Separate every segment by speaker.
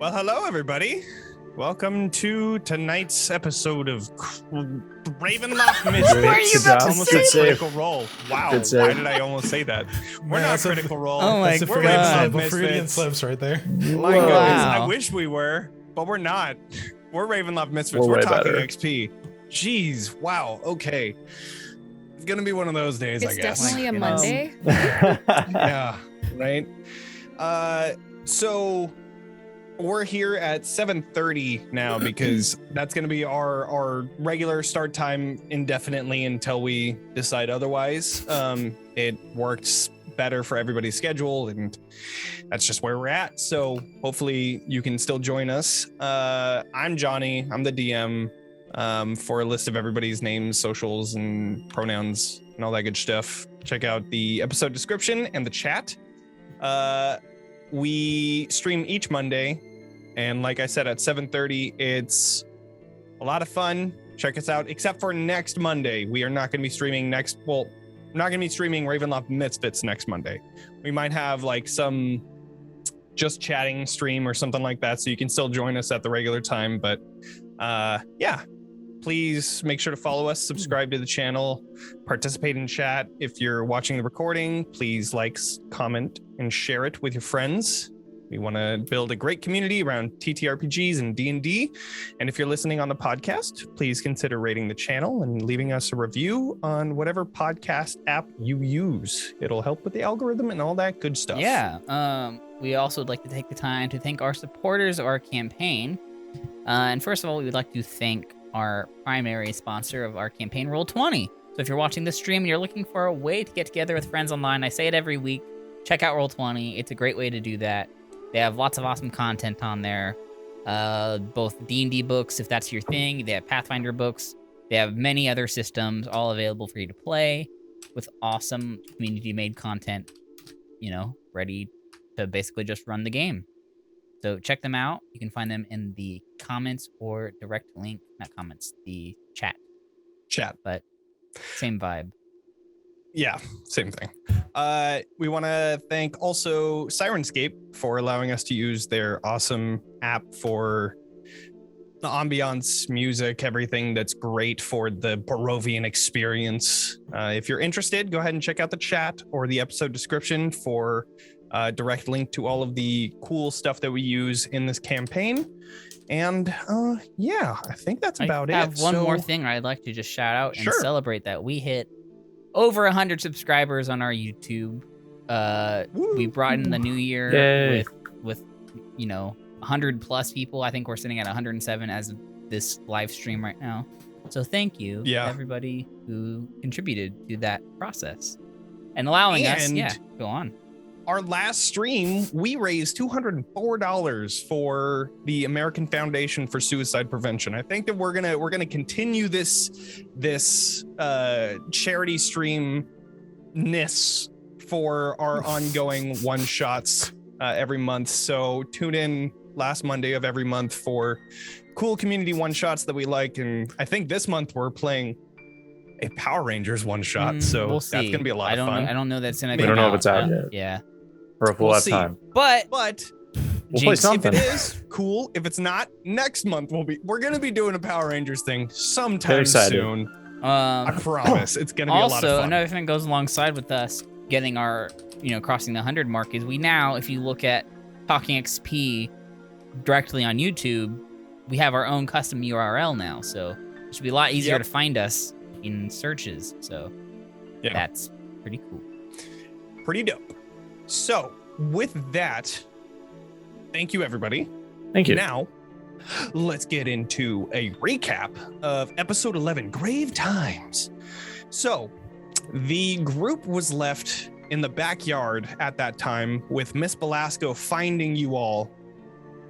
Speaker 1: Well, hello, everybody. Welcome to tonight's episode of Ravenloft Misfits.
Speaker 2: Were you about to
Speaker 1: almost
Speaker 2: say
Speaker 1: a
Speaker 2: that?
Speaker 1: critical role. Wow, why did I almost say that? We're not critical role.
Speaker 2: Oh my
Speaker 1: We're
Speaker 2: God.
Speaker 1: Ravenloft
Speaker 3: Freudian
Speaker 1: Misfits.
Speaker 3: slips right there.
Speaker 1: My
Speaker 2: Whoa.
Speaker 1: goodness,
Speaker 2: Wow.
Speaker 1: I wish we were, but we're not. We're Ravenloft Misfits.
Speaker 4: We're
Speaker 1: We're
Speaker 4: way
Speaker 1: talking
Speaker 4: better.
Speaker 1: XP. Jeez, wow, okay. It's gonna be one of those days, I
Speaker 5: It's
Speaker 1: guess.
Speaker 5: definitely a Monday.
Speaker 1: Yeah, right? So we're here at 7:30 now because that's going to be our regular start time indefinitely until we decide otherwise. It works better for everybody's schedule, and that's just where we're at. So hopefully you can still join us. I'm Jonny. I'm the DM. For a list of everybody's names, socials, and pronouns and all that good stuff, check out the episode description and the chat. We stream each Monday, and like I said, at 7:30, it's a lot of fun. Check us out, except for next Monday. We are not going to be streaming we're not going to be streaming Ravenloft Misfits next Monday. We might have like some just chatting stream or something like that, so you can still join us at the regular time. But yeah, please make sure to follow us, subscribe to the channel, participate in chat. If you're watching the recording, please like, comment, and share it with your friends. We want to build a great community around TTRPGs and D&D. And if you're listening on the podcast, please consider rating the channel and leaving us a review on whatever podcast app you use. It'll help with the algorithm and all that good stuff.
Speaker 2: Yeah. We also would like to take the time to thank our supporters of our campaign. And first of all, we would like to thank our primary sponsor of our campaign, Roll20. So if you're watching this stream and you're looking for a way to get together with friends online, I say it every week, check out Roll20. It's a great way to do that. They have lots of awesome content on there, both D&D books, if that's your thing. They have Pathfinder books. They have many other systems, all available for you to play with awesome community-made content, ready to basically just run the game. So check them out. You can find them in the comments or direct link, not comments, the chat. But same vibe.
Speaker 1: Yeah, same thing. We want to thank also Sirenscape for allowing us to use their awesome app for the ambiance, music, everything that's great for the Barovian experience. If you're interested, go ahead and check out the chat or the episode description for a direct link to all of the cool stuff that we use in this campaign. And yeah, I think that's about it.
Speaker 2: I have one more thing I'd like to just shout out and
Speaker 1: Sure.
Speaker 2: celebrate that we hit over 100 subscribers on our YouTube. We brought in the new year
Speaker 4: Yay.
Speaker 2: with 100 plus people. I think we're sitting at 107 as of this live stream right now. So thank you to everybody who contributed to that process and allowing us. Yeah, go on.
Speaker 1: Our last stream, we raised $204 for the American Foundation for Suicide Prevention. I think that we're gonna continue this charity stream-ness for our ongoing one-shots every month. So tune in last Monday of every month for cool community one-shots that we like. And I think this month we're playing a Power Rangers one-shot. So
Speaker 2: we'll
Speaker 1: that's
Speaker 2: see.
Speaker 1: gonna be a lot of fun.
Speaker 2: I don't know that's gonna
Speaker 4: We
Speaker 2: be.
Speaker 4: don't know if it's out yet.
Speaker 2: Yeah.
Speaker 4: Or if we'll have time.
Speaker 2: But
Speaker 4: We'll play
Speaker 2: Jinx,
Speaker 4: something.
Speaker 1: If it is, cool. If it's not, next month we're gonna be doing a Power Rangers thing sometime
Speaker 4: excited.
Speaker 1: soon. I promise. It's gonna be a lot of
Speaker 2: Also,
Speaker 1: fun.
Speaker 2: another thing that goes alongside with us getting our, crossing the 100 mark is we now, if you look at Talking XP directly on YouTube, we have our own custom URL now. So it should be a lot easier to find us in searches. So that's pretty cool.
Speaker 1: Pretty dope. So with that, thank you everybody.
Speaker 4: Thank you.
Speaker 1: Now, let's get into a recap of episode 11, Grave Times. So the group was left in the backyard at that time with Miss Belasco finding you all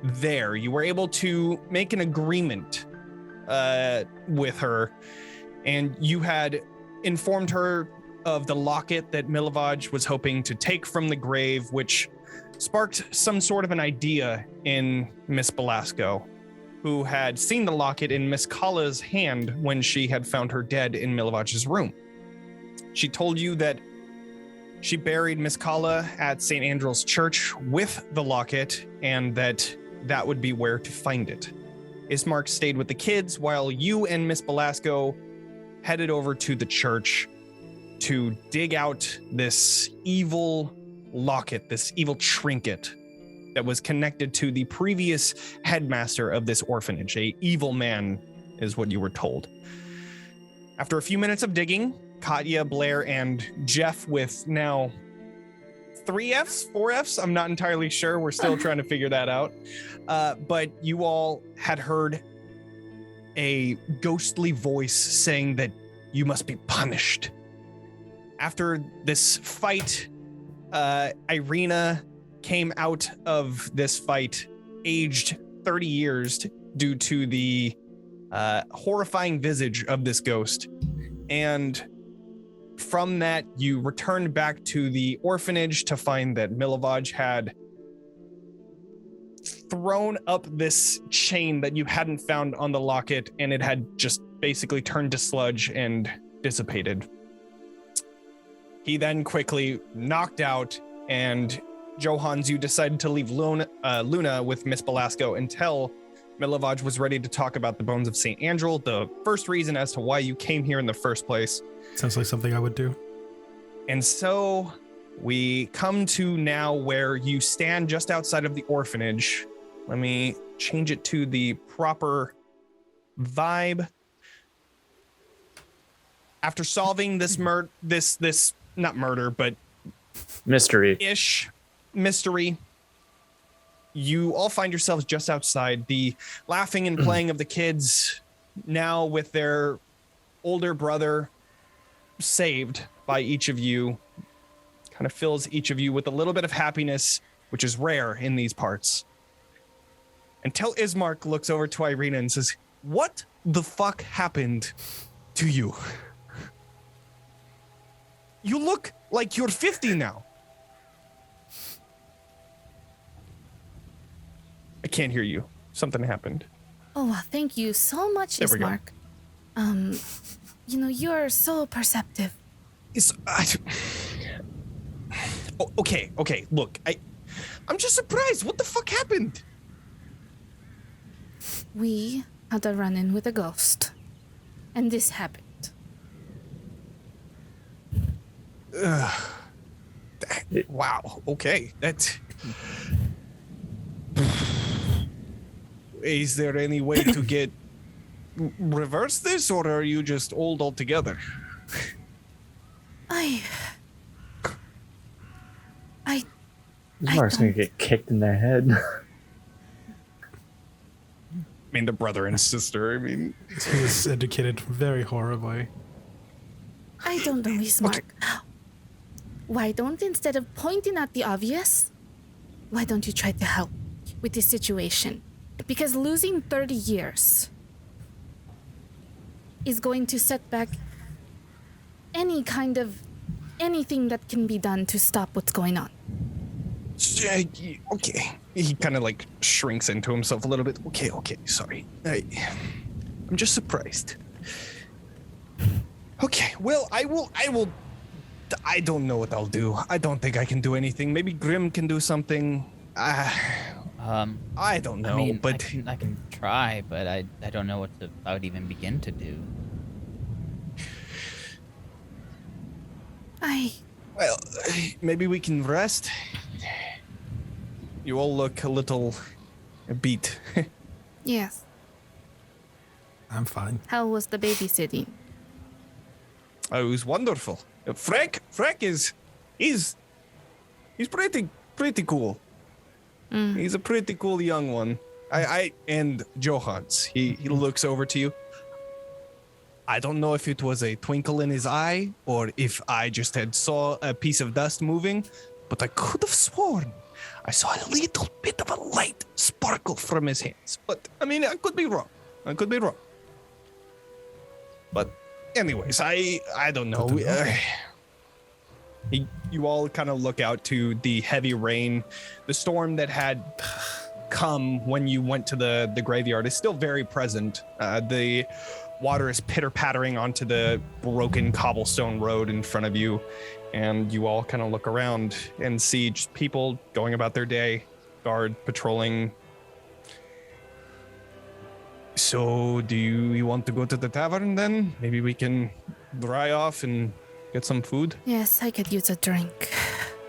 Speaker 1: there. You were able to make an agreement with her, and you had informed her of the locket that Milivaj was hoping to take from the grave, which sparked some sort of an idea in Miss Belasco, who had seen the locket in Miss Kala's hand when she had found her dead in Milivaj's room. She told you that she buried Miss Kala at St. Andrew's Church with the locket, and that that would be where to find it. Ismark stayed with the kids while you and Miss Belasco headed over to the church to dig out this evil locket, this evil trinket that was connected to the previous headmaster of this orphanage. A evil man is what you were told. After a few minutes of digging, Katya, Blaire, and Jeff with now 3 Fs, 4 Fs, I'm not entirely sure. We're still trying to figure that out. But you all had heard a ghostly voice saying that you must be punished. After this fight, Ireena came out of this fight aged 30 years due to the horrifying visage of this ghost. And from that, you returned back to the orphanage to find that Milovaj had thrown up this chain that you hadn't found on the locket, and it had just basically turned to sludge and dissipated. He then quickly knocked out, and Johans, you decided to leave Luna with Miss Belasco until Milovaj was ready to talk about the bones of St. Angel, the first reason as to why you came here in the first place.
Speaker 3: Sounds like something I would do.
Speaker 1: And so we come to now where you stand just outside of the orphanage. Let me change it to the proper vibe. After solving this not murder, but
Speaker 4: mystery-ish
Speaker 1: mystery, you all find yourselves just outside. The laughing and playing of the kids, now with their older brother saved by each of you, kind of fills each of you with a little bit of happiness, which is rare in these parts. Until Ismark looks over to Ireena and says, "What the fuck happened to you? You look like you're 50 now." I can't hear you. Something happened.
Speaker 5: Oh, thank you so much,
Speaker 1: There we go.
Speaker 5: Ismark. You're so perceptive.
Speaker 1: Okay. Look, I'm just surprised. What the fuck happened?
Speaker 5: We had a run-in with a ghost, and this happened.
Speaker 1: Wow. Okay. That's. Is there any way to get reverse this, or are you just old altogether?
Speaker 4: Mark's gonna get kicked in the head.
Speaker 1: I mean, the brother and sister. I mean,
Speaker 3: He was educated very horribly.
Speaker 5: I don't know, Ismark. Why don't, instead of pointing out the obvious, why don't you try to help with this situation? Because losing 30 years is going to set back anything that can be done to stop what's going on.
Speaker 1: okay. He kind of like shrinks into himself a little bit. Okay, sorry. I'm just surprised. Okay, well, I will. I don't know what I'll do. I don't think I can do anything. Maybe Grimm can do something. I don't know,
Speaker 2: I mean,
Speaker 1: but
Speaker 2: I can try, but I don't know what I would even begin to do.
Speaker 1: well, maybe we can rest. You all look a little beat.
Speaker 5: Yes.
Speaker 3: I'm fine.
Speaker 5: How was the babysitting?
Speaker 1: Oh, it was wonderful. Frank is he's pretty cool. He's a pretty cool young one. And Johans, he looks over to you. I don't know if it was a twinkle in his eye or if I just had saw a piece of dust moving, but I could have sworn I saw a little bit of a light sparkle from his hands. But I mean, I could be wrong. But anyways, I don't know. You all kind of look out to the heavy rain. The storm that had come when you went to the graveyard is still very present. The water is pitter-pattering onto the broken cobblestone road in front of you, and you all kind of look around and see just people going about their day, guard patrolling So, do you want to go to the tavern then? Maybe we can dry off and get some food.
Speaker 5: Yes, I could use a drink.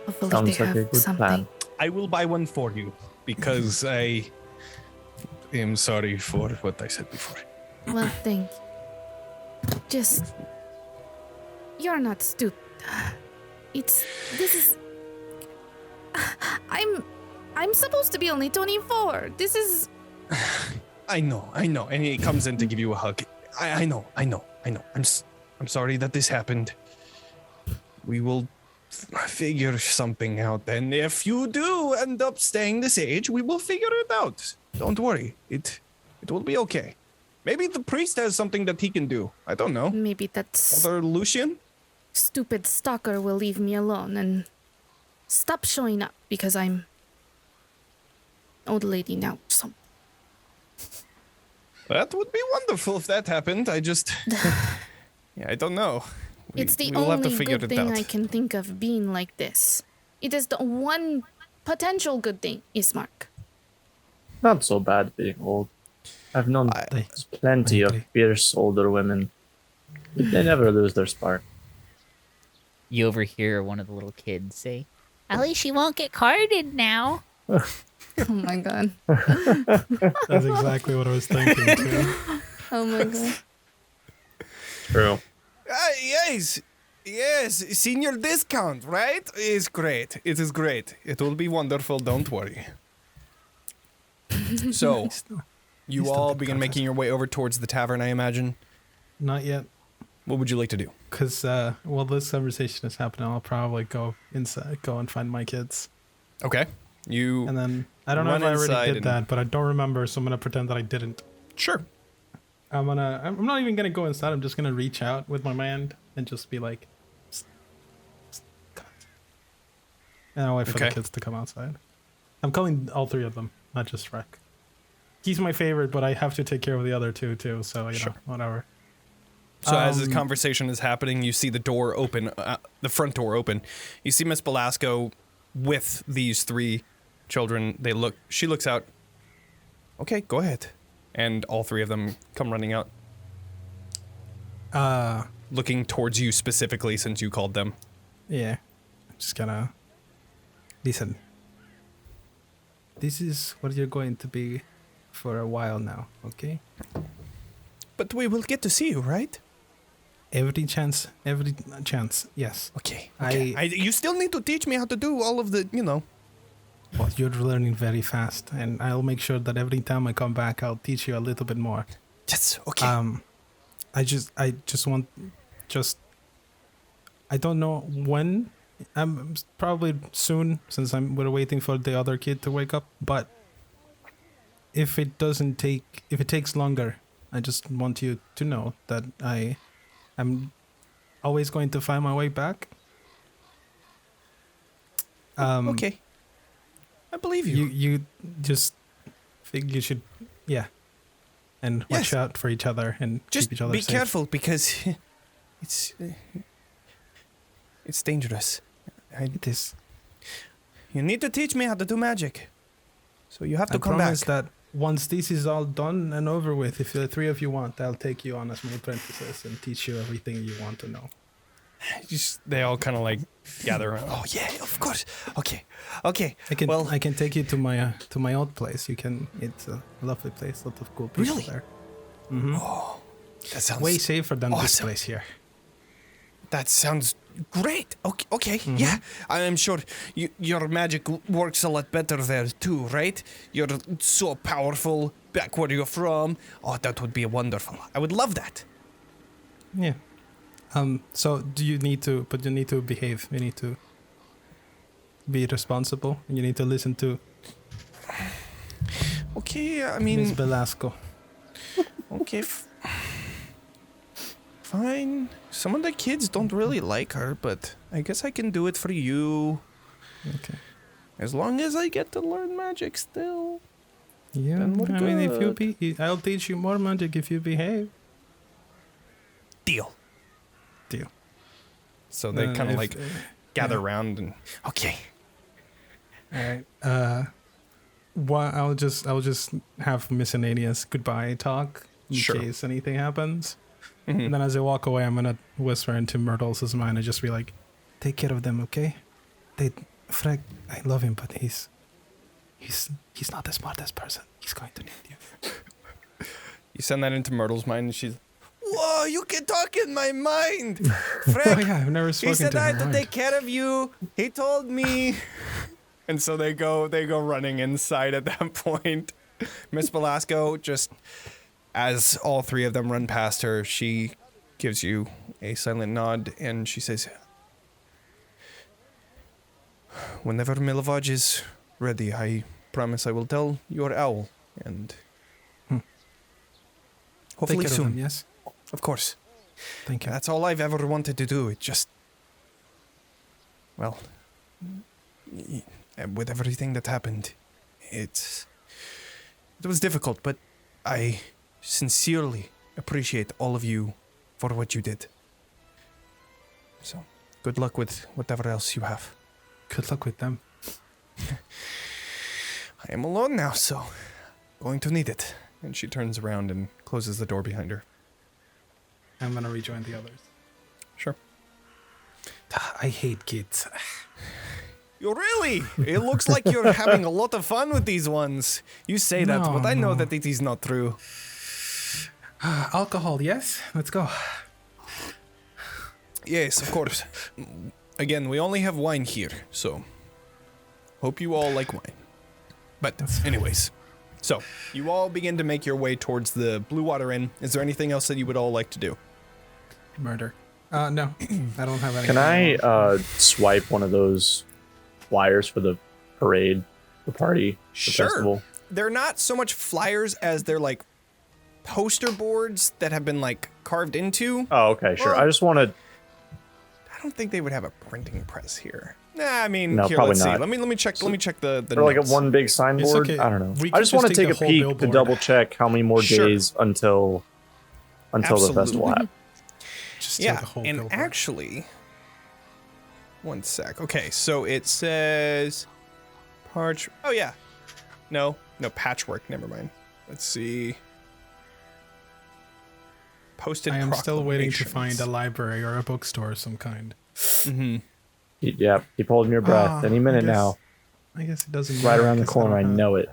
Speaker 5: Hopefully
Speaker 4: Sounds
Speaker 5: they
Speaker 4: like a
Speaker 5: have
Speaker 4: good
Speaker 5: something.
Speaker 4: plan.
Speaker 1: I will buy one for you because I am sorry for what I said before.
Speaker 5: Well, thank you. Just, you're not stupid. This is. I'm supposed to be only 24. This is.
Speaker 1: I know, and he comes in to give you a hug. I know. I'm sorry that this happened. We will figure something out, and if you do end up staying this age, we will figure it out. Don't worry, it will be okay. Maybe the priest has something that he can do. I don't know.
Speaker 5: Maybe that
Speaker 1: Other Lucian?
Speaker 5: stupid stalker will leave me alone and stop showing up because I'm old lady now. So
Speaker 1: That would be wonderful if that happened. I just, I don't know.
Speaker 5: it's the
Speaker 1: we'll have to
Speaker 5: only
Speaker 1: figure
Speaker 5: good
Speaker 1: it
Speaker 5: thing
Speaker 1: out.
Speaker 5: I can think of being like this. It is the one potential good thing, Ismark.
Speaker 4: Not so bad being old. I've known plenty of fierce older women. They never lose their spark.
Speaker 2: You overhear one of the little kids say, "At least she won't get carded now."
Speaker 5: Oh my god.
Speaker 3: That's exactly what I was thinking too.
Speaker 5: Oh my god.
Speaker 4: True.
Speaker 1: Yes, senior discount, right? Is great. It is great. It will be wonderful, don't worry. So, you
Speaker 3: still
Speaker 1: all
Speaker 3: get
Speaker 1: begin
Speaker 3: contest.
Speaker 1: making your way over towards the tavern, I imagine.
Speaker 3: Not yet,
Speaker 1: What would you like to do?
Speaker 3: because while this conversation is happening, I'll probably go inside, go and find my kids,
Speaker 1: Okay. You
Speaker 3: and then I don't know if
Speaker 1: Run
Speaker 3: I already
Speaker 1: inside
Speaker 3: did
Speaker 1: and-
Speaker 3: that, but I don't remember, so I'm gonna pretend that I didn't.
Speaker 1: Sure.
Speaker 3: I'm not even gonna go inside. I'm just gonna reach out with my hand and just be like, "Psst, psst, come outside." And I'll wait for
Speaker 1: Okay.
Speaker 3: the kids to come outside. I'm calling all three of them, not just Rek. He's my favorite, but I have to take care of the other two too. So you
Speaker 1: Sure.
Speaker 3: know, whatever.
Speaker 1: So as this conversation is happening, you see the door open, the front door open. You see Miss Belasco with these three children. She looks out. Okay, go ahead. And all three of them come running out, looking towards you specifically since you called them.
Speaker 3: Yeah. I'm just gonna listen. This is what you're going to be for a while now, okay?
Speaker 1: But we will get to see you, right?
Speaker 3: Every chance, yes.
Speaker 1: Okay.
Speaker 3: I-
Speaker 1: You still need to teach me how to do all of the,
Speaker 3: Well, you're learning very fast, and I'll make sure that every time I come back, I'll teach you a little bit more.
Speaker 1: Yes, okay.
Speaker 3: I just want, I don't know when. I'm probably soon, since we're waiting for the other kid to wake up. But if it takes longer, I just want you to know that I'm always going to find my way back.
Speaker 1: Okay. I believe you.
Speaker 3: You just think you should, yeah, and watch
Speaker 1: Yes.
Speaker 3: out for each other and
Speaker 1: Just
Speaker 3: keep each other
Speaker 1: be
Speaker 3: safe.
Speaker 1: careful because it's dangerous.
Speaker 3: It is.
Speaker 1: You need to teach me how to do magic. So you have to
Speaker 3: I
Speaker 1: come back.
Speaker 3: promise that once this is all done and over with, if the three of you want, I'll take you on as my apprentices and teach you everything you want to know.
Speaker 1: They all kind of like gather around. Oh yeah, of course. Okay.
Speaker 3: I can take you to my old place. It's a lovely place, lot of cool people
Speaker 1: Really?
Speaker 3: there. Mm-hmm.
Speaker 1: That sounds
Speaker 3: Way safer than this
Speaker 1: awesome.
Speaker 3: place here.
Speaker 1: That sounds great. Okay.
Speaker 3: Mm-hmm.
Speaker 1: Yeah, I'm sure your magic works a lot better there too, right? You're so powerful back where you're from. Oh, that would be wonderful. I would love that.
Speaker 3: Yeah. So you need to behave. You need to be responsible, and you need to listen to
Speaker 1: Okay, I
Speaker 3: Miss
Speaker 1: mean,
Speaker 3: Belasco.
Speaker 1: okay. Fine. Some of the kids don't really like her, but I guess I can do it for you.
Speaker 3: Okay.
Speaker 1: As long as I get to learn magic still.
Speaker 3: Yeah.
Speaker 1: Then we're
Speaker 3: I mean, if you
Speaker 1: good.
Speaker 3: I'll teach you more magic if you behave.
Speaker 1: Deal.
Speaker 3: Deal.
Speaker 1: So they kind of
Speaker 3: if-
Speaker 1: like gather
Speaker 3: yeah.
Speaker 1: around and okay.
Speaker 3: All right. I'll just have miscellaneous goodbye talk in
Speaker 1: Sure.
Speaker 3: case anything happens.
Speaker 1: Mhm.
Speaker 3: And then as I walk away, I'm gonna whisper into Myrtle's mind and just be like, "Take care of them, okay? Frank, I love him, but he's not the smartest person. He's going to need you."
Speaker 1: You send that into Myrtle's mind, and she's, "Whoa, you can talk in my mind,
Speaker 3: Oh
Speaker 1: Frank.
Speaker 3: yeah, I've never
Speaker 1: He
Speaker 3: spoken
Speaker 1: said
Speaker 3: to
Speaker 1: I had
Speaker 3: her
Speaker 1: to
Speaker 3: mind.
Speaker 1: take care of you. He told me." And so they go running inside at that point. Miss Velasco, just as all three of them run past her, she gives you a silent nod and she says, "Whenever Milovaj is ready, I promise I will tell your owl, and hopefully
Speaker 3: Take care
Speaker 1: soon.
Speaker 3: of them, yes?
Speaker 1: Of course.
Speaker 3: Thank you.
Speaker 1: That's all I've ever wanted to do. It just, well, with everything that happened, it was difficult, but I sincerely appreciate all of you for what you did. So, good luck with whatever else you have.
Speaker 3: Good luck with them.
Speaker 1: I am alone now, so going to need it." And she turns around and closes the door behind her.
Speaker 3: I'm gonna rejoin the others.
Speaker 1: Sure.
Speaker 3: I hate kids.
Speaker 1: You really? It looks like you're having a lot of fun with these ones. You say that,
Speaker 3: No,
Speaker 1: but I know
Speaker 3: no.
Speaker 1: that it is not true.
Speaker 3: Alcohol, yes? Let's go.
Speaker 1: Yes, of course. Again, we only have wine here, so hope you all like wine. But anyways, so you all begin to make your way towards the Blue Water Inn. Is there anything else that you would all like to do?
Speaker 3: Murder. No, I don't have any.
Speaker 4: Can I swipe one of those flyers for the parade, the party, the
Speaker 1: Sure.
Speaker 4: festival?
Speaker 1: They're not so much flyers as they're like poster boards that have been like carved into.
Speaker 4: Oh, okay, sure.
Speaker 1: Well,
Speaker 4: I just want to.
Speaker 1: I don't think they would have a printing press here. Nah, I mean,
Speaker 4: No,
Speaker 1: here,
Speaker 4: probably
Speaker 1: let's see.
Speaker 4: not.
Speaker 1: Let me check. Let me check the
Speaker 4: Or like a
Speaker 1: notes.
Speaker 4: one big signboard.
Speaker 3: okay.
Speaker 4: I don't know.
Speaker 3: We
Speaker 4: I
Speaker 3: can
Speaker 4: just want to
Speaker 3: just take
Speaker 4: take a
Speaker 3: the whole
Speaker 4: peek to
Speaker 3: billboard.
Speaker 4: double check how many more
Speaker 1: Sure.
Speaker 4: days until the festival
Speaker 1: Absolutely.
Speaker 4: happens.
Speaker 3: Just take
Speaker 1: Yeah,
Speaker 3: a whole
Speaker 1: and
Speaker 3: billboard.
Speaker 1: actually, one sec. Okay, so it says parch. Oh yeah, no, patchwork. Never mind. Let's see. Posted.
Speaker 3: I am still waiting to
Speaker 1: proclamations.
Speaker 3: find a library or a bookstore of some kind.
Speaker 1: Mhm.
Speaker 4: Yeah, keep holding your breath. Any minute now.
Speaker 3: I guess it doesn't
Speaker 4: Right
Speaker 3: matter
Speaker 4: around the
Speaker 3: 'cause
Speaker 4: corner. I
Speaker 3: don't have-
Speaker 4: know it.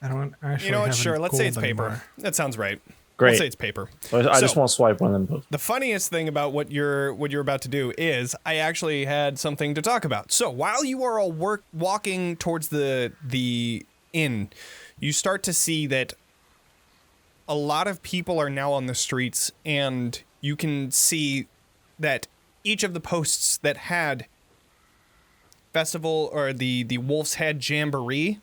Speaker 3: I don't actually
Speaker 1: You know what?
Speaker 3: have
Speaker 1: Sure.
Speaker 3: any
Speaker 1: Let's say it's
Speaker 3: gold
Speaker 1: paper.
Speaker 3: anymore.
Speaker 1: That sounds right.
Speaker 4: Great.
Speaker 1: Let's say it's paper.
Speaker 4: I just
Speaker 1: So-
Speaker 4: want to swipe one of them posts.
Speaker 1: The funniest thing about what you're about to do is I actually had something to talk about. So while you are all walking towards the inn, you start to see that a lot of people are now on the streets, and you can see that each of the posts that had festival or the Wolf's Head Jamboree,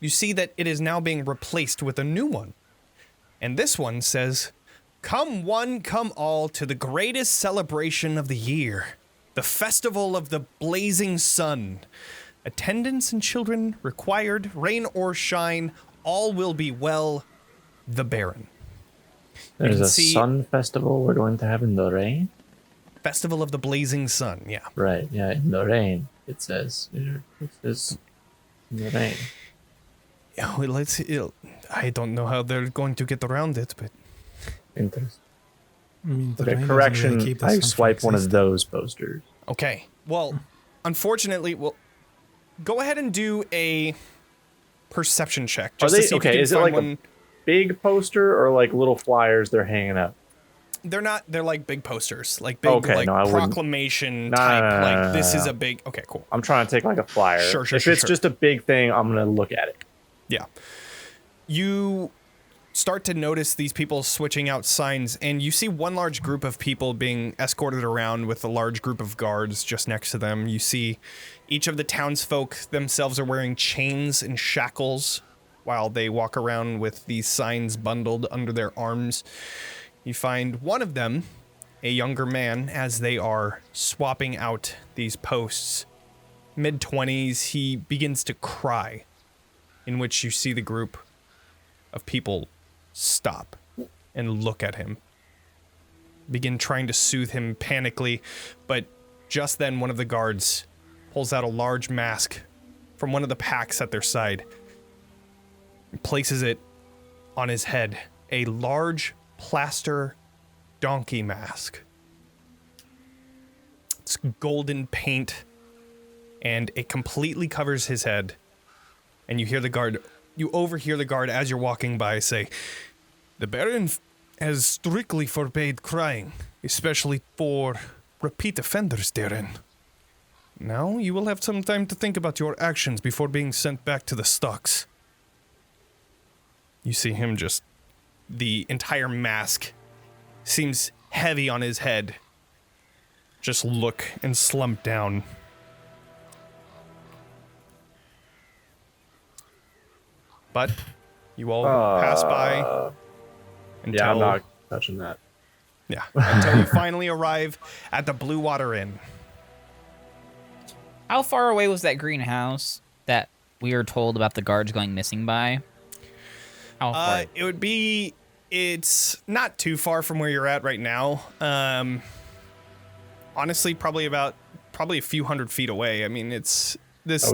Speaker 1: you see that it is now being replaced with a new one. And this one says, "Come one, come all to the greatest celebration of the year, the Festival of the Blazing Sun. Attendants and children required, rain or shine, all will be well, the Baron."
Speaker 4: There's
Speaker 1: can
Speaker 4: a
Speaker 1: see-
Speaker 4: sun festival we're going to have in the rain?
Speaker 1: Festival of the Blazing Sun, yeah.
Speaker 4: Right, yeah, in the rain. It says in the rain.
Speaker 1: Yeah, well, I don't know how they're going to get around it, but
Speaker 4: Interesting.
Speaker 3: I mean, the
Speaker 4: Okay,
Speaker 3: rain doesn't really
Speaker 4: correction.
Speaker 3: keep the
Speaker 4: I
Speaker 3: sun from
Speaker 4: swipe one of
Speaker 3: existing.
Speaker 4: those posters.
Speaker 1: okay. Well, unfortunately, go ahead and do a perception check.
Speaker 4: Are
Speaker 1: Just
Speaker 4: they
Speaker 1: to see if you
Speaker 4: okay?
Speaker 1: can
Speaker 4: Is it
Speaker 1: find
Speaker 4: like
Speaker 1: one.
Speaker 4: a big poster or like little flyers they're hanging up?
Speaker 1: They're not. They're like big posters, like big,
Speaker 4: Okay,
Speaker 1: like
Speaker 4: no, I wouldn't-
Speaker 1: proclamation
Speaker 4: No,
Speaker 1: type.
Speaker 4: no, no,
Speaker 1: like
Speaker 4: no,
Speaker 1: this
Speaker 4: no,
Speaker 1: is
Speaker 4: no.
Speaker 1: a big. Okay, cool.
Speaker 4: I'm trying to take like a flyer.
Speaker 1: Sure,
Speaker 4: If it's
Speaker 1: sure.
Speaker 4: just a big thing, I'm gonna look at it.
Speaker 1: Yeah. You start to notice these people switching out signs, and you see one large group of people being escorted around with a large group of guards just next to them. You see each of the townsfolk themselves are wearing chains and shackles while they walk around with these signs bundled under their arms. You find one of them, a younger man, as they are swapping out these posts. Mid-20s, he begins to cry, in which you see the group of people stop and look at him. Begin trying to soothe him panically, but just then one of the guards pulls out a large mask from one of the packs at their side and places it on his head a large plaster donkey mask. It's golden paint, and it completely covers his head. And you overhear the guard as you're walking by say, "The Baron has strictly forbade crying, especially for repeat offenders therein. Now you will have some time to think about your actions before being sent back to the stocks." You see him the entire mask seems heavy on his head. Just look and slump down. But you all pass by until...
Speaker 4: Yeah, I'm not touching that.
Speaker 1: Yeah, until you finally arrive at the Blue Water Inn.
Speaker 2: How far away was that greenhouse that we were told about the guards going missing by? How far?
Speaker 1: It's not too far from where you're at right now. Honestly, probably a few hundred feet away. I mean, this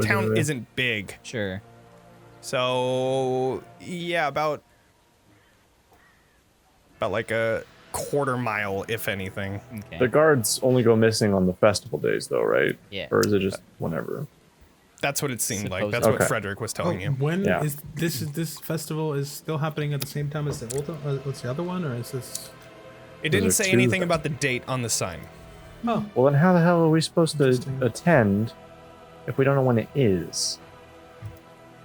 Speaker 1: town isn't big.
Speaker 2: Sure.
Speaker 1: So, yeah, about like a quarter mile, if anything.
Speaker 2: Okay.
Speaker 4: The guards only go missing on the festival days, though, right?
Speaker 2: Yeah.
Speaker 4: Or is it just whenever?
Speaker 1: That's what it seemed like.
Speaker 2: Supposedly.
Speaker 1: That's what
Speaker 4: Okay.
Speaker 1: Frederick was telling you.
Speaker 3: When
Speaker 4: Yeah.
Speaker 3: is this festival is still happening at the same time as the old? What's the other one, or is this?
Speaker 1: It didn't
Speaker 4: Those are
Speaker 1: say
Speaker 4: two
Speaker 1: anything
Speaker 4: then.
Speaker 1: about the date on the sign.
Speaker 3: Oh,
Speaker 4: Well, then how the hell are we supposed to
Speaker 3: Interesting.
Speaker 4: attend if we don't know when it is?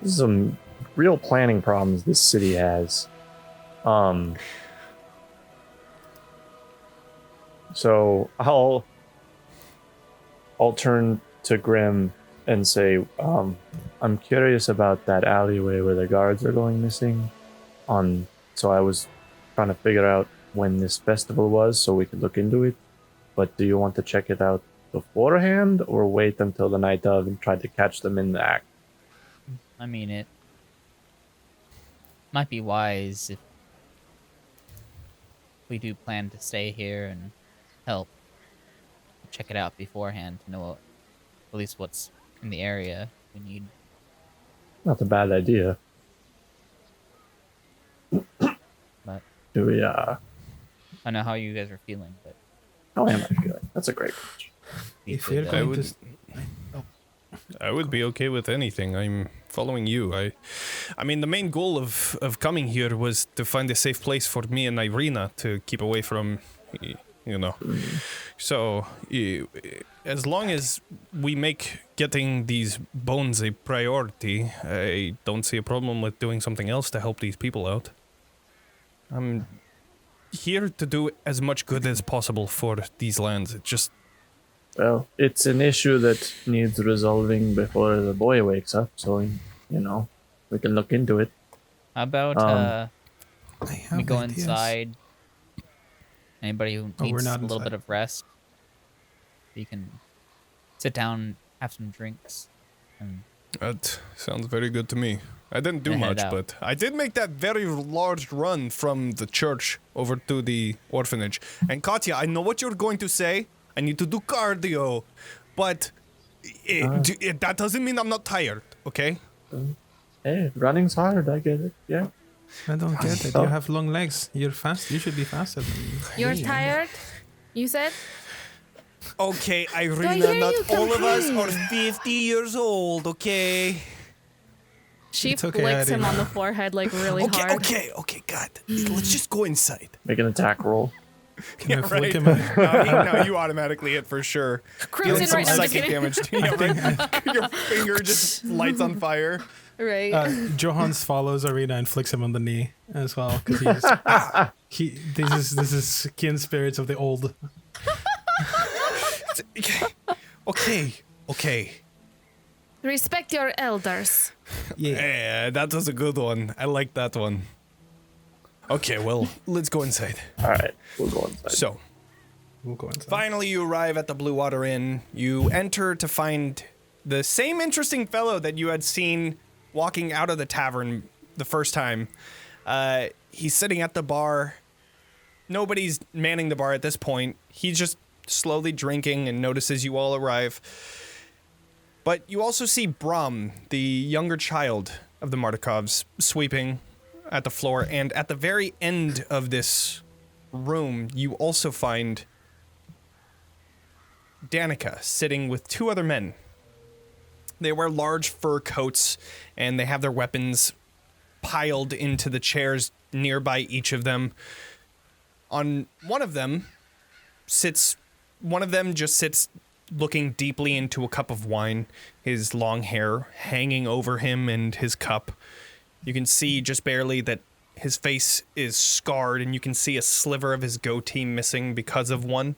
Speaker 4: This is some real planning problems this city has. So I'll turn to Grimm and say, I'm curious about that alleyway where the guards are going missing. So I was trying to figure out when this festival was so we could look into it. But do you want to check it out beforehand or wait until the night of and try to catch them in the act?
Speaker 2: I mean, it might be wise if we do plan to stay here and help check it out beforehand to know at least what's in the area we need.
Speaker 4: Not a bad idea.
Speaker 2: But
Speaker 4: Do we,
Speaker 2: I don't know how you guys are feeling, but
Speaker 4: how am I feeling? That's a great question.
Speaker 2: we
Speaker 3: if
Speaker 2: could,
Speaker 3: you're going
Speaker 1: would-
Speaker 3: to,
Speaker 1: I would be okay with anything. I'm following you. I mean, the main goal of coming here was to find a safe place for me and Ireena to keep away from, you know. So, as long as we make getting these bones a priority, I don't see a problem with doing something else to help these people out. I'm here to do as much good as possible for these lands. It just...
Speaker 4: Well, it's an issue that needs resolving before the boy wakes up, so, we can look into it.
Speaker 2: how about
Speaker 3: I
Speaker 2: we
Speaker 3: have
Speaker 2: go
Speaker 3: ideas.
Speaker 2: inside? Anybody who
Speaker 3: Oh, we're
Speaker 2: needs a
Speaker 3: not
Speaker 2: little
Speaker 3: inside.
Speaker 2: bit of rest, you can sit down, have some drinks, and
Speaker 1: That sounds very good to me. I didn't do
Speaker 2: Head
Speaker 1: much,
Speaker 2: out.
Speaker 1: but I did make that very large run from the church over to the orphanage. And Katya, I know what you're going to say. I need to do cardio, but that doesn't mean I'm not tired, okay?
Speaker 4: Hey, running's hard, I get it, yeah.
Speaker 3: I don't get it.
Speaker 4: Oh.
Speaker 3: You have long legs. You're fast. You should be faster than me.
Speaker 5: You're tired? You said?
Speaker 1: Okay,
Speaker 5: I hear
Speaker 1: Ireena, not
Speaker 5: you
Speaker 1: all of us are
Speaker 5: complain?
Speaker 1: 50 years old, okay?
Speaker 5: She
Speaker 3: It's okay,
Speaker 5: flicks him
Speaker 3: Ireena.
Speaker 5: on the forehead like really hard.
Speaker 1: Okay, God. Let's just go inside.
Speaker 4: Make an attack roll.
Speaker 3: Can I flick him?
Speaker 1: No, you automatically hit for sure.
Speaker 5: Crimson
Speaker 1: Dealing some
Speaker 5: right now, just
Speaker 1: psychic
Speaker 5: kidding.
Speaker 1: damage to you. Right? Your finger just lights on fire.
Speaker 5: Right.
Speaker 3: Johans follows Ireena and flicks him on the knee as well because this is kin spirits of the old.
Speaker 1: Okay.
Speaker 5: Respect your elders.
Speaker 1: Yeah, that was a good one. I like that one. Okay, well, let's go inside.
Speaker 4: All right, we'll go inside.
Speaker 1: So,
Speaker 3: We'll go inside.
Speaker 1: finally you arrive at the Blue Water Inn. You enter to find the same interesting fellow that you had seen walking out of the tavern the first time. He's sitting at the bar. Nobody's manning the bar at this point. He's just slowly drinking and notices you all arrive. But you also see Brum, the younger child of the Martikovs, sweeping at the floor, and at the very end of this room, you also find Danica sitting with 2 other men. They wear large fur coats, and they have their weapons piled into the chairs nearby each of them. On one of them just sits looking deeply into a cup of wine, his long hair hanging over him and his cup. You can see just barely that his face is scarred, and you can see a sliver of his goatee missing because of one.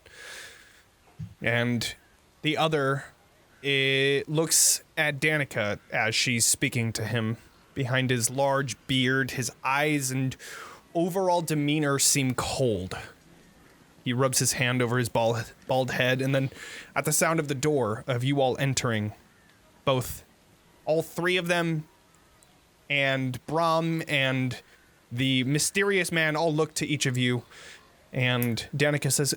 Speaker 1: And the other looks at Danica as she's speaking to him. Behind his large beard, his eyes and overall demeanor seem cold. He rubs his hand over his bald head, and then at the sound of the door of you all entering, all 3 of them and Brahm and the mysterious man all look to each of you, and Danica says,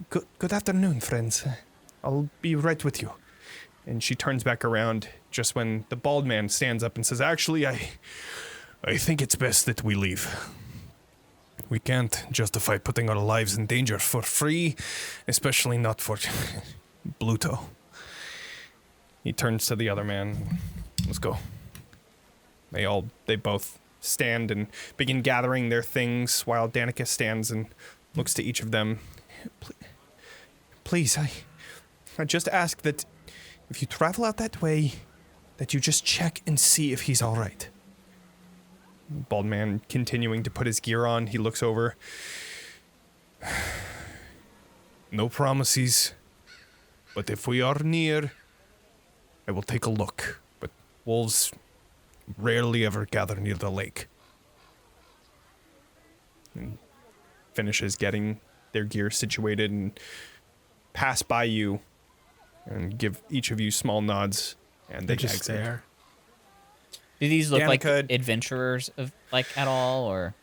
Speaker 1: good afternoon, friends. I'll be right with you. And she turns back around just when the bald man stands up and says, actually, I think it's best that we leave. We can't justify putting our lives in danger for free, especially not for Bluto. He turns to the other man. Let's go. They both stand and begin gathering their things while Danica stands and looks to each of them. Please, I just ask that if you travel out that way, that you just check and see if he's all right. Bald man continuing to put his gear on, he looks over. No promises, but if we are near, I will take a look. But wolves rarely ever gather near the lake. And finishes getting their gear situated and pass by you and give each of you small nods, and they
Speaker 3: just
Speaker 1: exit.
Speaker 3: stare.
Speaker 2: Do these look like
Speaker 1: Danica-
Speaker 2: adventurers at all, or?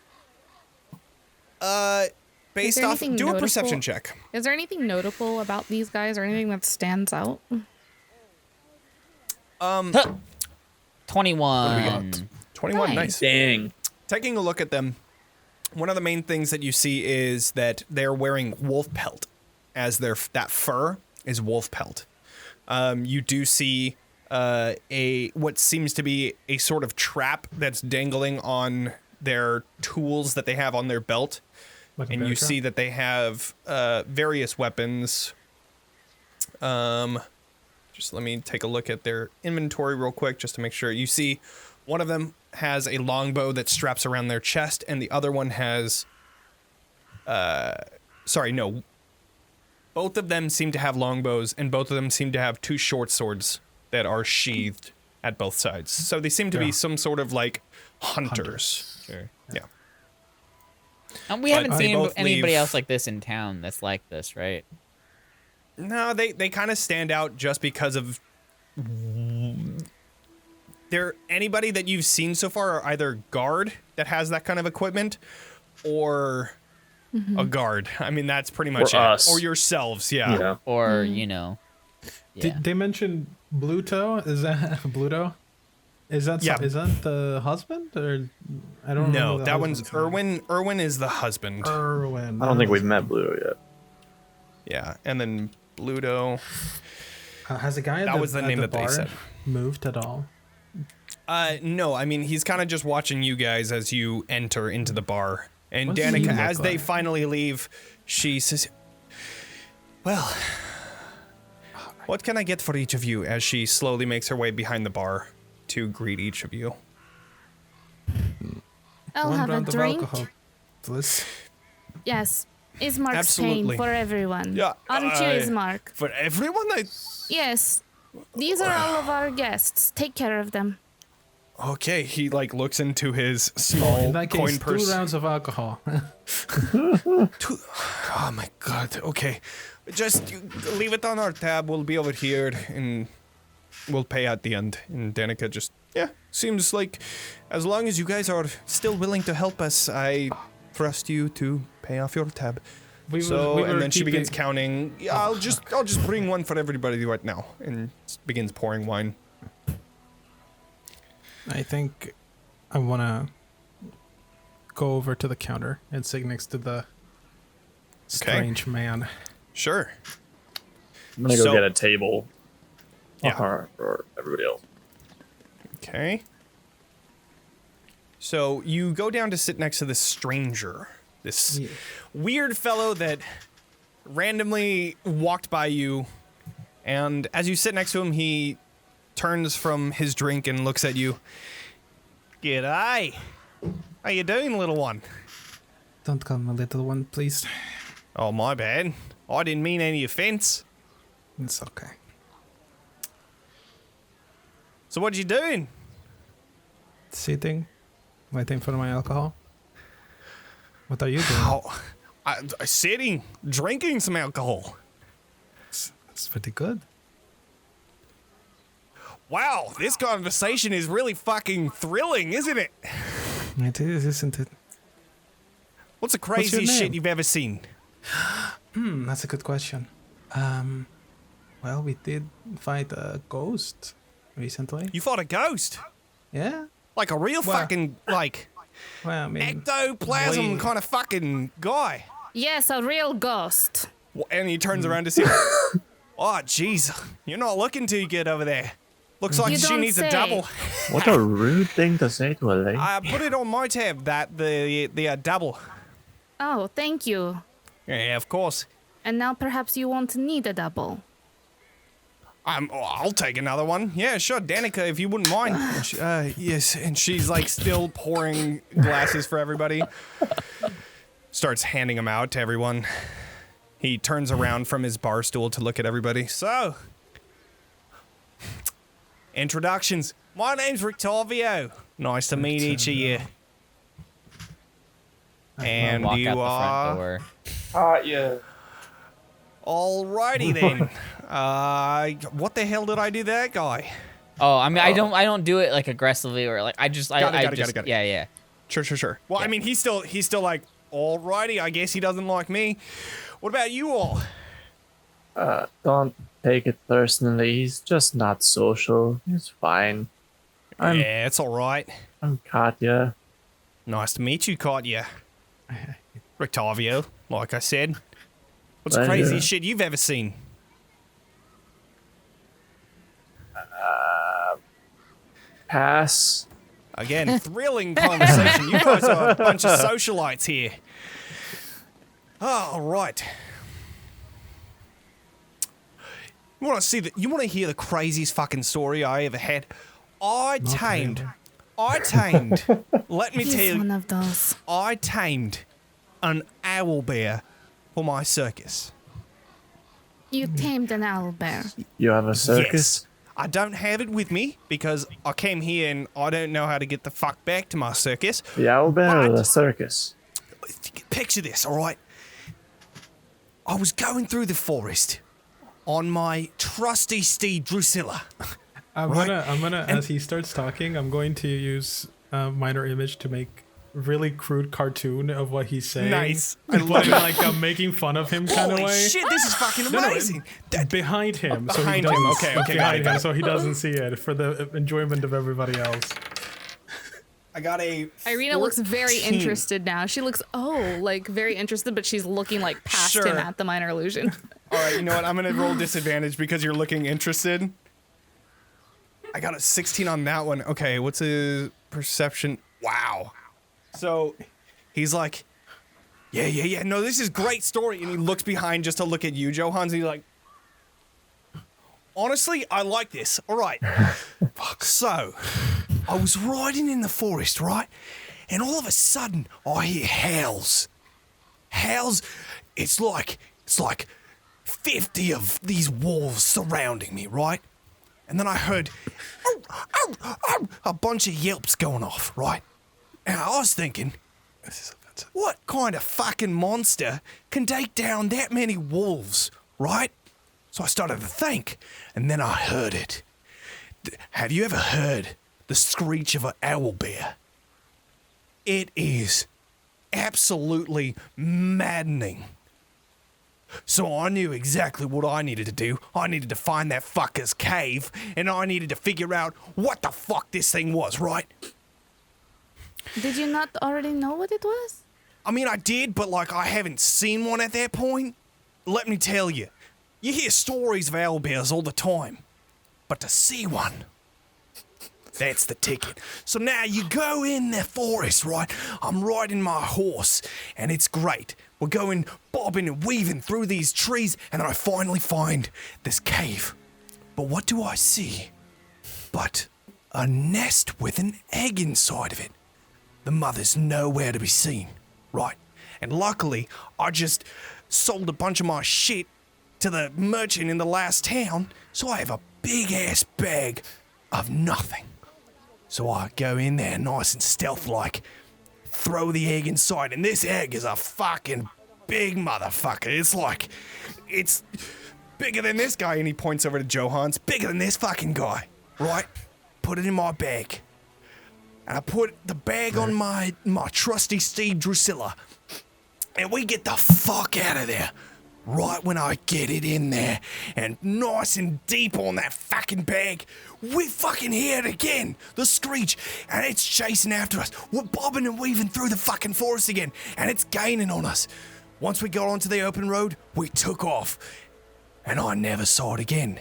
Speaker 1: Based
Speaker 5: there
Speaker 1: off,
Speaker 5: anything
Speaker 1: do a
Speaker 5: notable-
Speaker 1: perception check.
Speaker 5: Is there anything notable about these guys or anything that stands out?
Speaker 2: 21.
Speaker 1: 21,
Speaker 5: Nice.
Speaker 1: nice.
Speaker 6: Dang.
Speaker 1: Taking a look at them, one of the main things that you see is that they're wearing wolf pelt, as that fur is wolf pelt. You do see what seems to be a sort of trap that's dangling on their tools that they have on their belt,
Speaker 3: Like a
Speaker 1: and
Speaker 3: bear
Speaker 1: you
Speaker 3: trap?
Speaker 1: see that they have various weapons. Just let me take a look at their inventory real quick just to make sure. You see one of them has a longbow that straps around their chest, and the other one has both of them seem to have longbows, and both of them seem to have 2 short swords that are sheathed at both sides. So they seem to be some sort of like hunters.
Speaker 2: Sure.
Speaker 1: Yeah.
Speaker 2: We
Speaker 1: But
Speaker 2: haven't
Speaker 1: they
Speaker 2: seen
Speaker 1: both
Speaker 2: anybody
Speaker 1: leave-
Speaker 2: else like this in town that's like this, right?
Speaker 1: No, they kind of stand out just because of anybody that you've seen so far are either guard that has that kind of equipment or a guard. I mean, that's pretty much
Speaker 6: Or
Speaker 1: it.
Speaker 6: us.
Speaker 1: Or yourselves, yeah.
Speaker 6: Yeah.
Speaker 2: Or, yeah.
Speaker 3: Did they mention Bluto? Is that Bluto? Is that
Speaker 1: Yeah.
Speaker 3: is that the husband, or I don't know?
Speaker 1: No, that one's Irwin. Irwin is the husband.
Speaker 3: Irwin.
Speaker 4: I don't think we've met Bluto yet.
Speaker 1: Yeah, and then Bluto.
Speaker 3: Has the guy at
Speaker 1: That
Speaker 3: the,
Speaker 1: was the
Speaker 3: at
Speaker 1: name
Speaker 3: the
Speaker 1: that they
Speaker 3: bar
Speaker 1: said.
Speaker 3: moved at all?
Speaker 1: No, I mean, he's kind of just watching you guys as you enter into the bar. And
Speaker 3: What does he
Speaker 1: Danica,
Speaker 3: look
Speaker 1: as they
Speaker 3: like?
Speaker 1: finally leave, she says, well, what can I get for each of you? As she slowly makes her way behind the bar to greet each of you.
Speaker 5: I'll
Speaker 3: One
Speaker 5: have a
Speaker 3: round of
Speaker 5: drink.
Speaker 3: alcohol, please.
Speaker 5: Yes. Ismark's
Speaker 1: Absolutely.
Speaker 5: paying for everyone.
Speaker 1: Yeah,
Speaker 5: Aren't you, Ismark?
Speaker 1: For everyone,
Speaker 5: Yes. These are all of our guests. Take care of them.
Speaker 1: Okay, he looks into his
Speaker 3: In
Speaker 1: small
Speaker 3: that
Speaker 1: coin
Speaker 3: case,
Speaker 1: purse.
Speaker 3: 2 rounds of alcohol.
Speaker 1: Oh my god, okay. Just leave it on our tab, we'll be over here, and we'll pay at the end. And Danica just, seems like as long as you guys are still willing to help us, I trust you to pay off your tab. And then she begins counting. Yeah, I'll just bring one for everybody right now, and begins pouring wine.
Speaker 3: I think I want to go over to the counter and sit next to the strange man.
Speaker 1: Sure.
Speaker 4: I'm gonna go get a table.
Speaker 1: Yeah.
Speaker 4: For everybody else.
Speaker 1: Okay. So you go down to sit next to this stranger, this weird fellow that randomly walked by you, and as you sit next to him, he turns from his drink and looks at you. G'day. How you doing, little one?
Speaker 3: Don't call me little one, please.
Speaker 1: Oh, my bad. I didn't mean any offense.
Speaker 3: It's okay.
Speaker 1: So what you doing?
Speaker 3: Sitting, waiting for my alcohol. What are you doing?
Speaker 1: Oh, sitting, drinking some alcohol.
Speaker 3: It's pretty good.
Speaker 1: Wow, this conversation is really fucking thrilling, isn't it?
Speaker 3: It is, isn't it?
Speaker 1: What's the
Speaker 3: your
Speaker 1: craziest
Speaker 3: name?
Speaker 1: shit you've ever seen?
Speaker 3: That's a good question. Well, we did fight a ghost recently.
Speaker 1: You fought a ghost?
Speaker 3: Yeah?
Speaker 1: Like a real fucking, like,
Speaker 3: Well, I mean,
Speaker 1: ectoplasm
Speaker 3: we-
Speaker 1: kind of fucking guy.
Speaker 5: Yes, a real ghost.
Speaker 1: And he turns around to see oh, jeez. You're not looking too good over there. Looks like
Speaker 5: You
Speaker 1: she
Speaker 5: don't
Speaker 1: needs a
Speaker 5: say.
Speaker 1: double.
Speaker 4: What a rude thing to say to a lady.
Speaker 1: I put it on my tab, the double.
Speaker 5: Oh, thank you.
Speaker 1: Yeah, of course.
Speaker 5: And now perhaps you won't need a double.
Speaker 1: I'll take another one. Yeah, sure, Danica, if you wouldn't mind. And yes, and she's like still pouring glasses for everybody. Starts handing them out to everyone. He turns around from his bar stool to look at everybody. So, introductions. My name's Rictavio. Nice to meet each of you. And
Speaker 2: Walk
Speaker 1: you
Speaker 2: out the
Speaker 1: are.
Speaker 2: front door.
Speaker 4: Yeah.
Speaker 1: Alrighty then. What the hell did I do to that guy?
Speaker 2: Oh, I mean, I don't do it like aggressively or like I just
Speaker 1: Got it.
Speaker 2: Yeah.
Speaker 1: Sure. Well, I mean, he's still like, alrighty. I guess he doesn't like me. What about you all?
Speaker 4: Don't take it personally. He's just not social. It's fine.
Speaker 1: Yeah, it's all right.
Speaker 4: I'm Katya.
Speaker 1: Nice to meet you, Katya. Rictavio, like I said. What's the
Speaker 4: Pleasure.
Speaker 1: craziest shit you've ever seen?
Speaker 4: Pass.
Speaker 1: Again, thrilling conversation. You guys are a bunch of socialites here. All right. You want to hear the craziest fucking story I ever had? I tamed. Let me
Speaker 5: He's
Speaker 1: tell you.
Speaker 5: one of those.
Speaker 1: I tamed an owl bear for my circus.
Speaker 5: You tamed an owl bear.
Speaker 4: You have a circus?
Speaker 1: Yes. I don't have it with me because I came here and I don't know how to get the fuck back to my circus.
Speaker 4: The owl bear or
Speaker 1: But-
Speaker 4: the circus?
Speaker 1: Picture this, all right? I was going through the forest on my trusty steed Drusilla.
Speaker 3: I'm
Speaker 1: Right.
Speaker 3: gonna, as he starts talking, I'm going to use minor image to make really crude cartoon of what he's saying.
Speaker 1: Nice. I
Speaker 3: But
Speaker 1: love
Speaker 3: in
Speaker 1: it.
Speaker 3: like a making fun of him kind of
Speaker 1: Holy
Speaker 3: way.
Speaker 1: shit, this is fucking amazing.
Speaker 3: Behind him, so
Speaker 1: Behind
Speaker 3: he
Speaker 1: him,
Speaker 3: doesn't.
Speaker 1: okay, got
Speaker 3: behind
Speaker 1: it, got
Speaker 3: him,
Speaker 1: it.
Speaker 3: so he doesn't see it for the enjoyment of everybody else.
Speaker 1: I got a
Speaker 5: Ireena looks very
Speaker 1: 14.
Speaker 5: interested now. She looks, very interested, but she's looking like past
Speaker 1: Sure.
Speaker 5: him at the minor illusion.
Speaker 1: All right, you know what? I'm going to roll disadvantage because you're looking interested. I got a 16 on that one. Okay, what's his perception? Wow. So he's like, yeah. No, this is great story. And he looks behind just to look at you, Johans. And he's like, honestly, I like this. All right. Fuck. So I was riding in the forest, right? And all of a sudden, I hear howls. Howls. It's like 50 of these wolves surrounding me, right? And then I heard a bunch of yelps going off, right? And I was thinking, what kind of fucking monster can take down that many wolves, right? So I started to think, and then I heard it. Have you ever heard the screech of an owl bear? It is absolutely maddening. So I knew exactly what I needed to do. I needed to find that fucker's cave, and I needed to figure out what the fuck this thing was, right?
Speaker 5: Did you not already know what it was?
Speaker 1: I mean, I did, but like I haven't seen one at that point. Let me tell you, you hear stories of owlbears all the time, but to see one, that's the ticket. So now you go in the forest, right? I'm riding my horse, and it's great. We're going bobbing and weaving through these trees, and then I finally find this cave. But what do I see? But a nest with an egg inside of it. The mother's nowhere to be seen, right? And luckily, I just sold a bunch of my shit to the merchant in the last town, so I have a big-ass bag of nothing. So I go in there nice and stealth-like, throw the egg inside, and this egg is a fucking big motherfucker. It's bigger than this guy, and he points over to Johans, bigger than this fucking guy, right? Put it in my bag. And I put the bag on my trusty steed Drusilla, and we get the fuck out of there. Right when I get it in there, and nice and deep on that fucking bag, we fucking hear it again, the screech, and it's chasing after us. We're bobbing and weaving through the fucking forest again, and it's gaining on us. Once we got onto the open road, we took off, and I never saw it again.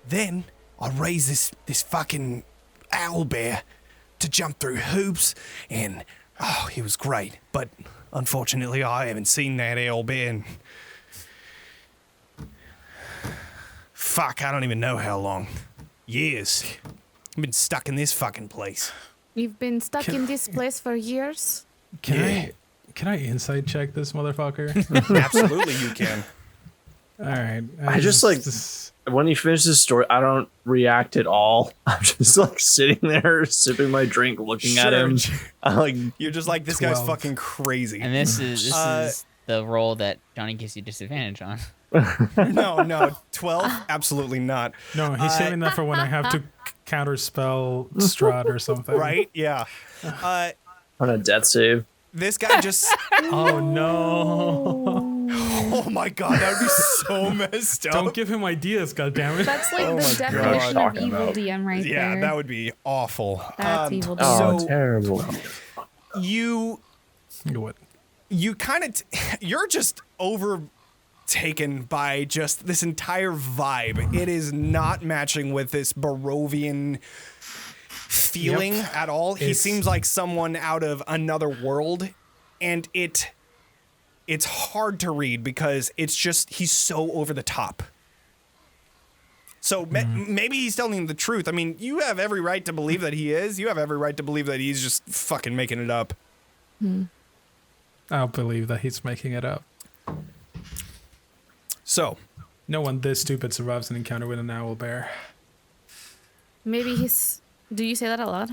Speaker 1: Then I raised this fucking owlbear to jump through hoops, and he was great. But unfortunately, I haven't seen that owlbear in fuck, I don't even know how long. Years. I've been stuck in this fucking place.
Speaker 5: You've been stuck in this place for years?
Speaker 3: Can I insight check this motherfucker?
Speaker 1: Absolutely, you can.
Speaker 3: All right.
Speaker 4: I just when he finishes his story, I don't react at all. I'm just like sitting there, sipping my drink, looking at him. I'm like,
Speaker 1: you're just like, this
Speaker 3: 12.
Speaker 1: guy's fucking crazy.
Speaker 2: And this is the roll that Jonny gives you disadvantage on.
Speaker 1: No, 12? Absolutely not.
Speaker 3: No, he's saving that for when I have to counterspell Strahd or something.
Speaker 1: Right? Yeah.
Speaker 4: on a death save.
Speaker 1: This guy just...
Speaker 3: Oh, no.
Speaker 1: Oh, my God. That would be so messed up.
Speaker 3: Don't give him ideas, goddammit.
Speaker 5: That's like
Speaker 1: Oh my
Speaker 5: the
Speaker 1: God.
Speaker 5: definition of
Speaker 4: Talking
Speaker 5: evil
Speaker 4: about.
Speaker 5: DM right
Speaker 1: Yeah,
Speaker 5: there.
Speaker 1: that would be awful.
Speaker 5: That's evil DM.
Speaker 4: Oh,
Speaker 1: So-
Speaker 4: terrible.
Speaker 1: You
Speaker 3: What?
Speaker 1: kind of... you're just overtaken by just this entire vibe. It is not matching with this Barovian feeling at all. He
Speaker 3: It's-
Speaker 1: seems like someone out of another world, and it's hard to read because it's just he's so over the top. So maybe he's telling the truth. I mean, you have every right to believe that he is. You have every right to believe that he's just fucking making it up.
Speaker 3: I'll believe that he's making it up.
Speaker 1: So,
Speaker 3: No one this stupid survives an encounter with an owl bear.
Speaker 5: Maybe he's... Do you say that a lot?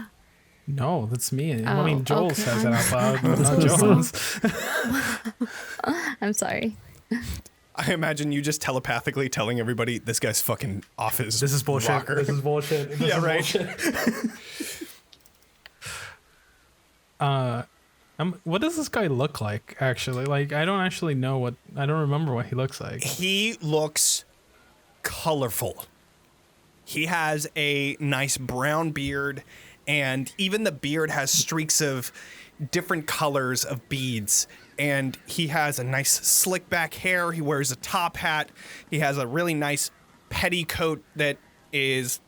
Speaker 3: No, that's me. I
Speaker 5: Oh,
Speaker 3: mean, Joel
Speaker 5: okay.
Speaker 3: says it out loud, but
Speaker 5: I'm
Speaker 3: not
Speaker 5: so
Speaker 3: Johan's.
Speaker 5: I'm sorry.
Speaker 1: I imagine you just telepathically telling everybody this guy's fucking off his
Speaker 3: This is bullshit.
Speaker 1: rocker.
Speaker 3: This is bullshit. This
Speaker 1: Yeah,
Speaker 3: is
Speaker 1: right.
Speaker 3: bullshit. What does this guy look like, actually? Like, I don't actually know what... I don't remember what he looks like.
Speaker 1: He looks colorful. He has a nice brown beard, and even the beard has streaks of different colors of beads. And he has a nice slick back hair. He wears a top hat. He has a really nice petticoat that it's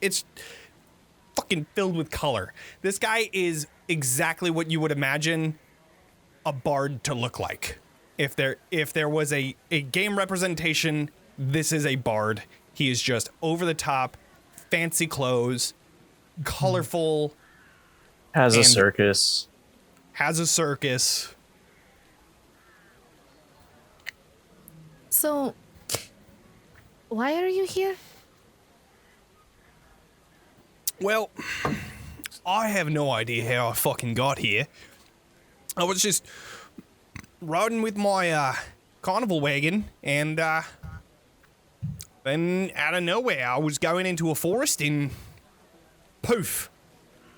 Speaker 1: fucking filled with color. This guy is exactly what you would imagine a bard to look like. If there was a game representation, this is a bard. He is just over the top, fancy clothes, colorful,
Speaker 4: Has a
Speaker 1: And-
Speaker 4: circus.
Speaker 1: has a circus.
Speaker 5: So, why are you here?
Speaker 1: Well, I have no idea how I fucking got here. I was just riding with my carnival wagon, and then out of nowhere, I was going into a forest, and poof,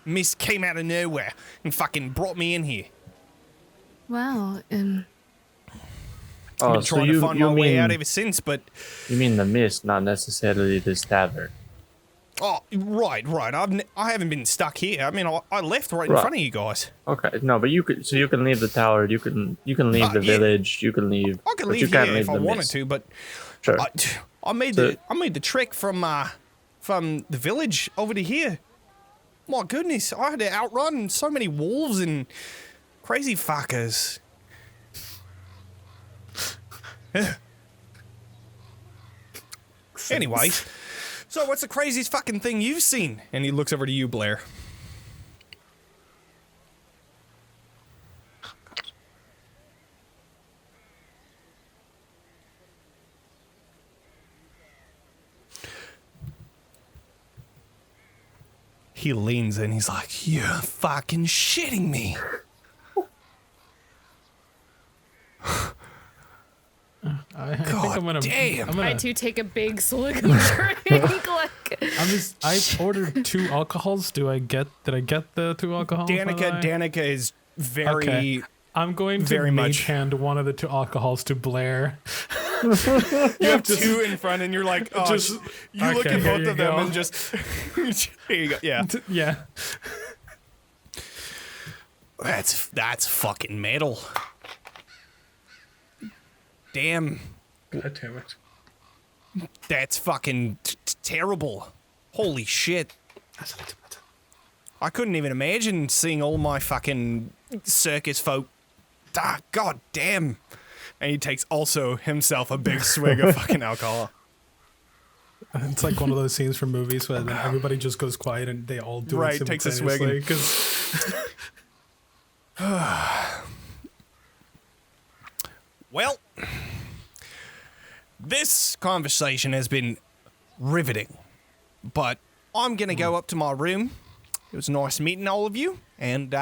Speaker 1: mist came out of nowhere and fucking brought me in here.
Speaker 5: Wow,
Speaker 1: I've
Speaker 4: Oh,
Speaker 1: been
Speaker 4: so
Speaker 1: trying to find my way out
Speaker 4: mean
Speaker 1: ever since, but
Speaker 4: you mean the mist, not necessarily this tavern.
Speaker 1: Oh, right. I haven't been stuck here. I mean, I left right in
Speaker 4: Right.
Speaker 1: front of you guys.
Speaker 4: Okay, no, but you can leave the tower. You can leave the
Speaker 1: yeah.
Speaker 4: village. You can leave.
Speaker 1: I can
Speaker 4: but you
Speaker 1: leave
Speaker 4: can't
Speaker 1: here if
Speaker 4: leave
Speaker 1: I
Speaker 4: the
Speaker 1: wanted
Speaker 4: mist.
Speaker 1: to, but
Speaker 4: Sure.
Speaker 1: I made
Speaker 4: So-
Speaker 1: the trick from the village over to here. My goodness, I had to outrun so many wolves and crazy fuckers. Anyway, so what's the craziest fucking thing you've seen? And he looks over to you, Blaire. He leans in, he's like, "You're fucking shitting me."
Speaker 3: I think
Speaker 1: God
Speaker 3: I'm gonna.
Speaker 1: damn.
Speaker 3: I'm
Speaker 5: I
Speaker 3: gonna.
Speaker 5: too take a big slug of drink. Like,
Speaker 3: I ordered 2 alcohols. Did I get the 2 alcohols? by the way?
Speaker 1: Danica is very
Speaker 3: Okay. I'm going to
Speaker 1: very
Speaker 3: mage
Speaker 1: much.
Speaker 3: hand one of the 2 alcohols to Blaire.
Speaker 1: You have 2 in front, and you're like, oh,
Speaker 3: Just-
Speaker 1: you look
Speaker 3: okay,
Speaker 1: at
Speaker 3: here
Speaker 1: both
Speaker 3: you
Speaker 1: of them
Speaker 3: go.
Speaker 1: and just, here you go. Yeah,
Speaker 3: Yeah.
Speaker 1: that's fucking metal. Damn,
Speaker 3: God damn it.
Speaker 1: that's fucking terrible. Holy shit. I couldn't even imagine seeing all my fucking circus folk. Ah, god damn. And he takes also himself a big swig of fucking alcohol.
Speaker 3: It's like one of those scenes from movies where then everybody just goes quiet and they all do
Speaker 1: Right,
Speaker 3: it
Speaker 1: takes a swig
Speaker 3: simultaneously.
Speaker 1: and-
Speaker 3: 'cause-
Speaker 1: Well, this conversation has been riveting, but I'm gonna go up to my room. It was nice meeting all of you, and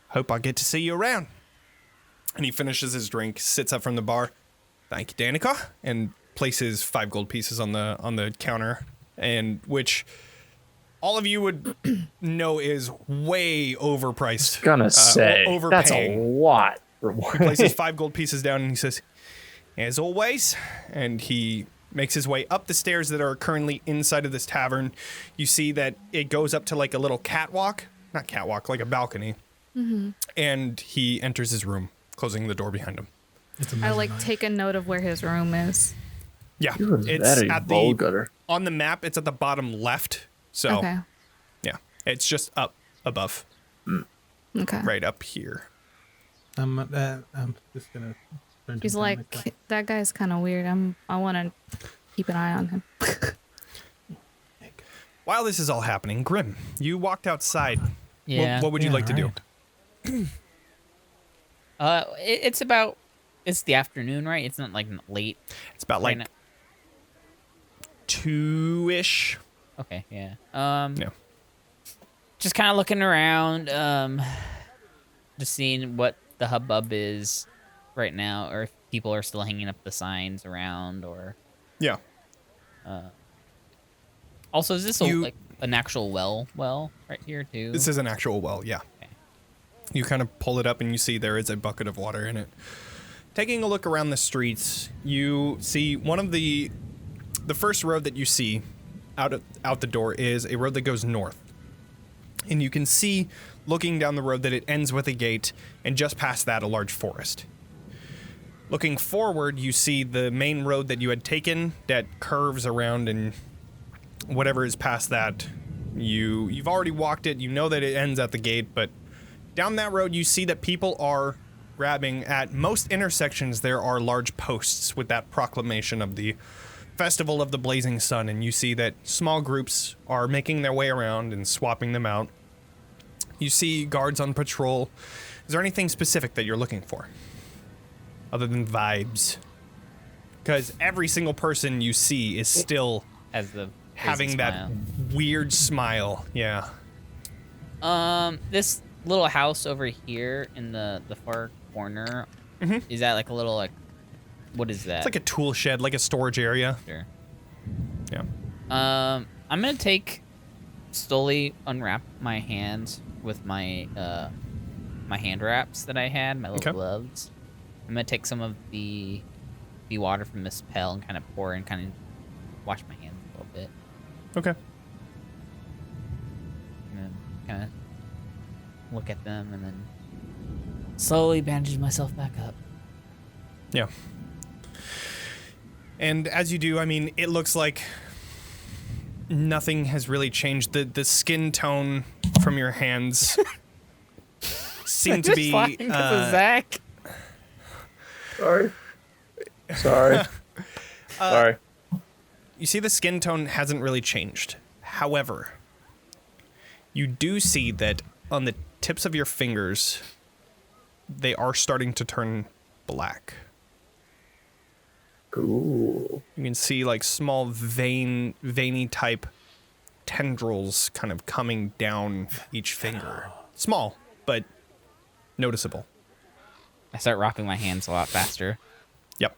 Speaker 1: hope I get to see you around. And he finishes his drink, sits up from the bar. Thank you, Danica, and places 5 gold pieces on the counter, and which all of you would know is way overpriced.
Speaker 4: Gonna say that's a
Speaker 1: overpaying.
Speaker 4: lot.
Speaker 1: He places 5 gold pieces down and he says, "As always," and he makes his way up the stairs that are currently inside of this tavern. You see that it goes up to like a little not catwalk, like a balcony. And he enters his room, closing the door behind him.
Speaker 3: It's
Speaker 5: I
Speaker 3: amazing,
Speaker 5: like
Speaker 3: right?
Speaker 5: take a note of where his room is.
Speaker 1: Yeah,
Speaker 4: You're
Speaker 1: it's
Speaker 4: very
Speaker 1: at
Speaker 4: vulgar.
Speaker 1: on the map. It's at the bottom left. So
Speaker 5: Okay.
Speaker 1: yeah, it's just up above,
Speaker 5: Okay.
Speaker 1: right up here.
Speaker 3: I'm just gonna. turn to
Speaker 5: He's
Speaker 3: him
Speaker 5: like,
Speaker 3: that.
Speaker 5: that guy's kind of weird. I want to keep an eye on him.
Speaker 1: While this is all happening, Grimm, you walked outside.
Speaker 2: Yeah.
Speaker 1: What would you
Speaker 3: Yeah,
Speaker 1: like to do?
Speaker 3: right.
Speaker 2: It's the afternoon, right? It's not like late.
Speaker 1: It's about
Speaker 2: right
Speaker 1: like
Speaker 2: now.
Speaker 1: 2-ish.
Speaker 2: Okay, yeah.
Speaker 1: Yeah.
Speaker 2: Just kind of looking around, just seeing what the hubbub is right now, or if people are still hanging up the signs around, or
Speaker 1: Yeah.
Speaker 2: also is this
Speaker 1: You-
Speaker 2: like an actual well right here too?
Speaker 1: This is an actual well, yeah.
Speaker 2: Okay.
Speaker 1: You kind of pull it up and you see there is a bucket of water in it. Taking a look around the streets, you see one of the first road that you see out the door is a road that goes north. And you can see, looking down the road, that it ends with a gate, and just past that, a large forest. Looking forward, you see the main road that you had taken that curves around, and whatever is past that, you've already walked it. You know that it ends at the gate, but down that road, you see that people are grabbing. At most intersections, there are large posts with that proclamation of the Festival of the Blazing Sun, and you see that small groups are making their way around and swapping them out. You see guards on patrol. Is there anything specific that you're looking for? Other than vibes? Because every single person you see is still
Speaker 2: As the
Speaker 1: having that weird smile. Yeah.
Speaker 2: This little house over here in the far corner, is that like a little like, what is that?
Speaker 1: It's like a tool shed, like a storage area.
Speaker 2: Sure.
Speaker 1: Yeah.
Speaker 2: I'm gonna slowly unwrap my hands with my my hand wraps that I had, my little
Speaker 1: Okay.
Speaker 2: gloves. I'm gonna take some of the water from this pail and kind of pour and kind of wash my hands a little bit.
Speaker 1: Okay.
Speaker 2: And then kind of look at them and then slowly bandage myself back up.
Speaker 1: Yeah. And as you do, I mean, it looks like nothing has really changed. The skin tone from your hands seem to be
Speaker 2: Zack.
Speaker 4: Sorry. Sorry. Sorry.
Speaker 1: You see the skin tone hasn't really changed. However, you do see that on the tips of your fingers, they are starting to turn black.
Speaker 4: Cool.
Speaker 1: You can see like small veiny type tendrils kind of coming down each finger. Small, but noticeable.
Speaker 2: I start wrapping my hands a lot faster.
Speaker 1: Yep.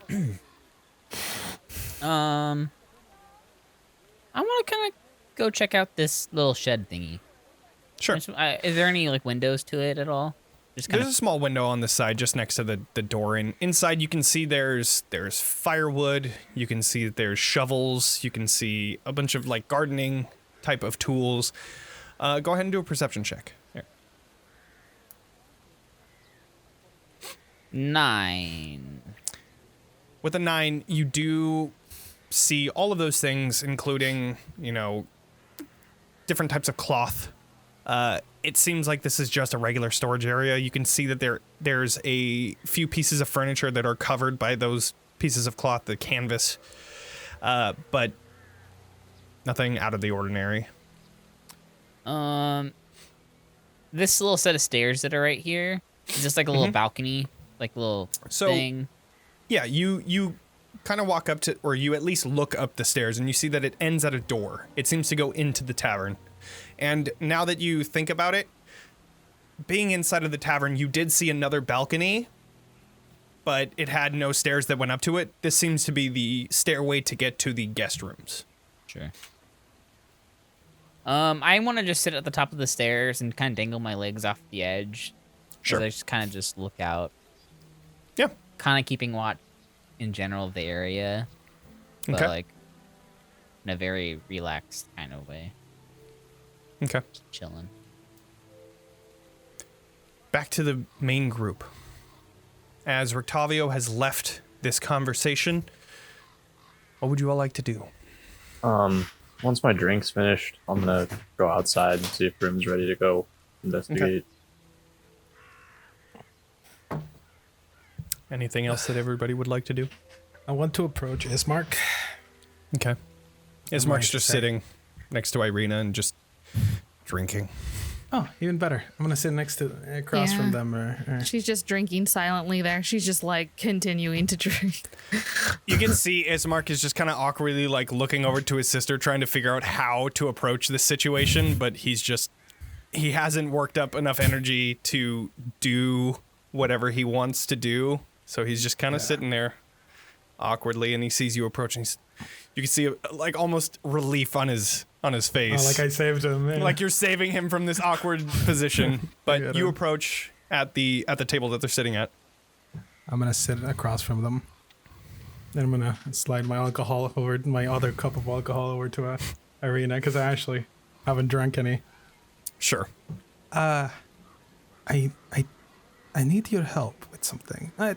Speaker 2: I want to kind of go check out this little shed thingy.
Speaker 1: Sure.
Speaker 2: Is there any like windows to it at all? Just kind
Speaker 1: There's a small window on the side just next to the door, and inside you can see there's firewood, you can see that there's shovels, you can see a bunch of like gardening type of tools. Go ahead and do a perception check. Here.
Speaker 2: 9.
Speaker 1: With a 9, you do see all of those things, including, you know, different types of cloth. It seems like this is just a regular storage area. You can see that there's a few pieces of furniture that are covered by those pieces of cloth, the canvas, but nothing out of the ordinary.
Speaker 2: This little set of stairs that are right here is just like a little balcony, like a little thing.
Speaker 1: Yeah, you kind of walk up to, or you at least look up the stairs, and you see that it ends at a door. It seems to go into the tavern. And now that you think about it, being inside of the tavern, you did see another balcony, but it had no stairs that went up to it. This seems to be the stairway to get to the guest rooms.
Speaker 2: Sure. I want to just sit at the top of the stairs and kind of dangle my legs off the edge.
Speaker 1: Sure.
Speaker 2: I just kind of just look out.
Speaker 1: Yeah.
Speaker 2: Kind of keeping watch in general of the area, but
Speaker 1: Okay.
Speaker 2: like in a very relaxed kind of way.
Speaker 1: Okay.
Speaker 2: Just chilling.
Speaker 1: Back to the main group. As Rictavio has left this conversation, what would you all like to do?
Speaker 4: Once my drink's finished, I'm gonna go outside and see if Grimm's ready to go investigate.
Speaker 1: Anything else that everybody would like to do?
Speaker 3: I want to approach Ismark.
Speaker 1: Okay. Ismark's just sitting next to Ireena and just drinking.
Speaker 3: Oh, even better. I'm gonna sit across from them. Or
Speaker 5: She's just drinking silently there. She's just like continuing to drink.
Speaker 1: You can see Ismark is just kind of awkwardly like looking over to his sister, trying to figure out how to approach this situation, but he hasn't worked up enough energy to do whatever he wants to do. So he's just kind of sitting there awkwardly, and he sees you approaching. You can see like almost relief on his face.
Speaker 3: like I saved him. Yeah.
Speaker 1: Like you're saving him from this awkward position. But
Speaker 3: Get
Speaker 1: you
Speaker 3: him.
Speaker 1: approach at the table that they're sitting at.
Speaker 3: I'm gonna sit across from them. Then I'm gonna slide my alcohol over, my other cup of alcohol over to Ireena, because I actually haven't drank any.
Speaker 1: Sure.
Speaker 3: I need your help with something. I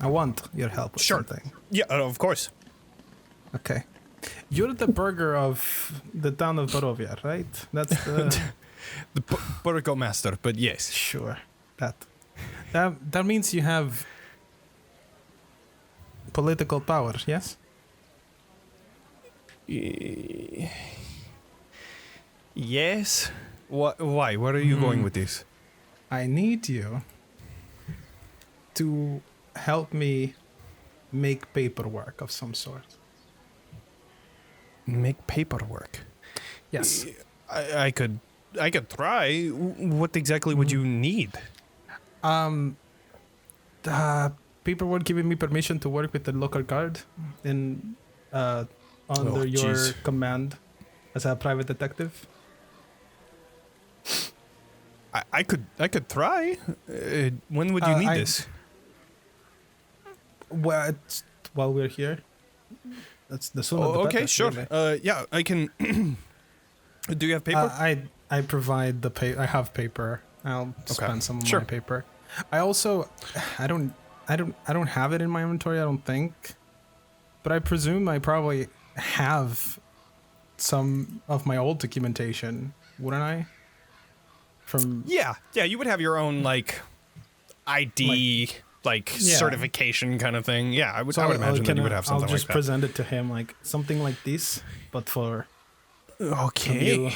Speaker 3: want your help with
Speaker 1: Sure.
Speaker 3: something.
Speaker 1: Yeah, of course.
Speaker 3: Okay. You're the burger of the town of Barovia, right? That's the...
Speaker 1: The burgomaster, but yes.
Speaker 3: Sure. That means you have political power, yes?
Speaker 1: Yes. Why? Where are you going with this?
Speaker 3: I need you to help me make paperwork of some sort.
Speaker 1: Make paperwork.
Speaker 3: Yes.
Speaker 1: I could try. What exactly would you need?
Speaker 3: Paperwork giving me permission to work with the local guard in under your
Speaker 1: jeez.
Speaker 3: command as a private detective.
Speaker 1: I could try. When would you need this?
Speaker 3: Well, while we're here. That's the sooner the better.
Speaker 1: Okay, sure.
Speaker 3: Really.
Speaker 1: Yeah, I can. Do you have paper?
Speaker 3: I provide the paper. I have paper. I'll spend some of my paper. I also, I don't have it in my inventory. I don't think, but I presume I probably have some of my old documentation, wouldn't I?
Speaker 1: Yeah, you would have your own like ID, certification kind of thing. Yeah, I would imagine that you would have something like that.
Speaker 3: I'll just present it to him, like something like this, but for
Speaker 1: okay.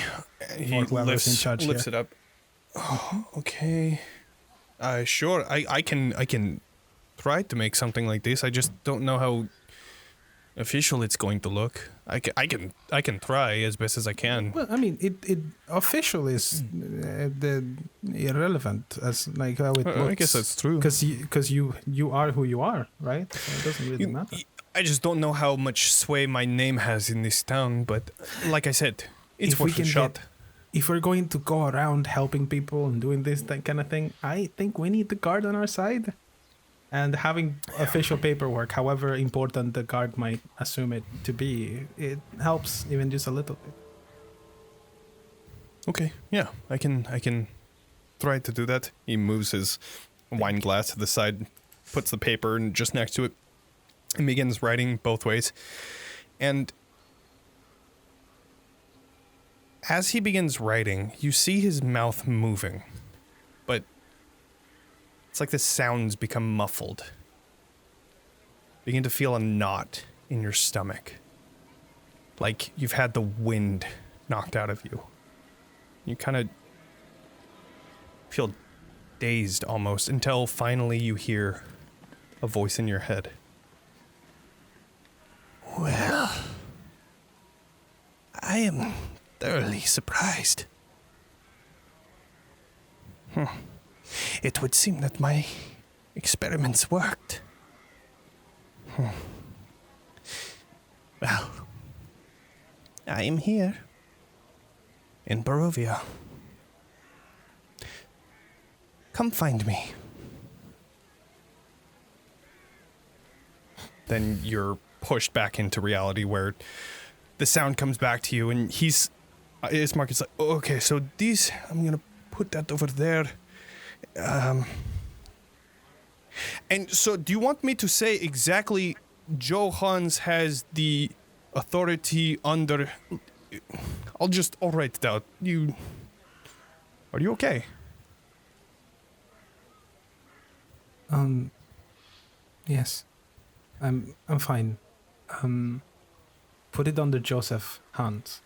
Speaker 1: He lifts
Speaker 3: here.
Speaker 1: it up. Oh, okay. Sure. I can try to make something like this. I just don't know how official it's going to look. I can try as best as I can.
Speaker 3: Well, I mean, it official is irrelevant as like how it looks.
Speaker 1: I guess that's true.
Speaker 3: Because you are who you are, right? So it doesn't really matter.
Speaker 1: I just don't know how much sway my name has in this town, but like I said, it's worth a shot.
Speaker 3: If we're going to go around helping people and doing that kind of thing, I think we need the guard on our side. And having official paperwork, however important the guard might assume it to be, it helps even just a little bit.
Speaker 1: Okay, yeah, I can try to do that. He moves his wine glass to the side, puts the paper just next to it, and begins writing both ways. And as he begins writing, you see his mouth moving, but it's like the sounds become muffled. You begin to feel a knot in your stomach, like you've had the wind knocked out of you. You kind of feel dazed almost until finally you hear a voice in your head. Well, I am thoroughly surprised. It would seem that my experiments worked. Well, I am here in Barovia. Come find me. Then you're pushed back into reality where the sound comes back to you, and Mark is like, oh, okay, so these, I'm gonna put that over there. And so do you want me to say exactly Joe Hans has the authority under... I'll write it out. Are you okay?
Speaker 3: Yes. I'm fine. Put it under Joseph Hans.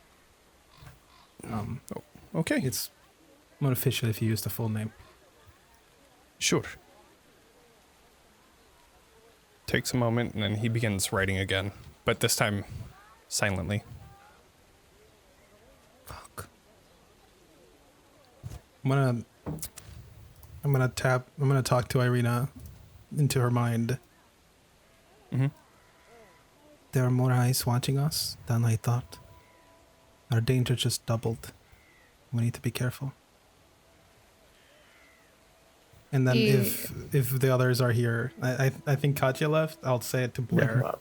Speaker 1: Okay.
Speaker 3: It's more official if you use the full name.
Speaker 1: Sure. Takes a moment, and then he begins writing again, but this time silently.
Speaker 3: Fuck. I'm gonna talk to Ireena into her mind.
Speaker 1: Mm-hmm.
Speaker 3: There are more eyes watching us than I thought. Our danger just doubled. We need to be careful. And then if the others are here, I think Katya left. I'll say it to Blaire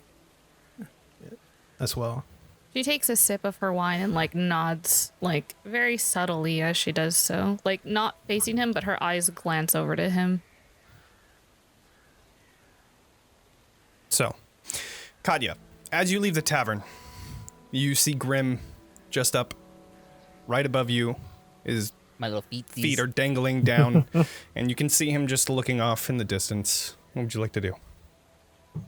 Speaker 3: as well.
Speaker 5: She takes a sip of her wine and like nods like very subtly as she does so, like not facing him, but her eyes glance over to him.
Speaker 1: So, Katya, as you leave the tavern, you see Grimm just up right above you. His
Speaker 2: My little
Speaker 1: feet are dangling down, and you can see him just looking off in the distance. What would you like to do?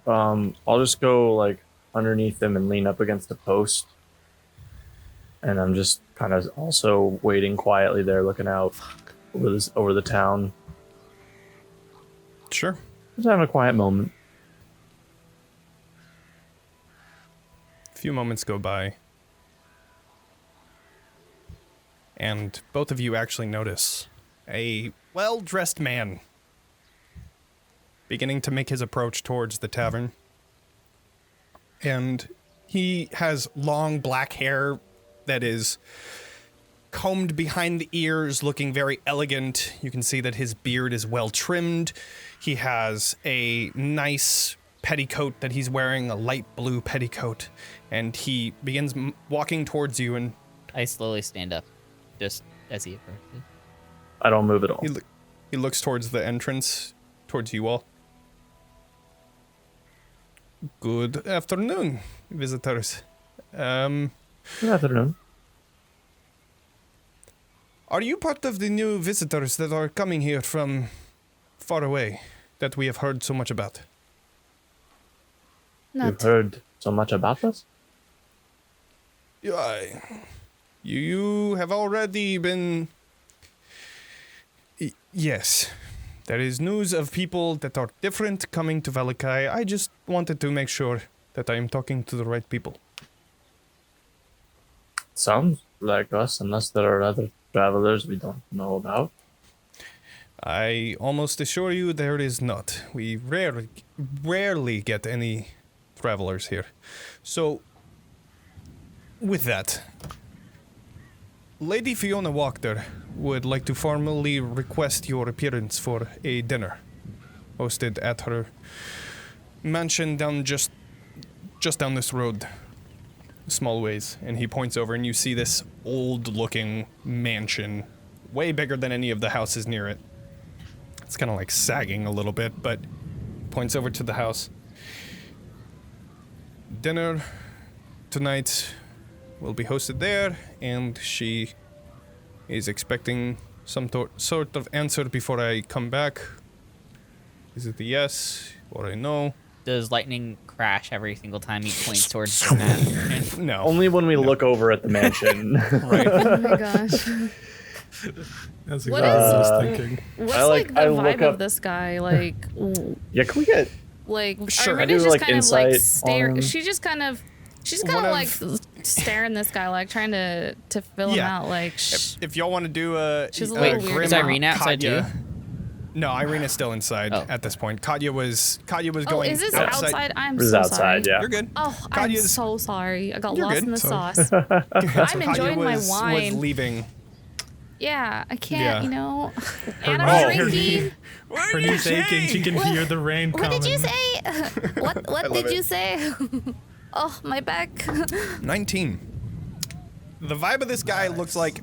Speaker 4: I'll just go like underneath them and lean up against a post. And I'm just kind of also waiting quietly there, looking out over the town.
Speaker 1: Sure.
Speaker 4: Just having a quiet moment.
Speaker 1: A few moments go by, and both of you actually notice a well-dressed man beginning to make his approach towards the tavern. And he has long black hair that is combed behind the ears, looking very elegant. You can see that his beard is well trimmed. He has a nice petticoat that he's wearing, a light blue petticoat, and he begins walking towards you, and
Speaker 2: I slowly stand up, just as he approaches.
Speaker 4: I don't move at all.
Speaker 1: he looks towards the entrance, towards you all. Good afternoon, visitors.
Speaker 4: Good afternoon.
Speaker 1: Are you part of the new visitors that are coming here from far away that we have heard so much about?
Speaker 4: You've heard so much about us?
Speaker 1: You have already been... Yes. There is news of people that are different coming to Valakai. I just wanted to make sure that I am talking to the right people.
Speaker 4: Sounds like us, unless there are other travelers we don't know about.
Speaker 1: I almost assure you there is not. We rarely get any travelers here. So, with that, Lady Fiona Wachter would like to formally request your appearance for a dinner hosted at her mansion down just down this road, small ways. And he points over, and you see this old-looking mansion, way bigger than any of the houses near it. It's kind of like sagging a little bit, but points over to the house. Dinner tonight will be hosted there, and she is expecting some sort of answer before I come back. Is it a yes or a no?
Speaker 2: Does lightning crash every single time he points towards the map?
Speaker 1: No.
Speaker 4: Only when we look over at the mansion.
Speaker 1: Right.
Speaker 5: Oh my gosh.
Speaker 3: That's exactly
Speaker 5: What
Speaker 3: what I was thinking.
Speaker 5: What's
Speaker 4: I
Speaker 5: like the
Speaker 4: I look
Speaker 5: vibe
Speaker 4: up-
Speaker 5: of this guy? Like,
Speaker 4: Yeah, can we get...
Speaker 1: Sure.
Speaker 5: Ireena
Speaker 4: Do,
Speaker 5: just
Speaker 4: like,
Speaker 5: kind of like
Speaker 4: insight
Speaker 5: stare.
Speaker 4: on him?
Speaker 5: She's just kind of
Speaker 1: One of-
Speaker 5: like staring this guy, like trying to fill him
Speaker 1: Yeah.
Speaker 5: out. Like,
Speaker 1: If y'all want to do a...
Speaker 5: She's a
Speaker 1: a
Speaker 5: little weird.
Speaker 1: Grimm
Speaker 2: Is Ireena outside
Speaker 1: Katya-
Speaker 2: too?
Speaker 1: No, Irena's still inside
Speaker 2: Oh.
Speaker 1: at this point. Katya was
Speaker 5: oh,
Speaker 1: going
Speaker 5: is this
Speaker 1: outside.
Speaker 5: outside? I'm
Speaker 4: This is
Speaker 5: so
Speaker 4: outside,
Speaker 5: sorry.
Speaker 4: yeah.
Speaker 1: You're good.
Speaker 5: Oh, I'm
Speaker 1: Katya's-
Speaker 5: so sorry. I got
Speaker 1: You're
Speaker 5: lost
Speaker 1: good.
Speaker 5: in the
Speaker 3: Sorry.
Speaker 5: sauce. I'm enjoying my
Speaker 1: Was
Speaker 5: wine.
Speaker 1: leaving.
Speaker 5: Yeah, I can't,
Speaker 1: Yeah.
Speaker 5: you know.
Speaker 3: Her
Speaker 5: And
Speaker 3: knees-
Speaker 5: I'm
Speaker 3: her
Speaker 5: drinking.
Speaker 3: Her knees aching. She can hear the rain
Speaker 5: What
Speaker 3: coming.
Speaker 5: did you say? What
Speaker 1: love
Speaker 5: did
Speaker 1: it.
Speaker 5: you say? Oh, my back.
Speaker 1: 19. The vibe of this guy looks like...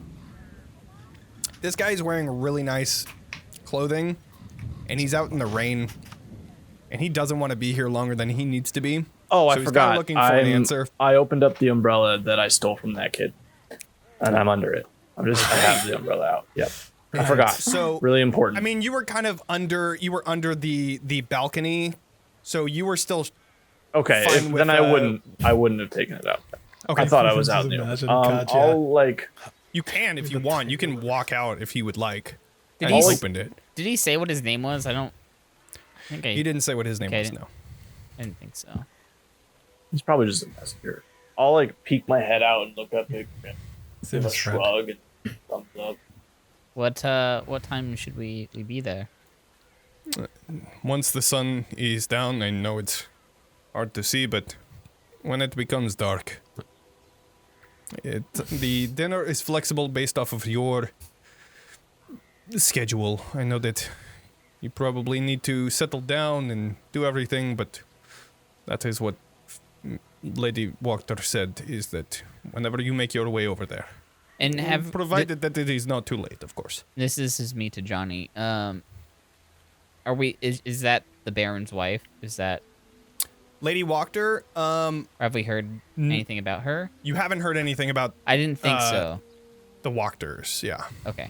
Speaker 1: This guy is wearing really nice clothing, and he's out in the rain, and he doesn't want to be here longer than he needs to be.
Speaker 4: Oh,
Speaker 1: So
Speaker 4: I
Speaker 1: he's
Speaker 4: forgot.
Speaker 1: kinda looking for an answer.
Speaker 4: I opened up the umbrella that I stole from that kid, and I'm under it. I have the umbrella out. Yep. I forgot.
Speaker 1: So,
Speaker 4: Really important.
Speaker 1: I mean, you were kind of under... You were under the balcony, so you were still...
Speaker 4: okay,
Speaker 1: fine with,
Speaker 4: then I wouldn't have taken it out.
Speaker 1: Okay.
Speaker 4: I thought I was
Speaker 3: Just
Speaker 4: out in the
Speaker 3: imagine
Speaker 4: open.
Speaker 3: Katya.
Speaker 4: I'll like...
Speaker 1: You can if you want. You can walk out if he would like.
Speaker 2: Did
Speaker 1: And
Speaker 2: he
Speaker 1: he
Speaker 2: s-
Speaker 1: opened it.
Speaker 2: Did he say what his name was? I think
Speaker 1: He didn't say what his name
Speaker 2: Okay, I
Speaker 1: was,
Speaker 2: didn't-
Speaker 1: no.
Speaker 2: I didn't think so.
Speaker 4: He's probably just a messenger. I'll like peek my head out and look up at him,
Speaker 3: Save
Speaker 4: give a
Speaker 3: his friend.
Speaker 4: shrug and thumbs up.
Speaker 2: What time should we be there?
Speaker 1: Once the sun is down, I know it's hard to see, but when it becomes dark, the dinner is flexible based off of your schedule. I know that you probably need to settle down and do everything, but that is what Lady Wachter said, is that whenever you make your way over there,
Speaker 2: And have
Speaker 1: provided that it is not too late, of course.
Speaker 2: this is me to Jonny. Are we? Is that the Baron's wife? Is that?
Speaker 1: Lady Wachter,
Speaker 2: Or have we heard anything about her?
Speaker 1: you haven't heard anything about
Speaker 2: I didn't think so.
Speaker 1: the Wachters, yeah.
Speaker 2: Okay.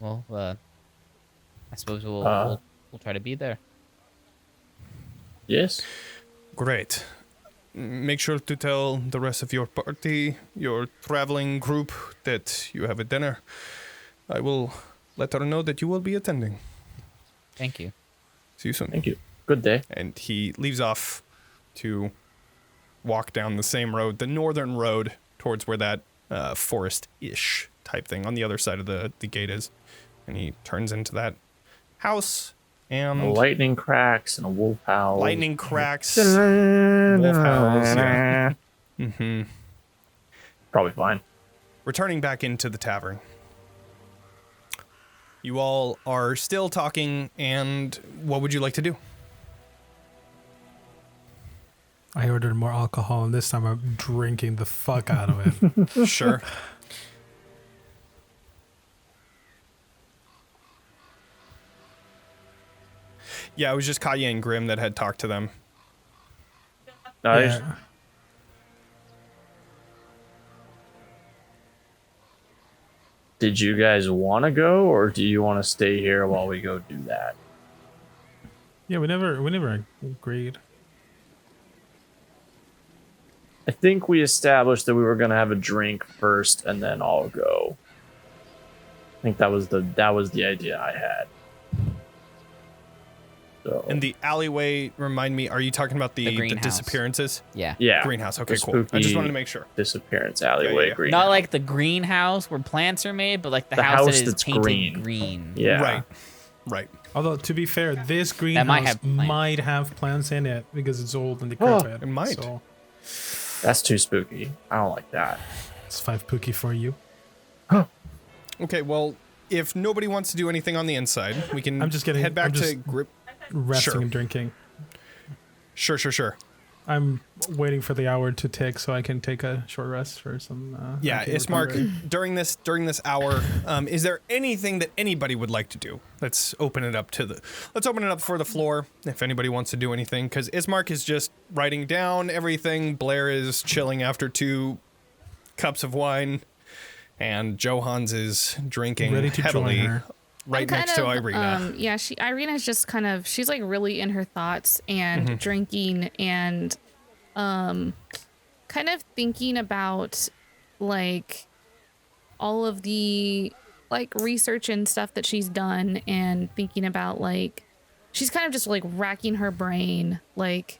Speaker 2: Well, I suppose we'll try to be there.
Speaker 4: Yes.
Speaker 1: Great. Make sure to tell the rest of your party, your traveling group, that you have a dinner. I will let her know that you will be attending.
Speaker 2: Thank you.
Speaker 1: See you soon.
Speaker 4: Thank you. Good day.
Speaker 1: And he leaves off to walk down the same road, the northern road, towards where that forest-ish type thing on the other side of the gate is. And he turns into that house, and
Speaker 4: Lightning cracks and a wolf howl.
Speaker 1: lightning cracks, wolf howls, yeah. Mm-hmm.
Speaker 4: Probably fine.
Speaker 1: Returning back into the tavern. You all are still talking, and what would you like to do?
Speaker 3: I ordered more alcohol, and this time I'm drinking the fuck out of it.
Speaker 1: Sure. Yeah, it was just Katya and Grimm that had talked to them.
Speaker 4: Nice.
Speaker 3: Yeah.
Speaker 4: Did you guys want to go, or do you want to stay here while we go do that?
Speaker 3: Yeah, we never agreed.
Speaker 4: I think we established that we were gonna have a drink first and then all go. I think that was the idea I had. So
Speaker 1: And the alleyway, remind me, are you talking about the
Speaker 2: greenhouse.
Speaker 1: disappearances?
Speaker 2: Yeah.
Speaker 4: yeah,
Speaker 1: Greenhouse, okay,
Speaker 4: the
Speaker 1: cool. I just
Speaker 4: spooky
Speaker 1: wanted to make sure.
Speaker 4: disappearance alleyway
Speaker 1: yeah.
Speaker 4: green.
Speaker 2: Not like the greenhouse where plants are made, but like the house that is
Speaker 4: that's
Speaker 2: painted
Speaker 4: green.
Speaker 2: green.
Speaker 4: Yeah.
Speaker 1: Right.
Speaker 3: Although, to be fair, this
Speaker 2: might
Speaker 3: greenhouse
Speaker 2: have plants.
Speaker 3: might have plants in it because it's old and
Speaker 4: Oh,
Speaker 3: decrepit.
Speaker 1: it might.
Speaker 3: So
Speaker 4: That's too spooky. I don't like that.
Speaker 3: it's 5 pookie for you.
Speaker 1: Okay, well, if nobody wants to do anything on the inside, we can
Speaker 3: I'm just kidding.
Speaker 1: head back
Speaker 3: I'm
Speaker 1: to
Speaker 3: just-
Speaker 1: grip.
Speaker 3: Resting
Speaker 1: Sure.
Speaker 3: and drinking.
Speaker 1: Sure.
Speaker 3: I'm waiting for the hour to tick so I can take a short rest for some.
Speaker 1: Yeah,
Speaker 3: active
Speaker 1: Ismark,
Speaker 3: recovery.
Speaker 1: during this hour, is there anything that anybody would like to do? Let's open it up for the floor if anybody wants to do anything, because Ismark is just writing down everything. Blaire is chilling after 2 cups of wine, and Johans is drinking
Speaker 3: Ready to
Speaker 1: heavily
Speaker 3: join her.
Speaker 1: right
Speaker 5: I'm
Speaker 1: next to Ireena.
Speaker 5: Yeah, Irena's just kind of, she's like really in her thoughts and drinking and kind of thinking about like all of the like research and stuff that she's done, and thinking about like, she's kind of just like racking her brain, like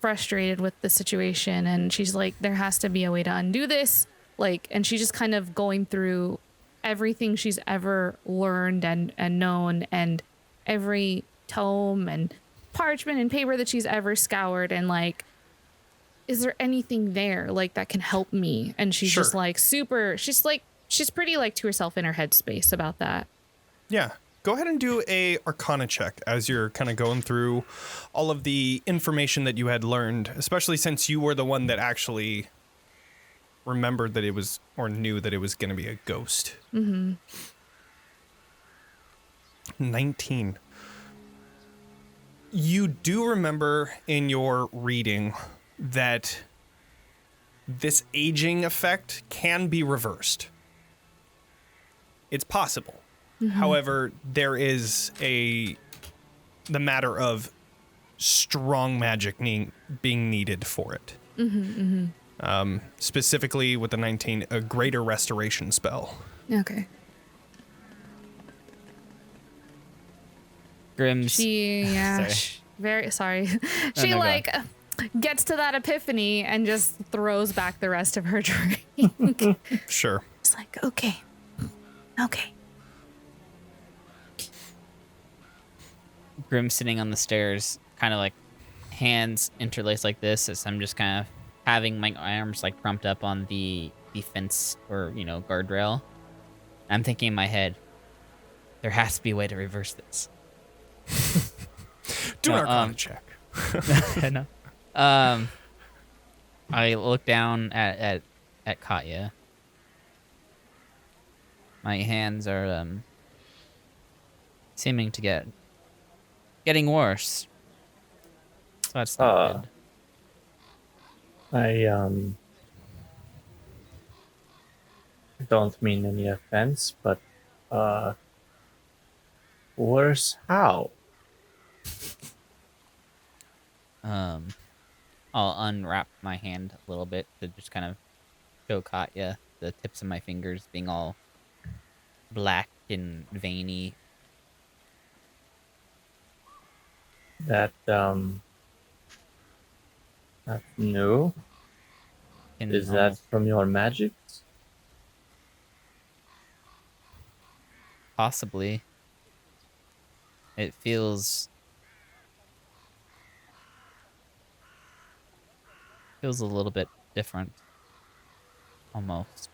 Speaker 5: frustrated with the situation, and she's like, there has to be a way to undo this, like, and she's just kind of going through everything she's ever learned and known, and every tome and parchment and paper that she's ever scoured, and like, is there anything there like that can help me? And she's
Speaker 1: Sure.
Speaker 5: just like she's pretty like to herself in her headspace about that.
Speaker 1: Yeah. Go ahead and do a Arcana check as you're kind of going through all of the information that you had learned, especially since you were the one that actually remembered that it was, or knew that it was going to be a ghost. 19. You do remember in your reading that this aging effect can be reversed. It's possible. However, there is the matter of strong magic being needed for it. Specifically with the 19, a greater restoration spell.
Speaker 5: Okay.
Speaker 2: Grimm's.
Speaker 5: She
Speaker 2: Sorry.
Speaker 5: very sorry. She
Speaker 2: no, go
Speaker 5: like gets to that epiphany and just throws back the rest of her drink.
Speaker 1: Sure.
Speaker 5: It's like, okay.
Speaker 2: Grimm sitting on the stairs, kind of like hands interlaced like this, as I'm just kind of having my arms like propped up on the fence or, guardrail. I'm thinking in my head, there has to be a way to reverse this.
Speaker 1: Do an
Speaker 2: No,
Speaker 1: Arcana check.
Speaker 2: No. I look down at Katya. My hands are seeming to getting worse. So that's not good.
Speaker 4: I don't mean any offense, but worse how?
Speaker 2: I'll unwrap my hand a little bit to just kind of show Katya the tips of my fingers being all black and veiny.
Speaker 4: That's new.
Speaker 2: And
Speaker 4: Is that
Speaker 2: almost
Speaker 4: from your magic?
Speaker 2: possibly? It feels a little bit different, almost.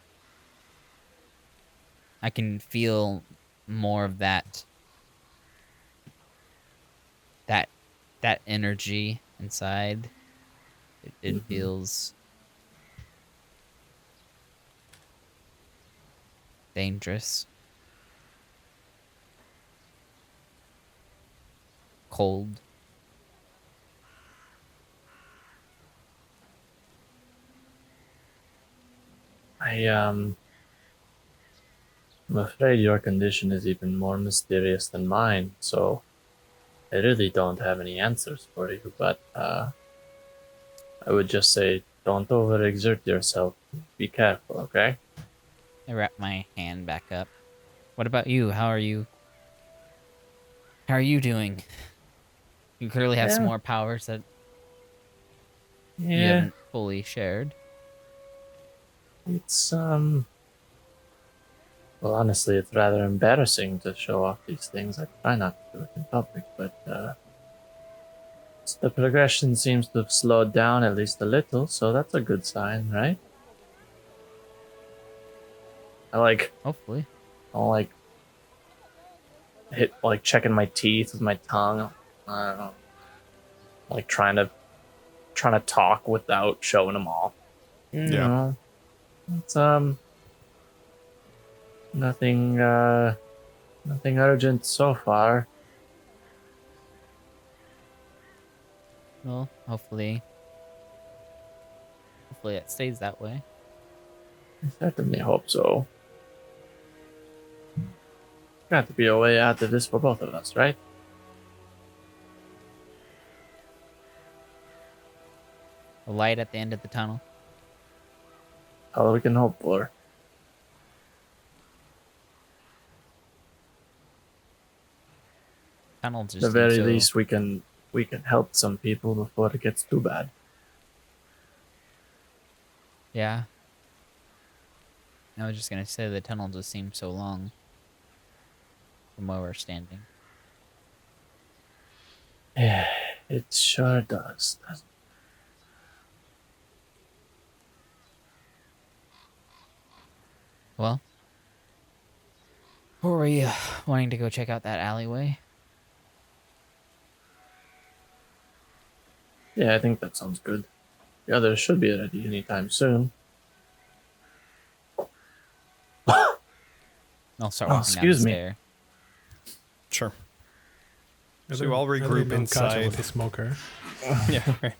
Speaker 2: I can feel more of that energy inside. It feels dangerous. Cold.
Speaker 4: I'm afraid your condition is even more mysterious than mine, so I really don't have any answers for you, but I would just say don't overexert yourself. Be careful, okay?
Speaker 2: I wrap my hand back up. What about you? How are you? How are you doing? You clearly have some
Speaker 4: Yeah.
Speaker 2: more powers that you
Speaker 4: Yeah,
Speaker 2: haven't fully shared.
Speaker 4: it's well, honestly, it's rather embarrassing to show off these things. I try not to do it in public, but the progression seems to have slowed down at least a little, so that's a good sign, right?
Speaker 2: Hopefully.
Speaker 4: I'll hit checking my teeth with my tongue. I don't know, like trying to talk without showing them all. You know, it's nothing nothing urgent so far.
Speaker 2: Well, hopefully it stays that way.
Speaker 4: I certainly hope so. Got to be a way out of this for both of us, right?
Speaker 2: A light at the end of the tunnel.
Speaker 4: All we can hope for.
Speaker 2: Tunnel just
Speaker 4: At the very
Speaker 2: seems so-
Speaker 4: least, we can help some people before it gets too bad.
Speaker 2: Yeah. I was just gonna say the tunnel just seems so long from where we're standing.
Speaker 4: Yeah, it sure does.
Speaker 2: Well, or were you wanting to go check out that alleyway?
Speaker 4: Yeah, I think that sounds good. The others should be ready anytime soon.
Speaker 2: I'll start
Speaker 4: Oh,
Speaker 2: walking down
Speaker 4: excuse
Speaker 2: the
Speaker 4: me.
Speaker 2: stair.
Speaker 1: Sure.
Speaker 3: Are
Speaker 1: So
Speaker 3: they-
Speaker 1: you all
Speaker 3: are they
Speaker 1: regroup
Speaker 3: not Katya
Speaker 1: inside.
Speaker 3: with the smoker.
Speaker 1: Yeah, right.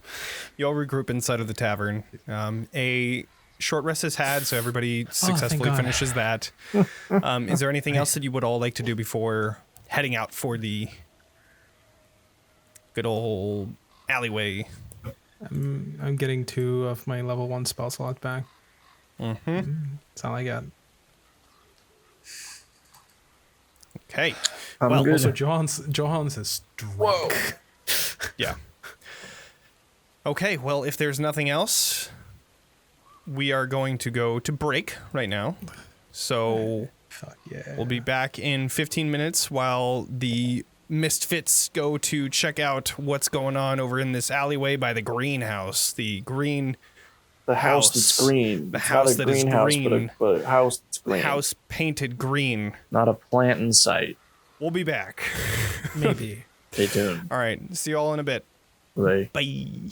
Speaker 1: You all regroup inside of the tavern. A short rest is had, so everybody successfully
Speaker 3: God.
Speaker 1: finishes that. Is there anything else that you would all like to do before heading out for the good old alleyway?
Speaker 3: I'm getting 2 of my level 1 spell slot back. That's all I got.
Speaker 1: Okay.
Speaker 4: I'm
Speaker 1: Well,
Speaker 4: good.
Speaker 3: Also, Johan's is drunk.
Speaker 1: Yeah. Okay, well, if there's nothing else, we are going to go to break right now. So
Speaker 3: Fuck yeah.
Speaker 1: we'll be back in 15 minutes while the misfits go to check out what's going on over in this alleyway by the greenhouse. The
Speaker 4: house that's green.
Speaker 1: The
Speaker 4: It's
Speaker 1: house
Speaker 4: not a
Speaker 1: that is
Speaker 4: greenhouse,
Speaker 1: green.
Speaker 4: but a house that's green.
Speaker 1: house painted green.
Speaker 4: Not a plant in sight.
Speaker 1: We'll be back.
Speaker 3: Maybe.
Speaker 4: Stay tuned.
Speaker 1: All right, see you all in a bit.
Speaker 4: Bye.
Speaker 1: Bye.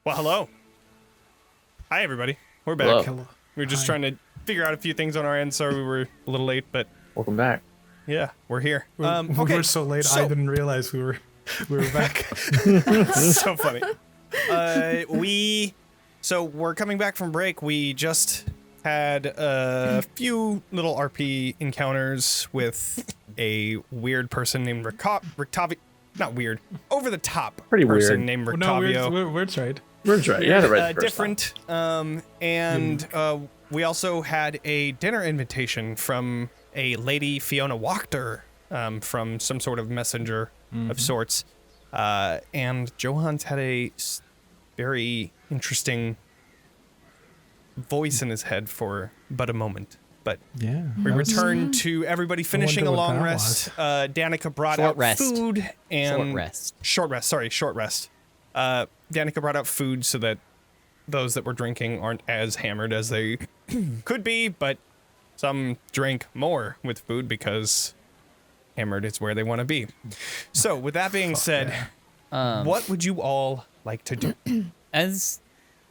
Speaker 1: Well, hello. Hi, everybody. We're back.
Speaker 4: Hello.
Speaker 3: Hello.
Speaker 1: We were just
Speaker 3: Hi.
Speaker 1: trying to figure out a few things on our end. Sorry we were a little late, but
Speaker 4: Welcome back.
Speaker 1: yeah, we're here.
Speaker 3: We
Speaker 1: Okay,
Speaker 3: were so late. I didn't realize we were back.
Speaker 1: so funny. So we're coming back from break. We just had a few little RP encounters with a weird person named Rictavi. Not weird. Over the top.
Speaker 4: Pretty
Speaker 1: person
Speaker 4: weird.
Speaker 1: named
Speaker 3: No,
Speaker 1: Rictavio.
Speaker 3: we're right.
Speaker 4: We're right. Yeah, the right.
Speaker 1: Different. We also had a dinner invitation from a lady, Fiona Wachter, from some sort of messenger of sorts. And Johann's had a very interesting voice in his head for but a moment. But
Speaker 3: Yeah.
Speaker 1: we returned to everybody finishing a
Speaker 3: what
Speaker 1: long
Speaker 3: that
Speaker 1: rest. Danica brought
Speaker 2: Short
Speaker 1: out
Speaker 2: rest.
Speaker 1: food and
Speaker 2: Short rest.
Speaker 1: Short rest. Danica brought out food so that those that were drinking aren't as hammered as they could be, but some drank more with food because hammered is where they want to be. So, with that being said, what would you all like to do?
Speaker 2: As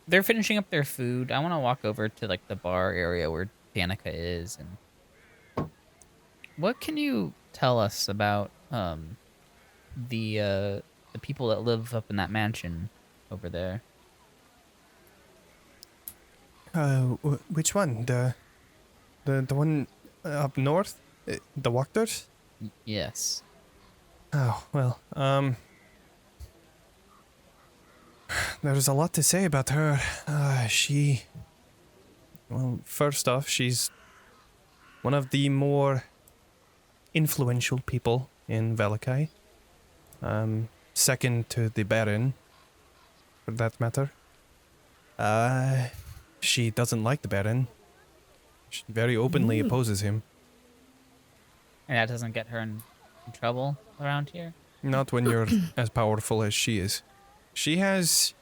Speaker 2: they're finishing up their food, I want to walk over to like the bar area where Danica is, and what can you tell us about the people that live up in that mansion over there?
Speaker 1: Which one? The one up north? The Wachters?
Speaker 2: Yes.
Speaker 1: Oh, well, there's a lot to say about her. Well, first off, she's one of the more influential people in Valakai. Second to the Baron, for that matter. She doesn't like the Baron. She very openly opposes him.
Speaker 2: And that doesn't get her in trouble around here?
Speaker 1: Not when you're as powerful as she is. She has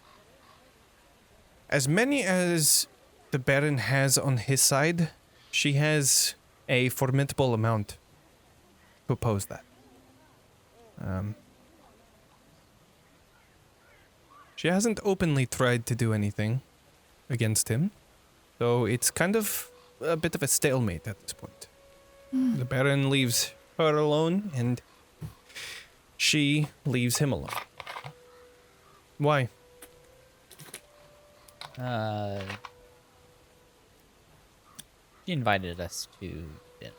Speaker 1: as many as the Baron has on his side. She has a formidable amount to oppose that. She hasn't openly tried to do anything against him, so it's kind of a bit of a stalemate at this point. The Baron leaves her alone, and she leaves him alone. Why?
Speaker 2: She invited us to dinner.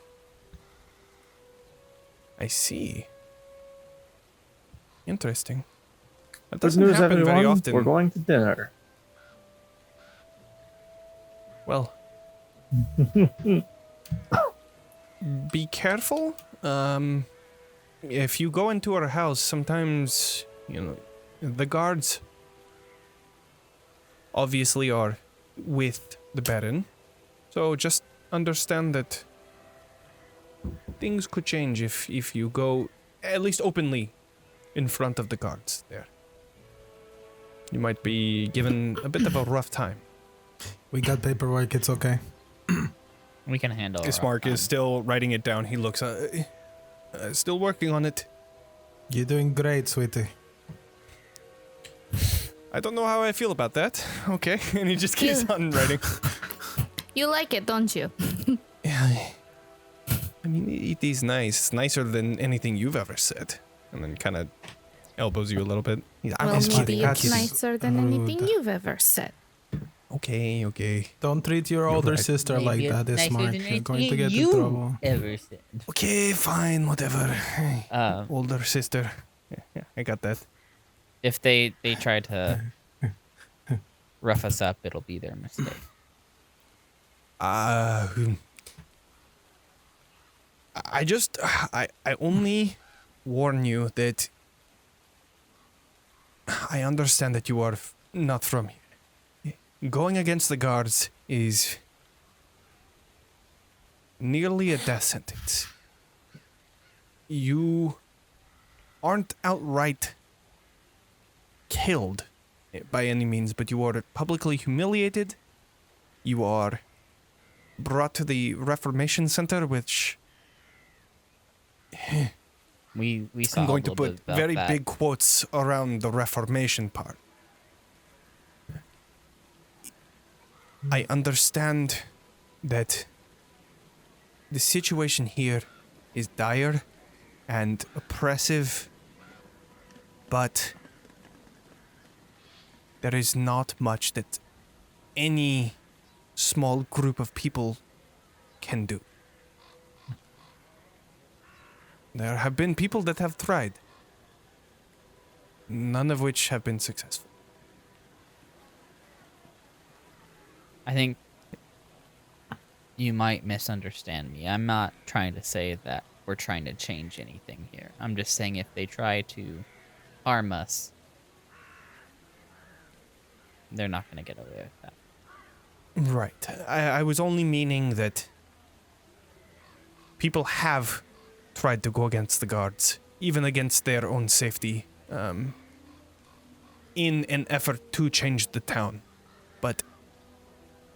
Speaker 1: I see. Interesting. That
Speaker 4: Good
Speaker 1: doesn't
Speaker 4: news,
Speaker 1: happen very
Speaker 4: everyone.
Speaker 1: often.
Speaker 4: We're going to dinner.
Speaker 1: Well, be careful. If you go into our house, sometimes, the guards obviously are with the Baron. So just understand that things could change if you go, at least openly, in front of the guards there. You might be given a bit of a rough time.
Speaker 3: We got paperwork. It's okay.
Speaker 2: We can handle it.
Speaker 1: Ismark is still writing it down. He looks, still working on it.
Speaker 3: You're doing great, sweetie.
Speaker 1: I don't know how I feel about that. Okay, and he just keeps on writing.
Speaker 5: You like it, don't you?
Speaker 1: Yeah, I mean, it is nice. It's nicer than anything you've ever said. And then kind of elbows you a little bit. I'm
Speaker 5: Well,
Speaker 1: just
Speaker 5: maybe
Speaker 1: kidding. I'm
Speaker 5: it's
Speaker 1: kidding.
Speaker 5: nicer than anything you've ever said.
Speaker 1: Okay.
Speaker 3: Don't treat your older
Speaker 1: right.
Speaker 3: sister like that,
Speaker 2: Nicer
Speaker 3: Ismark.
Speaker 2: than
Speaker 3: You're going to get in
Speaker 2: you
Speaker 3: trouble.
Speaker 2: ever said.
Speaker 1: Okay, fine, whatever. Hey,
Speaker 2: Um,
Speaker 1: older sister. Yeah, I got that.
Speaker 2: if they try to rough us up, it'll be their mistake.
Speaker 1: I only warn you that I understand that you are not from here. Going against the guards is nearly a death sentence. You aren't outright killed by any means, but you are publicly humiliated. You are brought to the Reformation Center, which
Speaker 2: We saw
Speaker 1: I'm going
Speaker 2: a
Speaker 1: to
Speaker 2: little
Speaker 1: put
Speaker 2: bit about
Speaker 1: very
Speaker 2: that.
Speaker 1: big quotes around the Reformation part. I understand that the situation here is dire and oppressive, but there is not much that any small group of people can do. There have been people that have tried, none of which have been successful.
Speaker 2: I think you might misunderstand me. I'm not trying to say that we're trying to change anything here. I'm just saying if they try to harm us, they're not going to get away with that.
Speaker 1: Right. I was only meaning that people have tried to go against the guards, even against their own safety, in an effort to change the town. But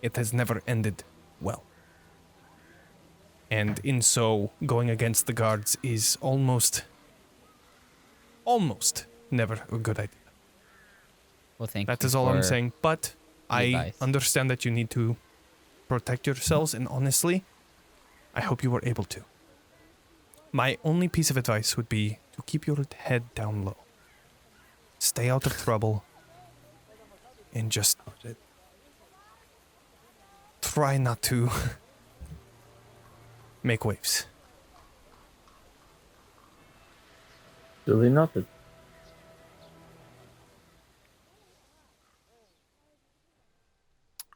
Speaker 1: it has never ended well. And in so, going against the guards is almost never a good idea.
Speaker 2: Well, thank you.
Speaker 1: That is all I'm saying. But I
Speaker 2: advice.
Speaker 1: understand that you need to protect yourselves, and honestly, I hope you were able to. My only piece of advice would be to keep your head down low. Stay out of trouble. And just try not to make waves.
Speaker 4: Duly noted.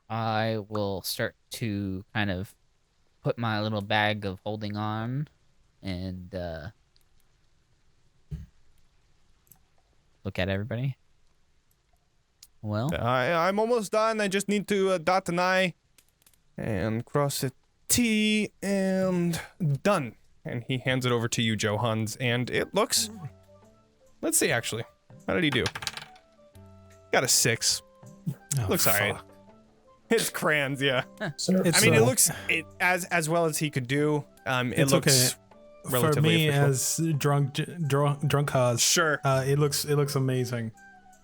Speaker 2: I will start to kind of put my little bag of holding on and look at everybody. Well,
Speaker 1: I'm almost done. I just need to dot an I and cross a T and done. And he hands it over to you, Johans, and it looks... Let's see, actually. How did he do? Got a 6. Looks alright. It's crayons, yeah.
Speaker 4: Sir,
Speaker 3: It's,
Speaker 1: I mean, it looks as well as he could do. It
Speaker 3: it's
Speaker 1: looks
Speaker 3: okay.
Speaker 1: relatively
Speaker 3: For me,
Speaker 1: official.
Speaker 3: as drunk Haas,
Speaker 1: Sure.
Speaker 3: it looks amazing.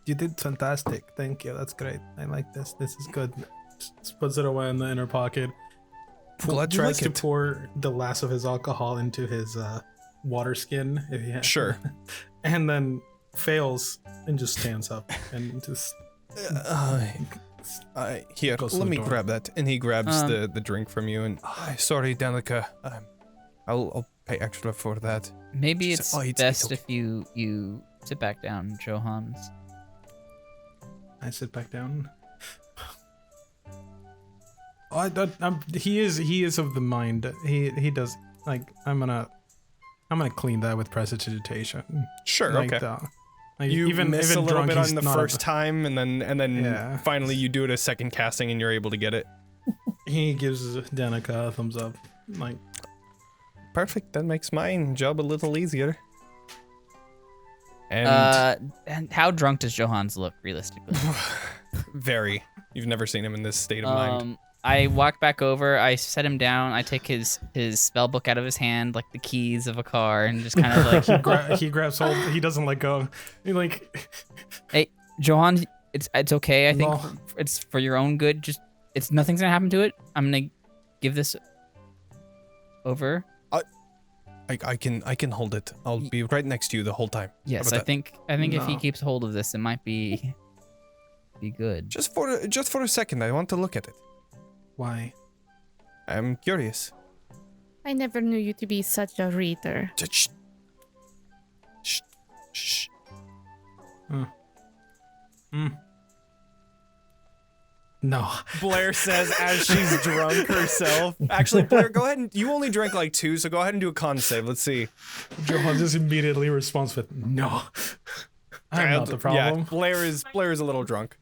Speaker 3: You did fantastic. Thank you. That's great. I like this. This is good. Just puts it away in the inner pocket.
Speaker 1: Glad you
Speaker 3: Tries
Speaker 1: like
Speaker 3: to
Speaker 1: it.
Speaker 3: pour the last of his alcohol into his water skin, if he has.
Speaker 1: Sure.
Speaker 3: And then fails and just stands up and just
Speaker 1: Here,
Speaker 3: Goes to
Speaker 1: let
Speaker 3: the
Speaker 1: me
Speaker 3: door.
Speaker 1: grab that. And he grabs the drink from you and, sorry, Danica. I'll pay extra for that.
Speaker 2: maybe
Speaker 1: She
Speaker 2: it's
Speaker 1: said, "Oh,
Speaker 2: best
Speaker 1: okay."
Speaker 2: if you sit back down, Johans.
Speaker 3: I sit back down. He is of the mind. He does like I'm gonna clean that with prestidigitation.
Speaker 1: Sure,
Speaker 3: Like
Speaker 1: okay.
Speaker 3: like
Speaker 1: You miss a little
Speaker 3: drunk,
Speaker 1: bit
Speaker 3: he's
Speaker 1: on the
Speaker 3: not
Speaker 1: first time, and then
Speaker 3: Yeah.
Speaker 1: finally you do it a second casting, and you're able to get it.
Speaker 3: He gives Danica a thumbs up. Like
Speaker 1: Perfect. That makes my job a little easier. And
Speaker 2: And how drunk does Johans look realistically?
Speaker 1: very. You've never seen him in this state of mind.
Speaker 2: I walk back over, I set him down, I take his spell book out of his hand, like the keys of a car, and just kind of like,
Speaker 3: he grabs hold. He doesn't let go. He like
Speaker 2: hey, Johan, it's okay. I think
Speaker 3: No.
Speaker 2: it's for your own good. Just nothing's gonna happen to it. I'm gonna give this over.
Speaker 1: I can hold it. I'll be right next to you the whole time. How
Speaker 2: Yes,
Speaker 1: about
Speaker 2: I
Speaker 1: that?
Speaker 2: think if he
Speaker 3: No.
Speaker 2: keeps hold of this, it might be good.
Speaker 1: Just for a second, I want to look at it.
Speaker 3: why?
Speaker 1: I'm curious.
Speaker 5: I never knew you to be such a reader.
Speaker 1: Shh. Shh. Shh.
Speaker 3: No.
Speaker 1: Blaire says as she's drunk herself. Actually, Blaire, go ahead and you only drank like 2, so go ahead and do a con save. Let's see.
Speaker 3: Johan just immediately responds with no. I'm not the problem.
Speaker 1: Yeah, Blaire is a little drunk.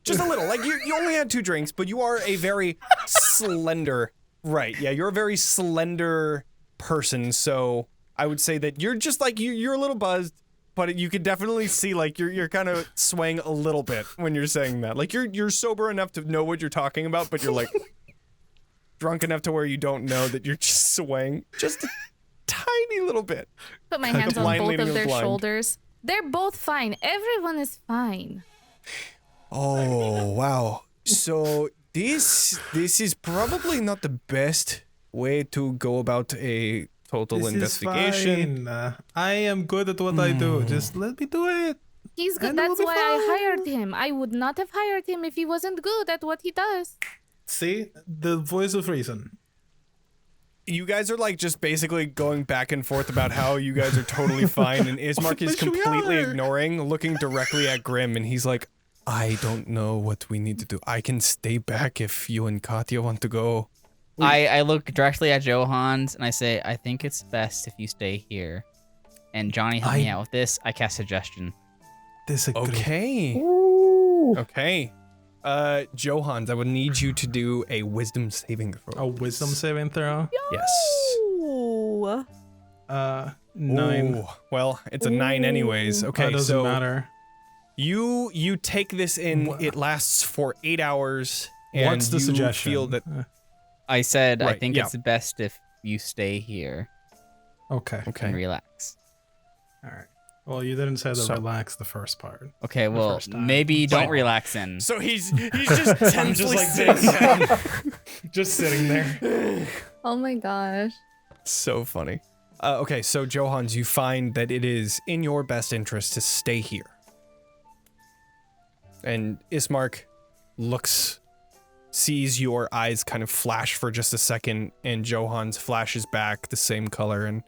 Speaker 1: Just a little. Like you only had 2 drinks, but you are a very slender. Right. Yeah, you're a very slender person, so I would say that you're just like you're a little buzzed, but you could definitely see like you're kind of swaying a little bit when you're saying that. Like you're sober enough to know what you're talking about, but you're like drunk enough to where you don't know that you're just swaying just a tiny little bit.
Speaker 5: Put my hands on
Speaker 1: blind
Speaker 5: both
Speaker 1: leading
Speaker 5: of
Speaker 1: the
Speaker 5: their
Speaker 1: blind.
Speaker 5: shoulders. They're both fine. Everyone is fine.
Speaker 1: Oh, wow. So this is probably not the best way to go about a total
Speaker 3: This
Speaker 1: investigation.
Speaker 3: is fine. I am good at what I do. Just let me do it.
Speaker 5: He's good.
Speaker 3: And it will
Speaker 5: That's
Speaker 3: be
Speaker 5: why I
Speaker 3: fine.
Speaker 5: hired him. I would not have hired him if he wasn't good at what he does.
Speaker 3: See? The voice of reason.
Speaker 1: You guys are like just basically going back and forth about how you guys are totally fine, and Ismark is
Speaker 3: Yes, we
Speaker 1: completely
Speaker 3: are.
Speaker 1: ignoring, looking directly at Grimm, and he's like, I don't know what we need to do. I can stay back if you and Katya want to go.
Speaker 2: I look directly at Johans and I say, I think it's best if you stay here. And Jonny, help me out with this. I cast suggestion.
Speaker 3: Disagree.
Speaker 1: Okay.
Speaker 4: Ooh.
Speaker 1: Okay. Johans, I would need you to do a wisdom saving throw.
Speaker 3: A wisdom saving throw.
Speaker 1: Yes.
Speaker 6: Ooh.
Speaker 3: 9.
Speaker 1: Ooh, well, it's a 9 anyways. Okay,
Speaker 3: That doesn't
Speaker 1: so
Speaker 3: matter.
Speaker 1: you take this in. It lasts for 8 hours. And
Speaker 3: What's the
Speaker 1: you
Speaker 3: suggestion?
Speaker 1: Feel that
Speaker 2: I said, I
Speaker 1: Right,
Speaker 2: think
Speaker 1: yeah.
Speaker 2: it's best if you stay here
Speaker 3: Okay.
Speaker 2: and relax.
Speaker 3: All right. Well, you didn't say the
Speaker 1: So-
Speaker 3: relax the first part.
Speaker 2: Okay, well,
Speaker 3: first time.
Speaker 2: maybe don't
Speaker 1: Fine.
Speaker 2: relax in.
Speaker 1: So he's just tensely
Speaker 3: like
Speaker 1: sitting
Speaker 3: this.
Speaker 1: down.
Speaker 3: Just sitting there.
Speaker 6: Oh my gosh.
Speaker 1: So funny. Okay, so Johans, you find that it is in your best interest to stay here. And Ismark sees your eyes kind of flash for just a second, and Johans flashes back the same color and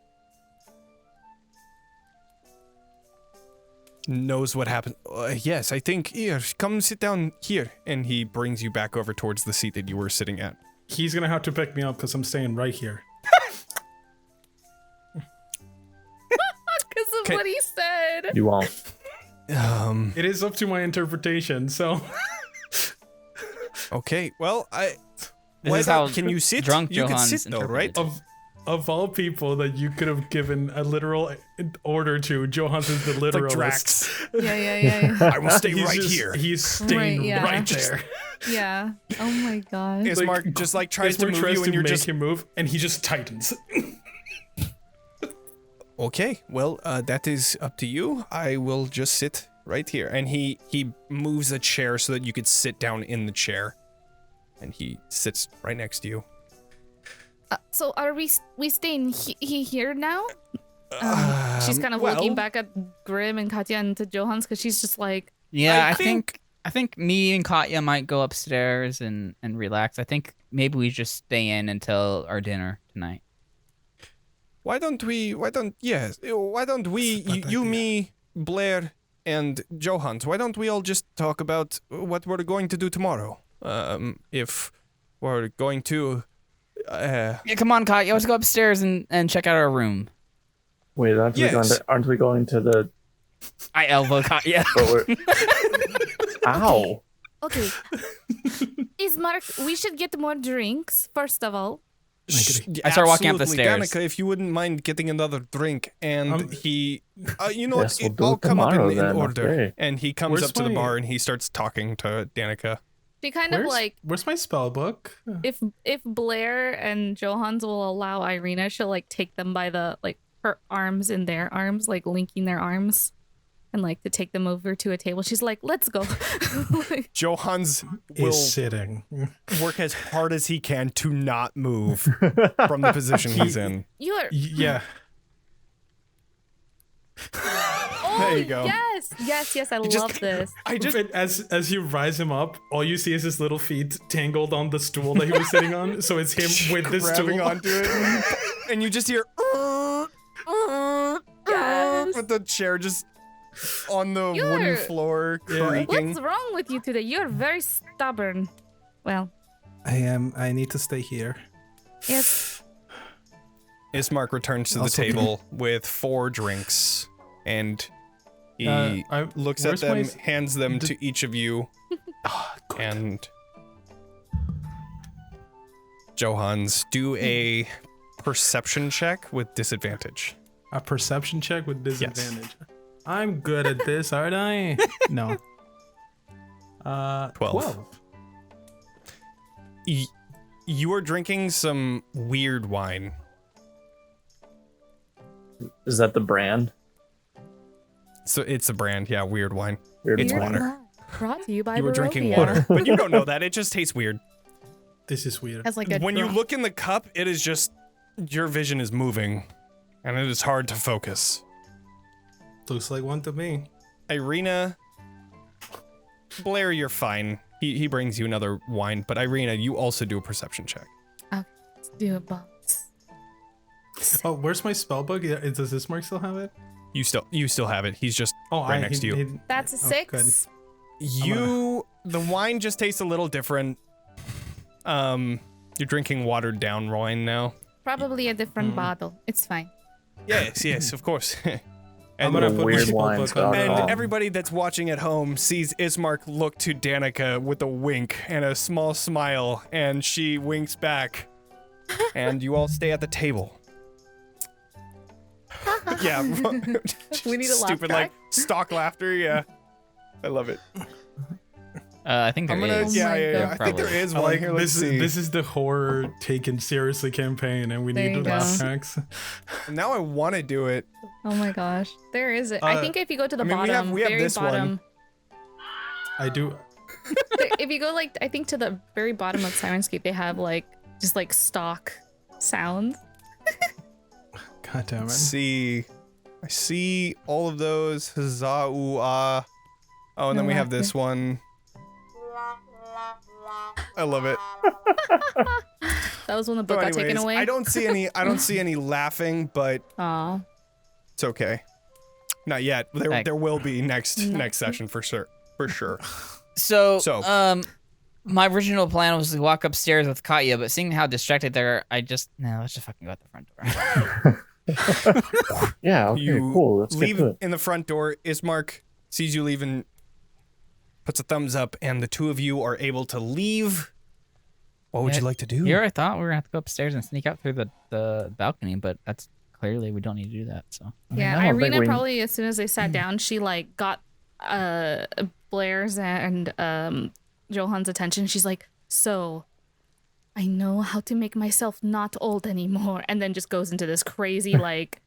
Speaker 1: knows what happened. Yes, I think, here, come sit down here. And he brings you back over towards the seat that you were sitting at.
Speaker 3: He's gonna have to pick me up because I'm staying right here.
Speaker 5: Because of
Speaker 1: Okay.
Speaker 5: what he said.
Speaker 4: You won't.
Speaker 3: It is up to my interpretation, so
Speaker 1: Okay, well,
Speaker 2: This is how
Speaker 1: can you sit?
Speaker 2: drunk
Speaker 1: You can
Speaker 2: Johans
Speaker 1: sit though, right?
Speaker 2: interpreted
Speaker 3: of all people that you could have given a literal order to, Johans is the
Speaker 1: Like
Speaker 3: literalist.
Speaker 1: Drax.
Speaker 6: Yeah.
Speaker 1: I will stay
Speaker 3: He's
Speaker 1: right
Speaker 3: just-
Speaker 1: here.
Speaker 3: He's staying
Speaker 6: Right, yeah.
Speaker 3: right there.
Speaker 6: Yeah. Oh my gosh.
Speaker 1: Ismark just like tries to
Speaker 3: Ismark
Speaker 1: move
Speaker 3: tries
Speaker 1: you, and
Speaker 3: to
Speaker 1: you're
Speaker 3: make
Speaker 1: just
Speaker 3: him move, and he just tightens.
Speaker 1: okay. Well, that is up to you. I will just sit right here, and he moves a chair so that you could sit down in the chair, and he sits right next to you.
Speaker 5: So are we staying here now? She's kind of
Speaker 1: well-
Speaker 5: looking back at Grimm and Katya and to Johans because she's just like,
Speaker 2: Yeah,
Speaker 1: I
Speaker 2: I think me and Katya might go upstairs and relax. I think maybe we just stay in until our dinner tonight.
Speaker 1: Why don't we, you, me, Blaire, and Johans, why don't we all just talk about what we're going to do tomorrow? If we're going to,
Speaker 2: Yeah, come on, Katya, let's go upstairs and check out our room.
Speaker 4: Wait, aren't we going to the?
Speaker 2: I elbow Katya.
Speaker 4: But we're, ow!
Speaker 5: okay, Ismark, we should get more drinks, first of all.
Speaker 2: I start walking up the
Speaker 1: absolutely,
Speaker 2: stairs.
Speaker 1: Danica, if you wouldn't mind getting another drink, and he, you know
Speaker 4: Yes,
Speaker 1: what,
Speaker 4: we'll do
Speaker 1: I'll
Speaker 4: it
Speaker 1: come up
Speaker 4: tomorrow
Speaker 1: in
Speaker 4: then,
Speaker 1: order.
Speaker 4: okay.
Speaker 1: And he comes
Speaker 3: Where's
Speaker 1: up to the
Speaker 3: my-
Speaker 1: bar and he starts talking to Danica.
Speaker 5: She kind of like,
Speaker 3: Where's my spell book?
Speaker 5: if Blaire and Johans will allow Ireena, she'll like take them by the like her arms in their arms, like linking their arms, and like to take them over to a table. She's like, "Let's go." Like,
Speaker 1: Johans will
Speaker 3: Is sitting.
Speaker 1: work as hard as he can to not move from the position he's in.
Speaker 5: you are.
Speaker 3: Yeah.
Speaker 5: Oh,
Speaker 1: There you go.
Speaker 5: Yes. I love this.
Speaker 1: I just
Speaker 3: But as you rise him up, all you see is his little feet tangled on the stool that he was sitting on. So it's him with the
Speaker 1: grabbing
Speaker 3: stool.
Speaker 1: onto it, and you just hear
Speaker 5: Yes.
Speaker 1: with the chair just on the wooden
Speaker 5: You're-
Speaker 1: floor
Speaker 3: Yeah.
Speaker 1: creaking.
Speaker 5: What's wrong with you today? You're very stubborn. Well,
Speaker 3: I need to stay here.
Speaker 5: yes.
Speaker 1: Ismark returns to the
Speaker 3: Also-
Speaker 1: table with 4 drinks, and he looks at
Speaker 3: where's
Speaker 1: them,
Speaker 3: my-
Speaker 1: hands them
Speaker 3: d-
Speaker 1: to each of you,
Speaker 3: Good.
Speaker 1: and Johans, do a perception check with disadvantage.
Speaker 3: A perception check with disadvantage. I'm good at this, aren't I? No. 12.
Speaker 1: You are drinking some weird wine.
Speaker 4: Is that the brand?
Speaker 1: So it's a brand, yeah, weird wine.
Speaker 4: Weird
Speaker 1: It's
Speaker 4: wine.
Speaker 1: water.
Speaker 5: Brought to you by
Speaker 1: You were drinking
Speaker 5: Barovia.
Speaker 1: water, but you don't know that. It just tastes weird.
Speaker 3: This is weird.
Speaker 6: Has like a
Speaker 1: When you
Speaker 6: drop.
Speaker 1: look in the cup, it is just your vision is moving, and it is hard to focus.
Speaker 3: Looks like one to me.
Speaker 1: Ireena, Blaire, you're fine. He brings you another wine, but Ireena, you also do a perception check.
Speaker 5: Let's do a box.
Speaker 3: Oh, where's my spell book? Yeah, does this Mark still have it?
Speaker 1: You still have it. He's just
Speaker 3: Oh,
Speaker 1: right next to you.
Speaker 5: That's a
Speaker 3: Oh,
Speaker 5: 6.
Speaker 1: The wine just tastes a little different. You're drinking watered down wine now.
Speaker 5: Probably a different bottle. It's fine.
Speaker 1: Yes, of course.
Speaker 3: I'm
Speaker 1: And,
Speaker 3: gonna put my
Speaker 4: Weird
Speaker 3: spell
Speaker 4: wines
Speaker 3: book on.
Speaker 4: got
Speaker 1: and
Speaker 4: wrong.
Speaker 1: everybody that's watching at home sees Ismark look to Danica with a wink and a small smile, and she winks back. And you all stay at the table. Yeah.
Speaker 6: We need a laugh
Speaker 1: stupid
Speaker 6: track.
Speaker 1: like stock laughter, yeah. I love it.
Speaker 2: I think there
Speaker 1: I'm gonna
Speaker 2: is.
Speaker 6: Oh my God.
Speaker 1: I think there is
Speaker 3: I
Speaker 1: one
Speaker 3: like
Speaker 1: here. Let's
Speaker 3: this.
Speaker 1: see.
Speaker 3: This is the horror taken seriously campaign, and we
Speaker 6: There
Speaker 3: need
Speaker 6: you
Speaker 3: the laugh
Speaker 6: go.
Speaker 3: tracks.
Speaker 1: Now I want to do it.
Speaker 6: Oh my gosh. There is it.
Speaker 5: I think if you go to the
Speaker 1: I mean, we have-
Speaker 5: bottom,
Speaker 1: we have
Speaker 5: very
Speaker 1: this one.
Speaker 5: bottom,
Speaker 3: I do.
Speaker 5: if you go like I think to the very bottom of Sirenscape, they have like just like stock sounds.
Speaker 3: God damn
Speaker 1: Let's
Speaker 3: it.
Speaker 1: see. I see all of those. Huzzah, ooh, ah. Oh, and then we have this one. I love it.
Speaker 5: That was when the book
Speaker 1: So
Speaker 5: got taken
Speaker 1: anyways,
Speaker 5: away.
Speaker 1: I don't see any laughing, but
Speaker 5: Aw.
Speaker 1: it's okay. Not yet.
Speaker 2: Thanks.
Speaker 1: There will be next session for sure. For sure.
Speaker 2: So,
Speaker 1: So-
Speaker 2: my original plan was to walk upstairs with Katya, but seeing how distracted they are, let's just fucking go out the front door.
Speaker 4: Yeah, okay,
Speaker 1: You
Speaker 4: cool. Let's get
Speaker 1: leave
Speaker 4: to it.
Speaker 1: in the front door. Ismark sees you leave and puts a thumbs up, and the two of you are able to leave. What would
Speaker 2: Yeah,
Speaker 1: you like to do?
Speaker 2: Here, I thought we were gonna have to go upstairs and sneak out through the balcony, but that's clearly we don't need to do that. So
Speaker 5: Yeah,
Speaker 4: I don't think
Speaker 5: Ireena
Speaker 4: we-
Speaker 5: probably as soon as they sat down, she like got Blaire's and Johan's attention. She's like, "So, I know how to make myself not old anymore," and then just goes into this crazy like,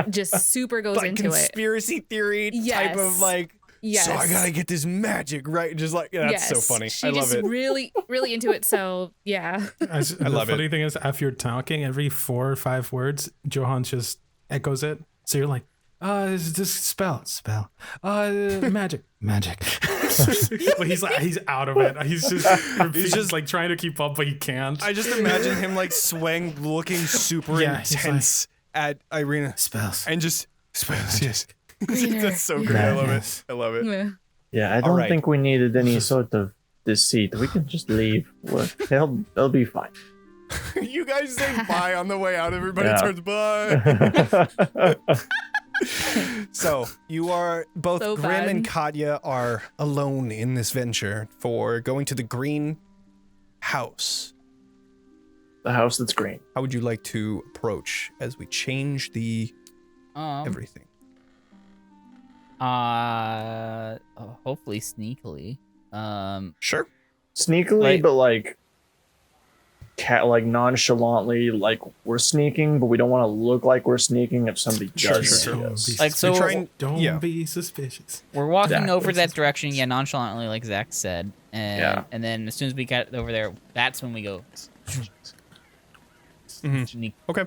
Speaker 5: just super goes
Speaker 1: like
Speaker 5: into it.
Speaker 1: conspiracy theory type of
Speaker 5: Yes.
Speaker 1: like.
Speaker 5: Yes.
Speaker 1: So I gotta get this magic right. Just like that's so
Speaker 5: Yes.
Speaker 1: funny.
Speaker 5: She
Speaker 1: I love
Speaker 5: just
Speaker 1: it.
Speaker 5: really into it. So yeah.
Speaker 3: The
Speaker 1: love it.
Speaker 3: funny thing is, after you're talking, every 4 or 5 words, Johan just echoes it. So you're like, is this spell, magic. But he's out of it. He's just like trying to keep up, but he can't.
Speaker 1: I just imagine him like swaying, looking super
Speaker 3: Yeah, he's
Speaker 1: intense at Ireena,
Speaker 3: spells.
Speaker 1: and just spells. Yes,
Speaker 5: Glitter.
Speaker 1: that's so great. I love it.
Speaker 3: Madness.
Speaker 1: I love it.
Speaker 5: Yeah.
Speaker 4: Yeah, I don't
Speaker 1: right.
Speaker 4: think we needed any sort of deceit. We can just leave. They'll be fine.
Speaker 1: You guys say bye on the way out. Everybody
Speaker 4: Yeah.
Speaker 1: turns bye. So you are both
Speaker 5: So
Speaker 1: Grimm and
Speaker 5: bad.
Speaker 1: Katya are alone in this venture for going to the green house.
Speaker 4: The house that's green.
Speaker 1: How would you like to approach as we change the everything?
Speaker 2: Hopefully sneakily.
Speaker 1: Sure.
Speaker 4: Sneakily,
Speaker 2: Like-
Speaker 4: but like nonchalantly, like we're sneaking, but we don't want to look like we're sneaking if somebody
Speaker 1: Sure,
Speaker 4: does
Speaker 1: sure,
Speaker 4: see
Speaker 1: sure.
Speaker 4: us.
Speaker 2: Like, so-
Speaker 1: You're trying.
Speaker 3: Don't
Speaker 1: Yeah.
Speaker 3: be suspicious.
Speaker 2: We're walking
Speaker 4: Exactly.
Speaker 2: over that direction, nonchalantly, like Zack said, and
Speaker 4: Yeah.
Speaker 2: and then as soon as we got over there, that's when we go
Speaker 1: Mhm.
Speaker 2: sneak
Speaker 1: Okay.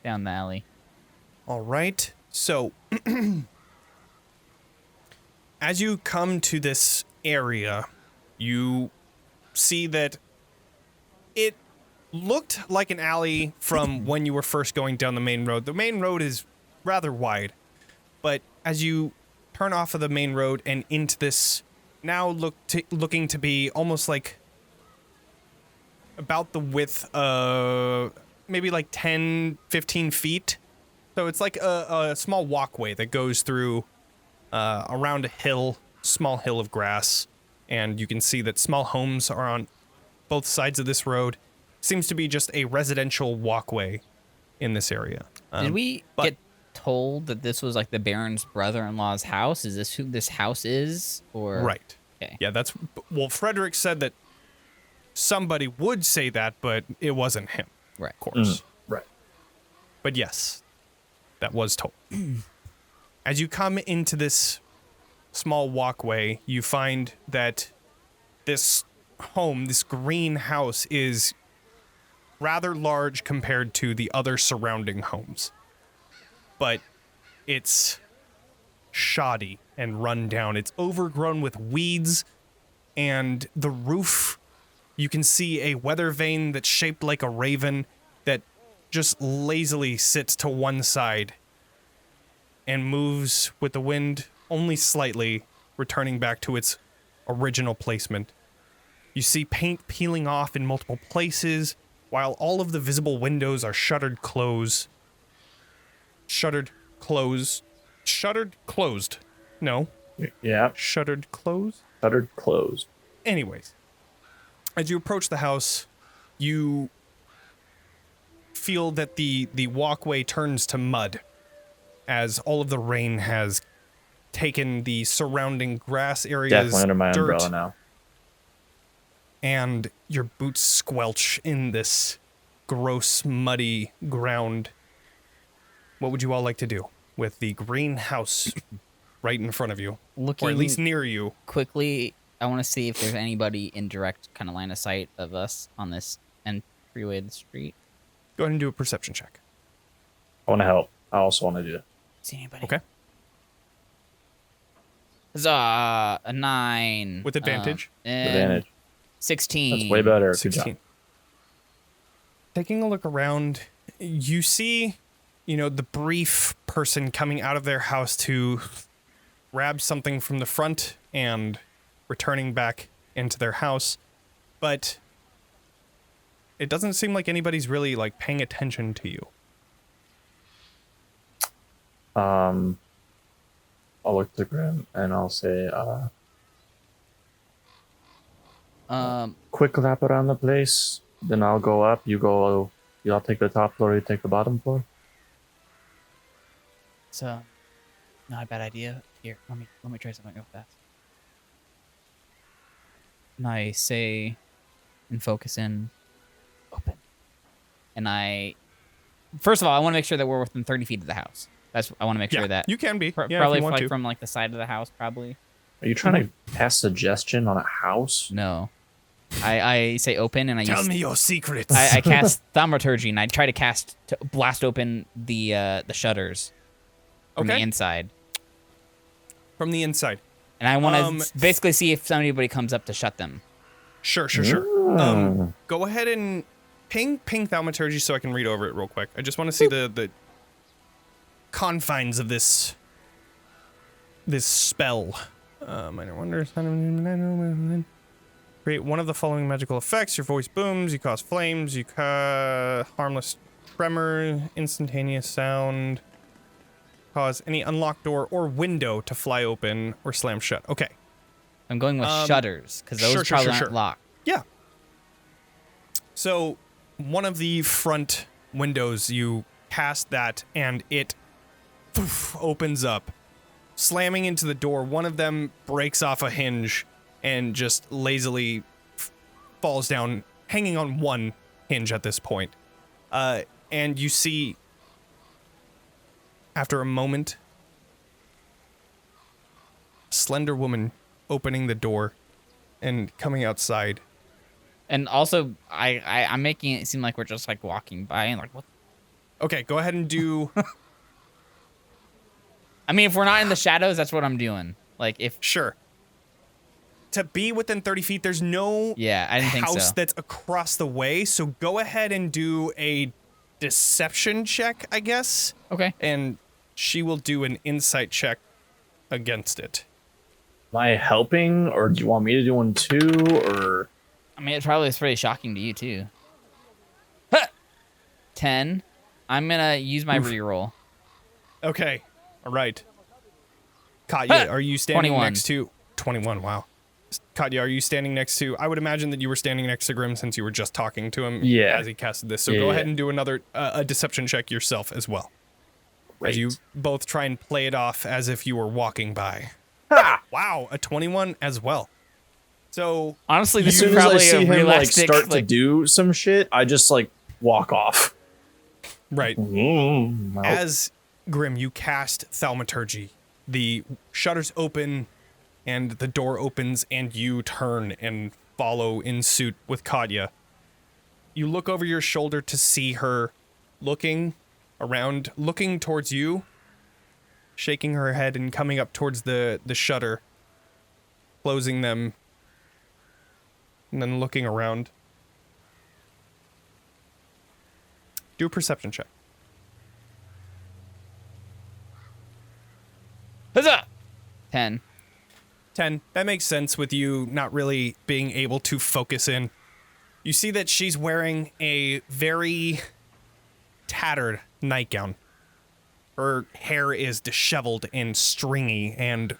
Speaker 2: down the alley.
Speaker 1: All right. So, as you come to this area, you see that it looked like an alley from when you were first going down the main road. The main road is rather wide, but as you turn off of the main road and into this, now looking to be almost like about the width of maybe like 10, 15 feet. So it's like a small walkway that goes through around a hill, small hill of grass. And you can see that small homes are on both sides of this road. Seems to be just a residential walkway in this area.
Speaker 2: Did we
Speaker 1: but-
Speaker 2: get told that this was like the Baron's brother-in-law's house? Is this who this house is? Or
Speaker 1: Right.
Speaker 2: Okay.
Speaker 1: Yeah, well, Frederick said that somebody would say that, but it wasn't him,
Speaker 2: Right.
Speaker 1: of course.
Speaker 4: Right.
Speaker 1: But yes, that was told. As you come into this small walkway, you find that this home, this green house, is rather large compared to the other surrounding homes. But it's shoddy and run down. It's overgrown with weeds, and the roof, you can see a weather vane that's shaped like a raven that just lazily sits to one side and moves with the wind only slightly, returning back to its original placement. You see paint peeling off in multiple places, while all of the visible windows are shuttered closed. Shuttered closed. No.
Speaker 4: Yeah.
Speaker 1: Shuttered closed?
Speaker 4: Shuttered closed.
Speaker 1: Anyways, as you approach the house, you feel that the walkway turns to mud as all of the rain has taken the surrounding grass areas,
Speaker 4: Definitely under my
Speaker 1: dirt,
Speaker 4: umbrella now.
Speaker 1: and your boots squelch in this gross, muddy ground. What would you all like to do with the greenhouse right in front of you,
Speaker 2: Looking
Speaker 1: or at least near you?
Speaker 2: quickly, I want to see if there's anybody in direct kind of line of sight of us on this entryway of the street.
Speaker 1: Go ahead and do a perception check.
Speaker 4: I want to help. I also want to do it.
Speaker 2: See anybody?
Speaker 1: Okay.
Speaker 2: Huzzah! A 9.
Speaker 1: With advantage?
Speaker 2: And
Speaker 4: Advantage.
Speaker 2: 16.
Speaker 4: That's way better. Good
Speaker 1: 16.
Speaker 4: job.
Speaker 1: Taking a look around, you see, the brief person coming out of their house to grab something from the front and returning back into their house, but it doesn't seem like anybody's really paying attention to you.
Speaker 4: I'll look to Grimm and I'll say, quick lap around the place. Then I'll go up. Y'all take the top floor. You take the bottom floor.
Speaker 2: It's not a bad idea. Here, let me try something real fast. And I say, and focus in, open. And first of all, I want to make sure that we're within 30 feet of the house. I want to make sure that
Speaker 1: you can be.
Speaker 2: probably
Speaker 1: if you want to.
Speaker 2: from the side of the house, probably.
Speaker 4: Are you trying to cast suggestion on a house?
Speaker 2: No, I say open, and I
Speaker 1: Tell
Speaker 2: use
Speaker 1: me your secrets.
Speaker 2: I cast thaumaturgy, and I try to blast open the shutters from the inside.
Speaker 1: From the inside.
Speaker 2: And I want to basically see if anybody comes up to shut them.
Speaker 1: Sure. Go ahead and ping thaumaturgy so I can read over it real quick. I just want to see the confines of this spell. Minor wonders. Create one of the following magical effects. Your voice booms. You cause flames. You harmless tremor. Instantaneous sound. Cause any unlocked door or window to fly open or slam shut. Okay.
Speaker 2: I'm going with shutters, because those probably aren't locked.
Speaker 1: Yeah. So, one of the front windows, you cast that, and it opens up. Slamming into the door, one of them breaks off a hinge and just lazily falls down, hanging on one hinge at this point. And you see, after a moment, a slender woman opening the door and coming outside.
Speaker 2: And also, I'm making it seem like we're just walking by and what?
Speaker 1: Okay, go ahead and do.
Speaker 2: I mean, if we're not in the shadows, that's what I'm doing.
Speaker 1: Sure. To be within 30 feet, there's no
Speaker 2: I didn't think
Speaker 1: house
Speaker 2: so.
Speaker 1: that's across the way. So go ahead and do a deception check, I guess.
Speaker 2: Okay.
Speaker 1: And she will do an insight check against it.
Speaker 4: Am I helping, or do you want me to do one too, or?
Speaker 2: I mean, it probably is pretty shocking to you too. 10. I'm gonna use my reroll.
Speaker 1: Okay. All right. Katya, are you standing
Speaker 2: 21.
Speaker 1: next to 21? Wow. Katya, are you standing next to? I would imagine that you were standing next to Grimm since you were just talking to him as he casted this. So go ahead and do another a deception check yourself as well.
Speaker 4: Right.
Speaker 1: As you both try and play it off as if you were walking by. Ha! Wow, a 21 as well. So
Speaker 2: Honestly, this
Speaker 4: As soon
Speaker 2: is
Speaker 4: as I
Speaker 2: probably
Speaker 4: see
Speaker 2: a
Speaker 4: him
Speaker 2: realistic.
Speaker 4: start to do some shit, I just walk off.
Speaker 1: right.
Speaker 4: Well,
Speaker 1: As Grimm, you cast thaumaturgy. The shutters open and the door opens and you turn and follow in suit with Katya. You look over your shoulder to see her looking around, looking towards you, shaking her head and coming up towards the shutter, closing them, and then looking around. Do a perception check.
Speaker 2: Huzzah! 10.
Speaker 1: 10. That makes sense with you not really being able to focus in. You see that she's wearing a very tattered nightgown. Her hair is disheveled and stringy and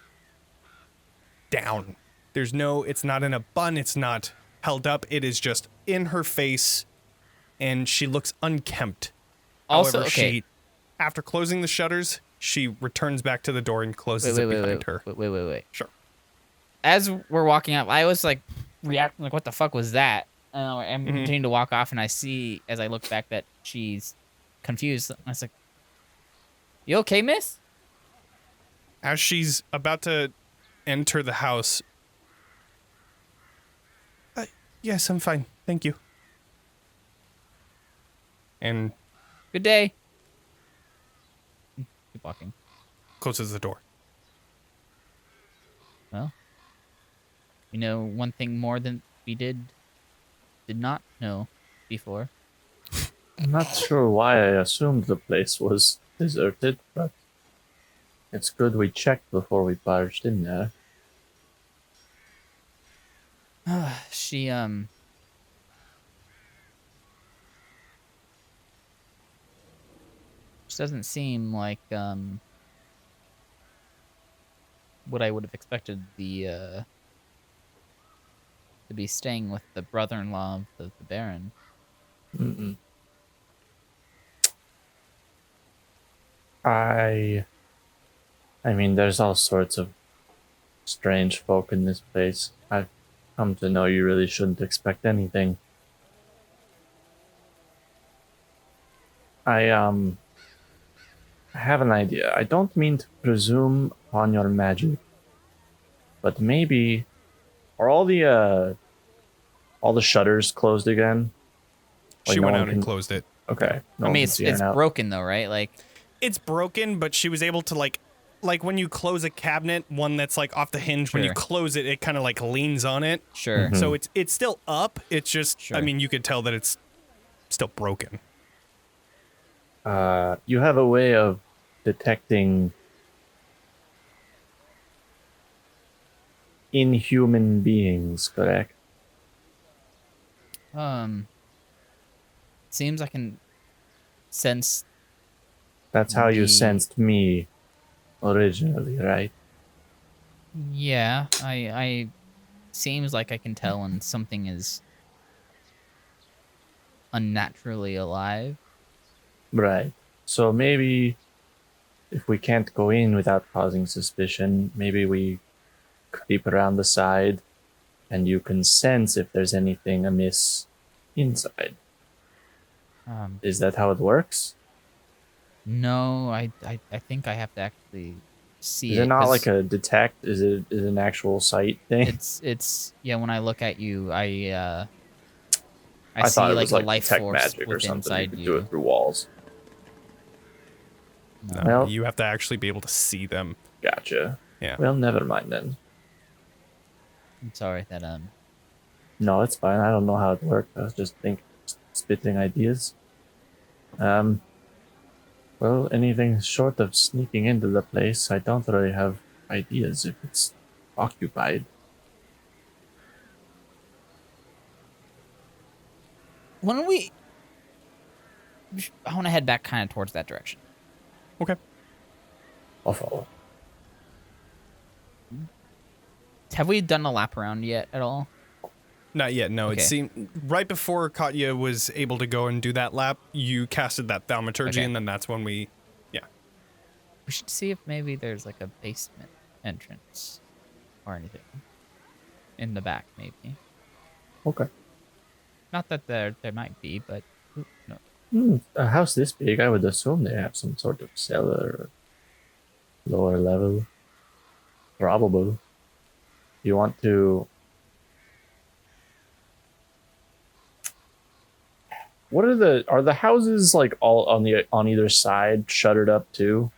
Speaker 1: down. It's not in a bun, it's not held up, it is just in her face, and she looks unkempt.
Speaker 2: Also,
Speaker 1: However,
Speaker 2: okay.
Speaker 1: after closing the shutters, she returns back to the door and closes it behind her.
Speaker 2: Wait.
Speaker 1: Sure.
Speaker 2: As we're walking up, I was like reacting like, what the fuck was that? I'm continuing to walk off, and I see, as I look back, that she's confused. I was like, you okay, miss?
Speaker 1: As she's about to enter the house, yes, I'm fine. Thank you. And
Speaker 2: Good day. Keep walking.
Speaker 1: closes the door.
Speaker 2: Well, you know one thing more than we did not know before.
Speaker 4: I'm not sure why I assumed the place was deserted, but it's good we checked before we barged in there.
Speaker 2: She just doesn't seem like what I would have expected to be staying with the brother-in-law of the Baron.
Speaker 4: Mm-mm. I mean, there's all sorts of strange folk in this place. I've come to know you really shouldn't expect anything. I have an idea. I don't mean to presume on your magic, but maybe are all the shutters closed again? Like
Speaker 1: She
Speaker 4: no
Speaker 1: went
Speaker 4: one
Speaker 1: out and
Speaker 4: can-
Speaker 1: closed it.
Speaker 4: Okay. no
Speaker 2: I
Speaker 4: one
Speaker 2: mean,
Speaker 4: can
Speaker 2: it's
Speaker 4: see her now.
Speaker 2: broken though, right? Like,
Speaker 1: It's broken, but she was able to like when you close a cabinet, one that's like off the hinge, when you
Speaker 2: Sure.
Speaker 1: close it, it kind of like leans on it.
Speaker 2: sure.
Speaker 4: Mhm.
Speaker 1: So it's still up. It's just,
Speaker 2: Sure.
Speaker 1: I mean, you could tell that it's still broken.
Speaker 4: You have a way of detecting inhuman beings, correct?
Speaker 2: Seems I can sense.
Speaker 4: That's how you
Speaker 2: The-
Speaker 4: sensed me originally, right?
Speaker 2: Yeah, I seems like I can tell when something is unnaturally alive.
Speaker 4: Right. So maybe if we can't go in without causing suspicion, maybe we creep around the side and you can sense if there's anything amiss inside. Is that how it works?
Speaker 2: No, I think I have to actually see
Speaker 4: Is
Speaker 2: it.
Speaker 4: it not
Speaker 2: 'cause
Speaker 4: like a detect? Is it an actual sight thing?
Speaker 2: It's yeah. When I look at you, I
Speaker 4: I
Speaker 2: see
Speaker 4: thought it
Speaker 2: like
Speaker 4: was
Speaker 2: a
Speaker 4: like
Speaker 2: life
Speaker 4: detect
Speaker 2: force
Speaker 4: magic or
Speaker 2: within
Speaker 4: something. You
Speaker 2: inside
Speaker 4: could
Speaker 2: you.
Speaker 4: do it through walls.
Speaker 1: No,
Speaker 4: Well-
Speaker 1: you have to actually be able to see them.
Speaker 4: Gotcha.
Speaker 1: Yeah.
Speaker 4: Well, never mind then.
Speaker 2: I'm sorry that
Speaker 4: No, it's fine. I don't know how it worked. I was just spitting ideas. Well, anything short of sneaking into the place, I don't really have ideas if it's occupied.
Speaker 2: when we. I want to head back kind of towards that direction.
Speaker 1: Okay.
Speaker 4: I'll follow.
Speaker 2: Have we done a lap around yet at all?
Speaker 1: Not yet, no.
Speaker 2: Okay.
Speaker 1: It seemed right before Katya was able to go and do that lap, you casted that thaumaturgy,
Speaker 2: Okay.
Speaker 1: and then that's when we,
Speaker 2: We should see if maybe there's like a basement entrance or anything in the back, maybe.
Speaker 4: Okay.
Speaker 2: Not that there might be, but no.
Speaker 4: A house this big, I would assume they have some sort of cellar or lower level. Probable. You want to... What are the houses like all on either side shuttered up too?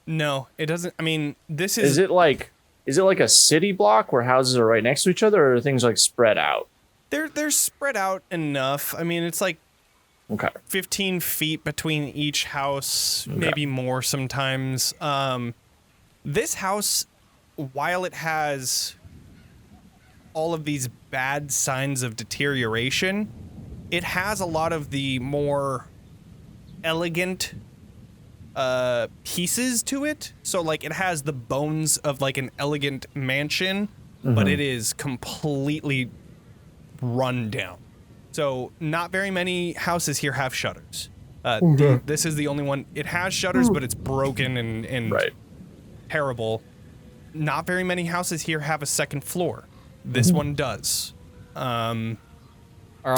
Speaker 1: No, it doesn't. I mean, this
Speaker 4: Is it like a city block where houses are right next to each other, or are things like spread out?
Speaker 1: They're spread out enough. I mean, it's like
Speaker 4: Okay.
Speaker 1: 15 feet between each house,
Speaker 4: Okay.
Speaker 1: maybe more sometimes. This house, while it has all of these bad signs of deterioration, it has a lot of the more elegant pieces to it. So like it has the bones of like an elegant mansion, but it is completely run down. So not very many houses here have shutters. This is the only one. It has shutters, but it's broken and
Speaker 4: Right.
Speaker 1: terrible. Not very many houses here have a second floor. This one does.
Speaker 2: Are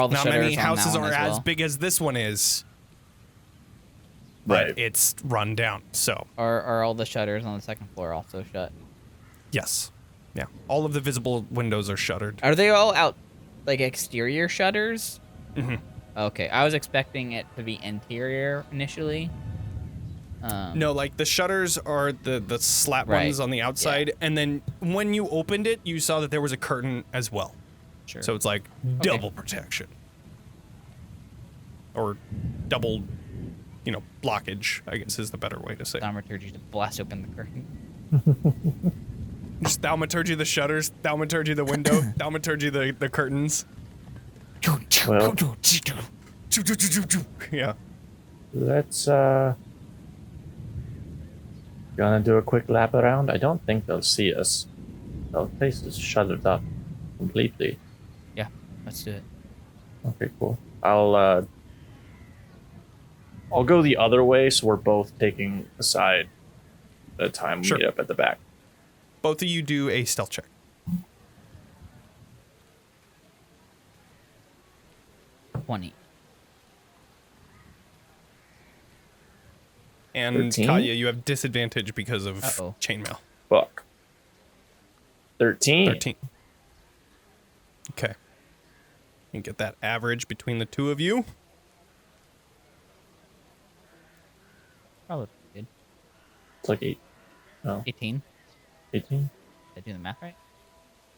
Speaker 2: all the
Speaker 1: Not
Speaker 2: shutters
Speaker 1: many
Speaker 2: on
Speaker 1: houses
Speaker 2: that one
Speaker 1: are
Speaker 2: as
Speaker 1: as
Speaker 2: well?
Speaker 1: big as this one is. But
Speaker 4: Right.
Speaker 1: it's run down. So
Speaker 2: Are all the shutters on the second floor also shut?
Speaker 1: yes, yeah. All of the visible windows are shuttered.
Speaker 2: Are they all out, like exterior shutters?
Speaker 1: Mhm.
Speaker 2: Okay, I was expecting it to be interior initially.
Speaker 1: No, like the shutters are the slat
Speaker 2: Right.
Speaker 1: ones on the outside, and then when you opened it, you saw that there was a curtain as well.
Speaker 2: Sure.
Speaker 1: So it's like double protection. Or double, blockage, I guess is the better way to say it.
Speaker 2: Thaumaturgy to blast open the curtain.
Speaker 1: Just thaumaturgy the shutters, thaumaturgy the window, thaumaturgy the curtains.
Speaker 4: Well,
Speaker 1: Yeah.
Speaker 4: let's gonna do a quick lap around. I don't think they'll see us. The place is shuttered up completely.
Speaker 2: Yeah, let's do it.
Speaker 4: Okay, cool. I'll go the other way, so we're both taking a side at a time.
Speaker 1: Sure.
Speaker 4: Meet up at the back.
Speaker 1: Both of you do a stealth check.
Speaker 2: $20.
Speaker 1: And
Speaker 4: 13?
Speaker 1: Katya, you have disadvantage because of
Speaker 2: Uh-oh.
Speaker 1: chainmail.
Speaker 4: Fuck. 13.
Speaker 1: 13. Okay. You get that average between the two of you.
Speaker 2: Probably good.
Speaker 4: It's like 8. No,
Speaker 2: 18.
Speaker 4: 18?
Speaker 2: Did I do the math right?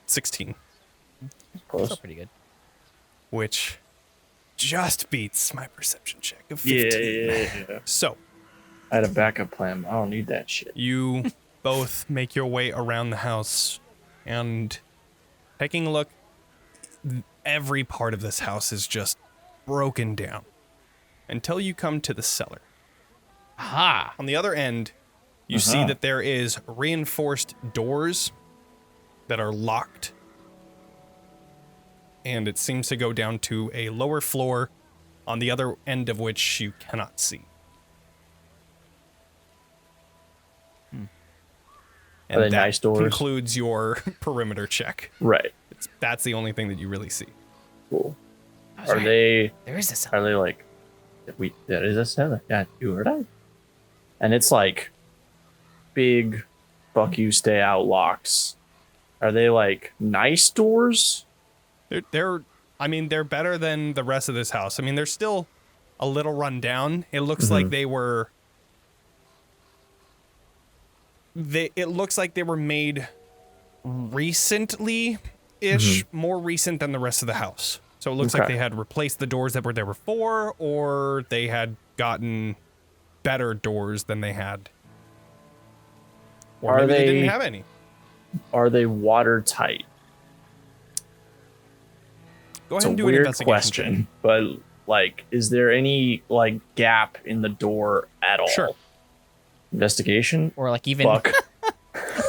Speaker 1: 16.
Speaker 4: Close.
Speaker 2: Still pretty good.
Speaker 1: Which just beats my perception check of
Speaker 4: Yeah,
Speaker 1: 15.
Speaker 4: yeah.
Speaker 1: So,
Speaker 4: I had a backup plan. I don't need that shit.
Speaker 1: you both make your way around the house, and taking a look, every part of this house is just broken down until you come to the cellar.
Speaker 2: Aha!
Speaker 1: On the other end, you see that there is reinforced doors that are locked, and it seems to go down to a lower floor on the other end of which you cannot see. And
Speaker 4: Are they
Speaker 1: that
Speaker 4: nice doors?
Speaker 1: concludes your perimeter check.
Speaker 4: Right.
Speaker 1: That's the only thing that you really see.
Speaker 4: Cool.
Speaker 2: I was
Speaker 4: Are
Speaker 2: right.
Speaker 4: they
Speaker 2: There is a cellar.
Speaker 4: are they like there is a cellar. Yeah, you heard it. And it's like big fuck you stay out locks. Are they like nice doors?
Speaker 1: They're better than the rest of this house. I mean, they're still a little run down. It looks like they were it looks like they were made recently-ish, more recent than the rest of the house. So it looks like
Speaker 4: Okay.
Speaker 1: they had replaced the doors that were there before, or they had gotten better doors than they had. Or
Speaker 4: Are
Speaker 1: maybe they
Speaker 4: they-
Speaker 1: didn't have any.
Speaker 4: Are they watertight?
Speaker 1: Go
Speaker 4: It's
Speaker 1: ahead
Speaker 4: a
Speaker 1: and do an
Speaker 4: weird
Speaker 1: investigation
Speaker 4: question,
Speaker 1: check.
Speaker 4: but like, is there any like gap in the door at all?
Speaker 1: Sure.
Speaker 4: Investigation.
Speaker 2: Or like even
Speaker 4: Fuck.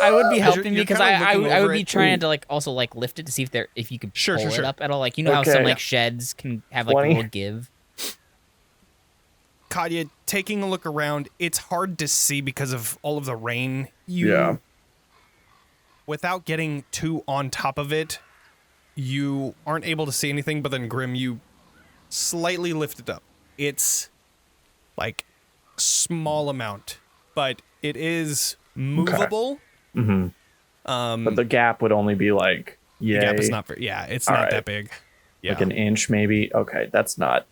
Speaker 2: I would be helping
Speaker 1: you're
Speaker 2: because
Speaker 1: kinda
Speaker 2: I
Speaker 1: looking
Speaker 2: would
Speaker 1: over
Speaker 2: be
Speaker 1: it.
Speaker 2: trying to like also like lift it to see if you could
Speaker 1: Sure,
Speaker 2: pull
Speaker 1: sure,
Speaker 2: it
Speaker 1: sure.
Speaker 2: up at all. Like you know how some
Speaker 4: Okay.
Speaker 2: like sheds can have like
Speaker 4: 20.
Speaker 2: a little give.
Speaker 1: Katya, taking a look around, it's hard to see because of all of the rain.
Speaker 4: Yeah.
Speaker 1: Without getting too on top of it, you aren't able to see anything, but then Grimm, you slightly lift it up. It's like small amount, but it is movable.
Speaker 4: But the gap would only be like,
Speaker 1: the gap is not very, it's
Speaker 4: All
Speaker 1: not
Speaker 4: right.
Speaker 1: that big. Yeah.
Speaker 4: like an inch maybe. Okay, that's not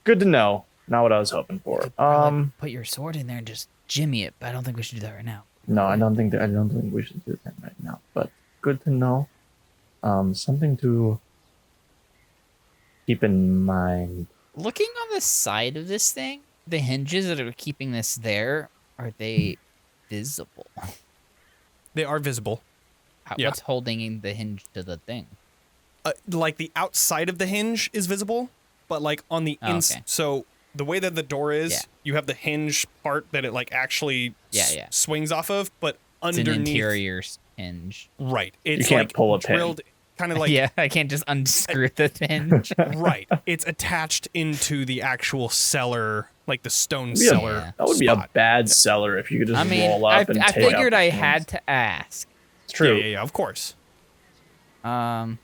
Speaker 4: good to know. Not what I was hoping for.
Speaker 2: could probably put your sword in there and just jimmy it, but I don't think we should do that right now.
Speaker 4: No, I don't think we should do that right now. But good to know. Something to keep in mind.
Speaker 2: Looking on the side of this thing, the hinges that are keeping this there, are they visible?
Speaker 1: They are visible. Yeah.
Speaker 2: What's holding the hinge to the thing?
Speaker 1: Like the outside of the hinge is visible, but like on the inside.
Speaker 2: okay.
Speaker 1: So the way that the door is,
Speaker 2: Yeah.
Speaker 1: you have the hinge part that it like actually swings off of, but
Speaker 2: It's
Speaker 1: underneath.
Speaker 2: an interior hinge.
Speaker 1: Right. It's
Speaker 4: can't
Speaker 1: like
Speaker 4: pull a pin.
Speaker 1: drilled, kind of like
Speaker 2: Yeah, I can't just unscrew the hinge.
Speaker 1: right. It's attached into the actual cellar, like the stone
Speaker 4: That'd be a-
Speaker 1: cellar.
Speaker 4: That would be a
Speaker 1: spot.
Speaker 4: bad cellar if you could just
Speaker 2: I mean,
Speaker 4: roll up and
Speaker 2: I
Speaker 4: take out
Speaker 2: figured
Speaker 4: the
Speaker 2: I
Speaker 4: pins.
Speaker 2: had to ask.
Speaker 4: It's true.
Speaker 1: Yeah, of course.
Speaker 2: Um,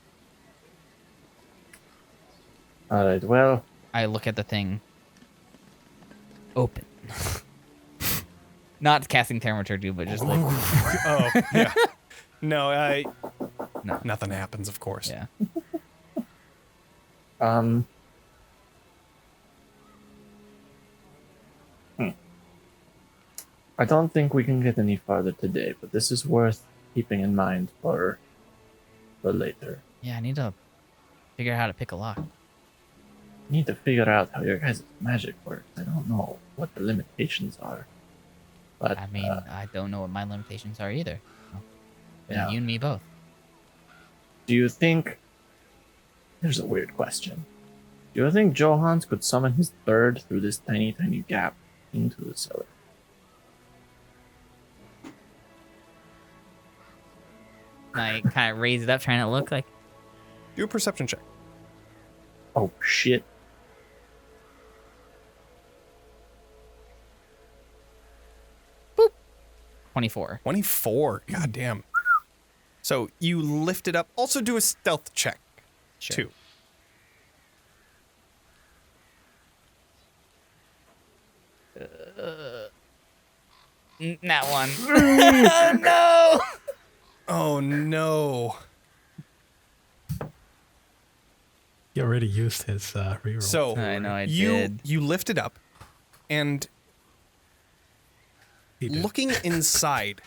Speaker 4: All right. Well,
Speaker 2: I look at the thing. Open. Not casting Thaumaturgy, but just like
Speaker 1: Oh, yeah. No,
Speaker 2: No.
Speaker 1: nothing happens, of course.
Speaker 2: yeah.
Speaker 4: I don't think we can get any farther today, but this is worth keeping in mind for later.
Speaker 2: Yeah, I need to figure out how to pick a lock.
Speaker 4: I need to figure out how your guys' magic works. I don't know what the limitations are. But
Speaker 2: I mean, I don't know what my limitations are either.
Speaker 4: Yeah.
Speaker 2: You and me both.
Speaker 4: do you think... Here's a weird question. Do you think Johans could summon his third through this tiny, tiny gap into the cellar?
Speaker 2: I kind of raise it up, trying to look like.
Speaker 1: Do a perception check.
Speaker 4: Oh, shit.
Speaker 2: Boop. 24.
Speaker 1: 24. God damn. So you lift it up. Also do a stealth check,
Speaker 2: Sure.
Speaker 1: too.
Speaker 2: That one. No.
Speaker 1: Oh, no.
Speaker 3: He already used his reroll.
Speaker 1: So
Speaker 2: I know I
Speaker 1: you
Speaker 2: did.
Speaker 1: you lift it up, and
Speaker 3: He did.
Speaker 1: looking inside,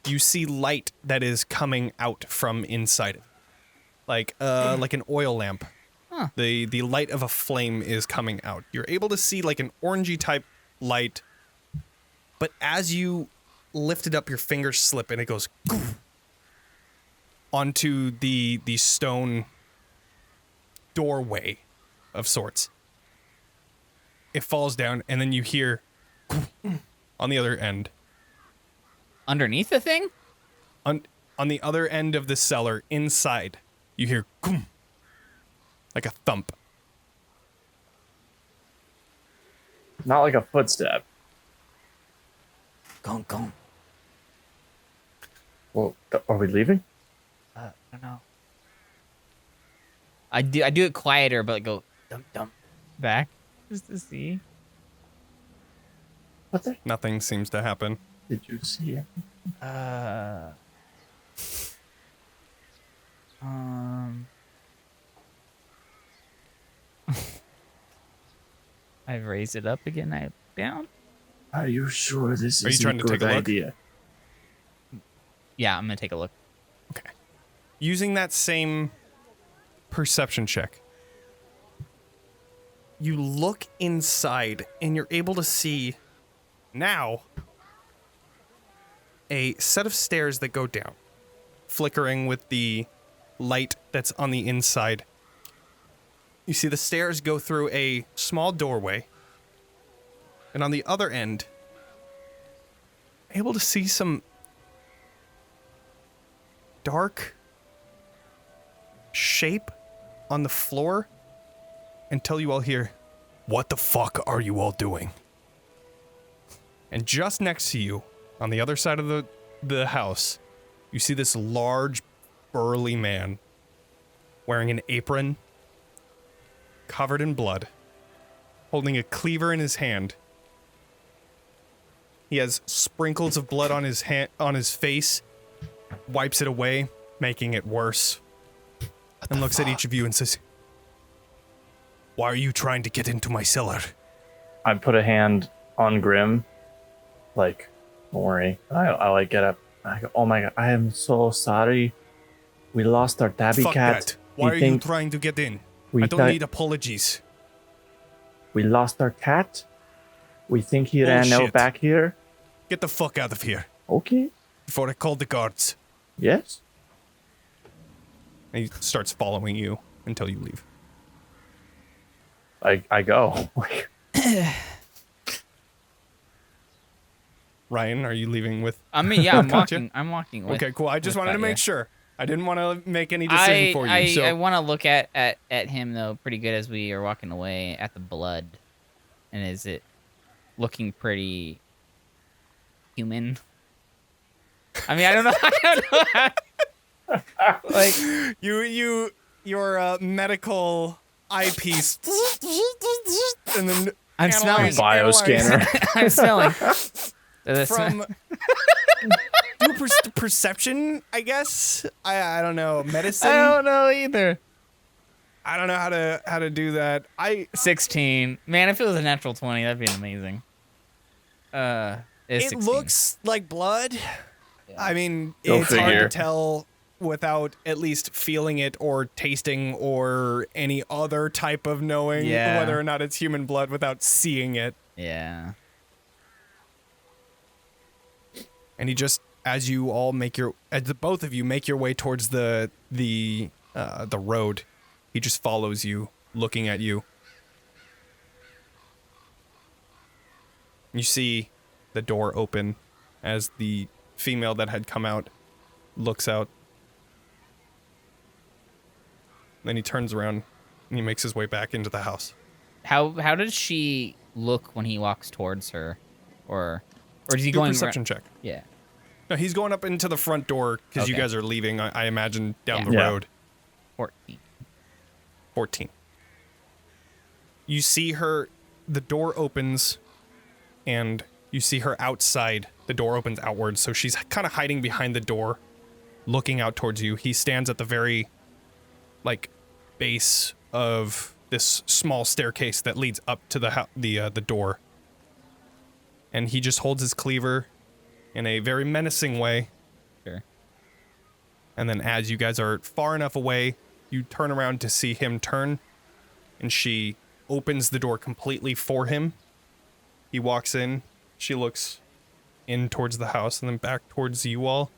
Speaker 1: you see light that is coming out from inside it, like an oil lamp.
Speaker 2: Huh.
Speaker 1: The light of a flame is coming out. You're able to see like an orangey type light, but as you lift it up, your fingers slip and it goes onto the stone doorway of sorts. It falls down, and then you hear on the other end.
Speaker 2: Underneath the thing?
Speaker 1: On the other end of the cellar, inside, you hear like a thump.
Speaker 4: Not like a footstep.
Speaker 2: Gong gong.
Speaker 4: Well, are we leaving?
Speaker 2: I don't know. I do it quieter, but go dump dump back just to see.
Speaker 4: What the
Speaker 1: Nothing seems to happen.
Speaker 4: did you see?
Speaker 2: I've raised it up again. I down.
Speaker 4: Are you sure this
Speaker 1: Are you
Speaker 4: is
Speaker 1: trying
Speaker 4: a
Speaker 1: to take
Speaker 4: good
Speaker 1: a look?
Speaker 4: idea?
Speaker 2: Yeah, I'm gonna take a look.
Speaker 1: Okay. Using that same perception check, you look inside and you're able to see now a set of stairs that go down, flickering with the light that's on the inside. You see the stairs go through a small doorway, and on the other end, able to see some dark shape on the floor until you all hear, "What the fuck are you all doing?" And just next to you, on the other side of the house, you see this large, burly man wearing an apron, covered in blood, holding a cleaver in his hand. He has sprinkles of blood on his face, wipes it away, making it worse, and looks at each of you and says, "Why are you trying to get into my cellar?"
Speaker 4: I put a hand on Grimm, like, don't worry. I like get up. I go, oh my god, I am so sorry. We lost our tabby
Speaker 1: Fuck
Speaker 4: cat.
Speaker 1: that. Why are you trying to get in? I don't need apologies.
Speaker 4: We lost our cat. We think he ran out back here.
Speaker 1: Get the fuck out of here.
Speaker 4: Okay.
Speaker 1: Before I call the guards.
Speaker 4: Yes.
Speaker 1: And he starts following you until you leave.
Speaker 4: I go.
Speaker 1: Ryan, are you leaving with?
Speaker 2: I mean, yeah, I'm
Speaker 1: Katya?
Speaker 2: walking. I'm walking. With,
Speaker 1: Okay, cool. I just
Speaker 2: with
Speaker 1: wanted to
Speaker 2: Katya.
Speaker 1: make sure. I didn't want to make any decision for you.
Speaker 2: I want to look at him though, pretty good as we are walking away at the blood, and is it looking pretty human? I mean, I don't know. I don't know. Like
Speaker 1: your medical eyepiece, and then
Speaker 2: I'm smelling
Speaker 4: bioscanner.
Speaker 2: I'm smelling.
Speaker 1: From perception, I guess. I don't know. Medicine.
Speaker 2: I don't know either.
Speaker 1: I don't know how to do that.
Speaker 2: 16. Man, if it was a natural 20, that'd be amazing. It's
Speaker 1: It
Speaker 2: 16.
Speaker 1: looks like blood.
Speaker 2: Yeah.
Speaker 1: I mean,
Speaker 4: Go
Speaker 1: it's hard
Speaker 4: figure.
Speaker 1: to tell without at least feeling it or tasting or any other type of knowing
Speaker 2: Yeah.
Speaker 1: whether or not it's human blood without seeing it.
Speaker 2: Yeah.
Speaker 1: And he just, as you all as the both of you make your way towards the road, he just follows you, looking at you. You see the door open as the female that had come out looks out. Then he turns around and he makes his way back into the house.
Speaker 2: How does she look when he walks towards her, or is he
Speaker 1: Do a
Speaker 2: going
Speaker 1: perception check.
Speaker 2: Yeah.
Speaker 1: No, he's going up into the front door because you
Speaker 2: Okay.
Speaker 1: guys are leaving, I imagine, down the
Speaker 4: Yeah.
Speaker 1: road.
Speaker 2: 14.
Speaker 1: 14. You see her, the door opens, and you see her outside. The door opens outwards, so she's kind of hiding behind the door, looking out towards you. He stands at the very, base of this small staircase that leads up to the door. And he just holds his cleaver in a very menacing way.
Speaker 2: Sure.
Speaker 1: And then as you guys are far enough away, you turn around to see him turn, and she opens the door completely for him. He walks in, she looks in towards the house and then back towards you all,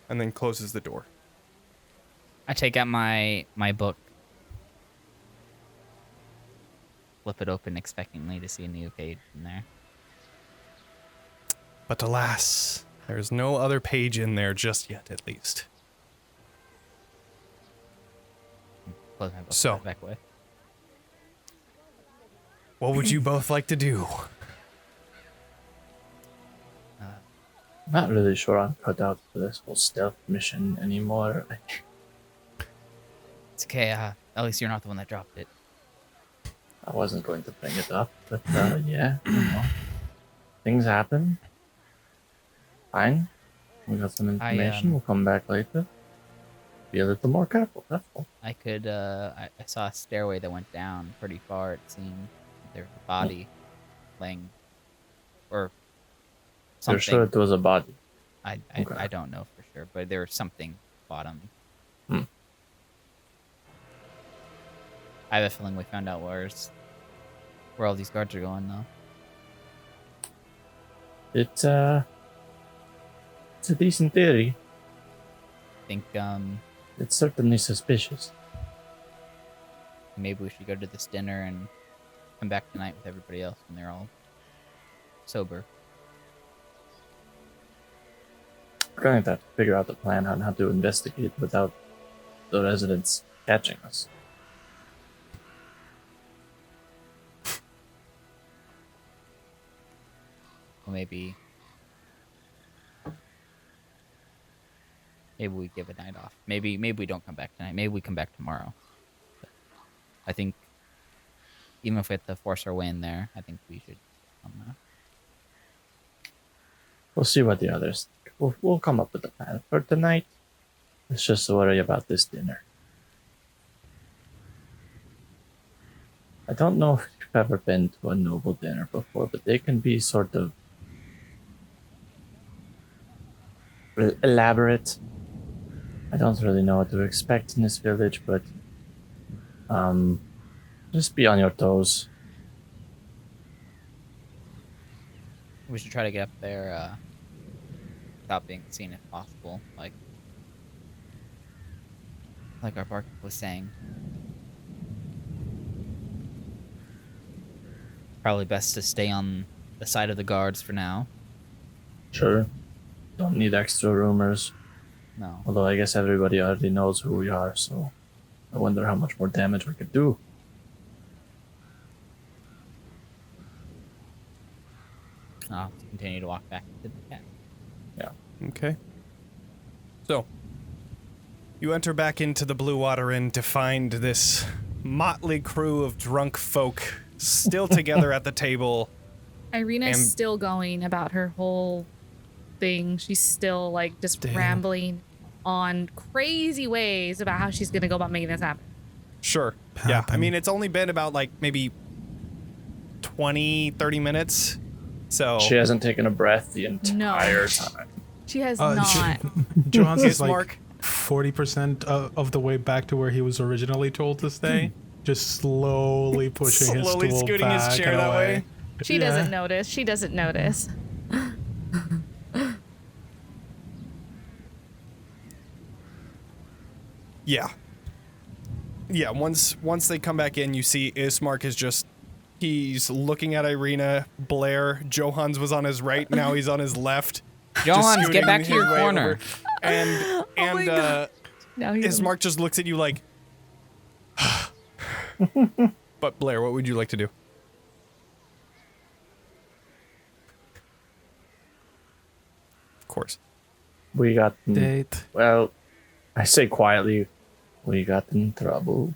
Speaker 1: and then closes the door.
Speaker 2: I take out my book. Flip it open expectantly to see a new page in there.
Speaker 1: But alas, there's no other page in there just yet, at least.
Speaker 2: Close my book.
Speaker 1: So.
Speaker 2: Put it back away.
Speaker 1: What would you both like to do?
Speaker 4: I'm not really sure I'm cut out for this whole stealth mission anymore.
Speaker 2: It's okay. At least you're not the one that dropped it.
Speaker 4: I wasn't going to bring it up, but yeah, you know, things happen. Fine. We got some information. We'll come back later. Be a little more careful. That's all.
Speaker 2: I could. I saw a stairway that went down pretty far. It seemed there was a body laying, or something.
Speaker 4: You're sure it was a body? Okay.
Speaker 2: I don't know for sure, but there was something bottom.
Speaker 4: Hmm.
Speaker 2: I have a feeling we found out where all these guards are going, though.
Speaker 4: It's a decent theory.
Speaker 2: I think
Speaker 4: It's certainly suspicious.
Speaker 2: maybe we should go to this dinner and come back tonight with everybody else when they're all sober.
Speaker 4: We're going to have to figure out the plan on how to investigate without the residents catching us.
Speaker 2: Well, maybe we give a night off. Maybe we don't come back tonight. Maybe we come back tomorrow. But I think even if we have to force our way in there, I think we should come now.
Speaker 4: We'll see what the others think. we'll come up with a plan for tonight. Let's just worry about this dinner. I don't know if you've ever been to a noble dinner before, but they can be sort of elaborate. I don't really know what to expect in this village, but just be on your toes.
Speaker 2: We should try to get up there without being seen if possible. Like our barkeep was saying. Probably best to stay on the side of the guards for now.
Speaker 4: Sure. Don't need extra rumors.
Speaker 2: No.
Speaker 4: Although I guess everybody already knows who we are, so I wonder how much more damage we could do.
Speaker 2: I'll continue to walk back to the cat.
Speaker 4: Yeah.
Speaker 1: Okay. So, you enter back into the Blue Water Inn to find this motley crew of drunk folk still together at the table.
Speaker 6: Irena's
Speaker 1: And-
Speaker 6: still going about her whole thing. She's still like just
Speaker 3: Damn.
Speaker 6: rambling on crazy ways about how she's gonna go about making this happen.
Speaker 1: Sure. Yeah. I mean, it's only been about like maybe 20, 30 minutes. So,
Speaker 4: She hasn't taken a breath the entire time.
Speaker 6: She has
Speaker 3: Uh,
Speaker 6: not.
Speaker 3: Johan's is
Speaker 1: Ismark.
Speaker 3: like 40% of the way back to where he was originally told to stay. Just slowly pushing his
Speaker 1: Slowly
Speaker 3: stool
Speaker 1: scooting his
Speaker 3: back
Speaker 1: chair
Speaker 3: and
Speaker 1: that
Speaker 3: away.
Speaker 1: way.
Speaker 6: She doesn't notice. She doesn't notice.
Speaker 1: Yeah. Yeah, once they come back in, you see Ismark is just, he's looking at Ireena, Blaire, Johans was on his right, now he's on his left. just
Speaker 2: Johans, get
Speaker 1: scooting
Speaker 2: back to
Speaker 1: his
Speaker 2: your
Speaker 1: way
Speaker 2: corner.
Speaker 1: over. And
Speaker 6: my God. Now he's
Speaker 1: Ismark just looks at you like, but Blaire, what would you like to do? Of course.
Speaker 4: We got
Speaker 3: Date.
Speaker 4: well, I say quietly, we got in trouble.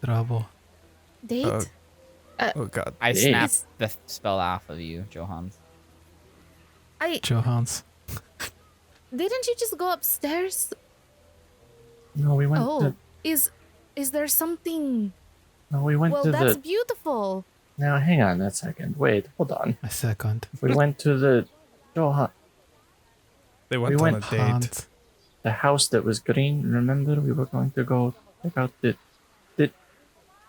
Speaker 3: Trouble.
Speaker 5: Date?
Speaker 1: Oh god.
Speaker 2: I
Speaker 4: Jeez.
Speaker 2: snapped the spell off of you, Johans.
Speaker 3: Johans.
Speaker 5: Didn't you just go upstairs?
Speaker 4: No, we went
Speaker 5: Oh,
Speaker 4: to
Speaker 5: is there something?
Speaker 4: no, we went
Speaker 5: Well,
Speaker 4: to
Speaker 5: that's
Speaker 4: the
Speaker 5: beautiful.
Speaker 4: now hang on a second. Wait, hold on.
Speaker 3: A second.
Speaker 4: We went to the Johan
Speaker 1: They went
Speaker 4: We
Speaker 1: on
Speaker 4: went
Speaker 1: a date.
Speaker 3: Hunt.
Speaker 4: the house that was green, remember? We were going to go check out the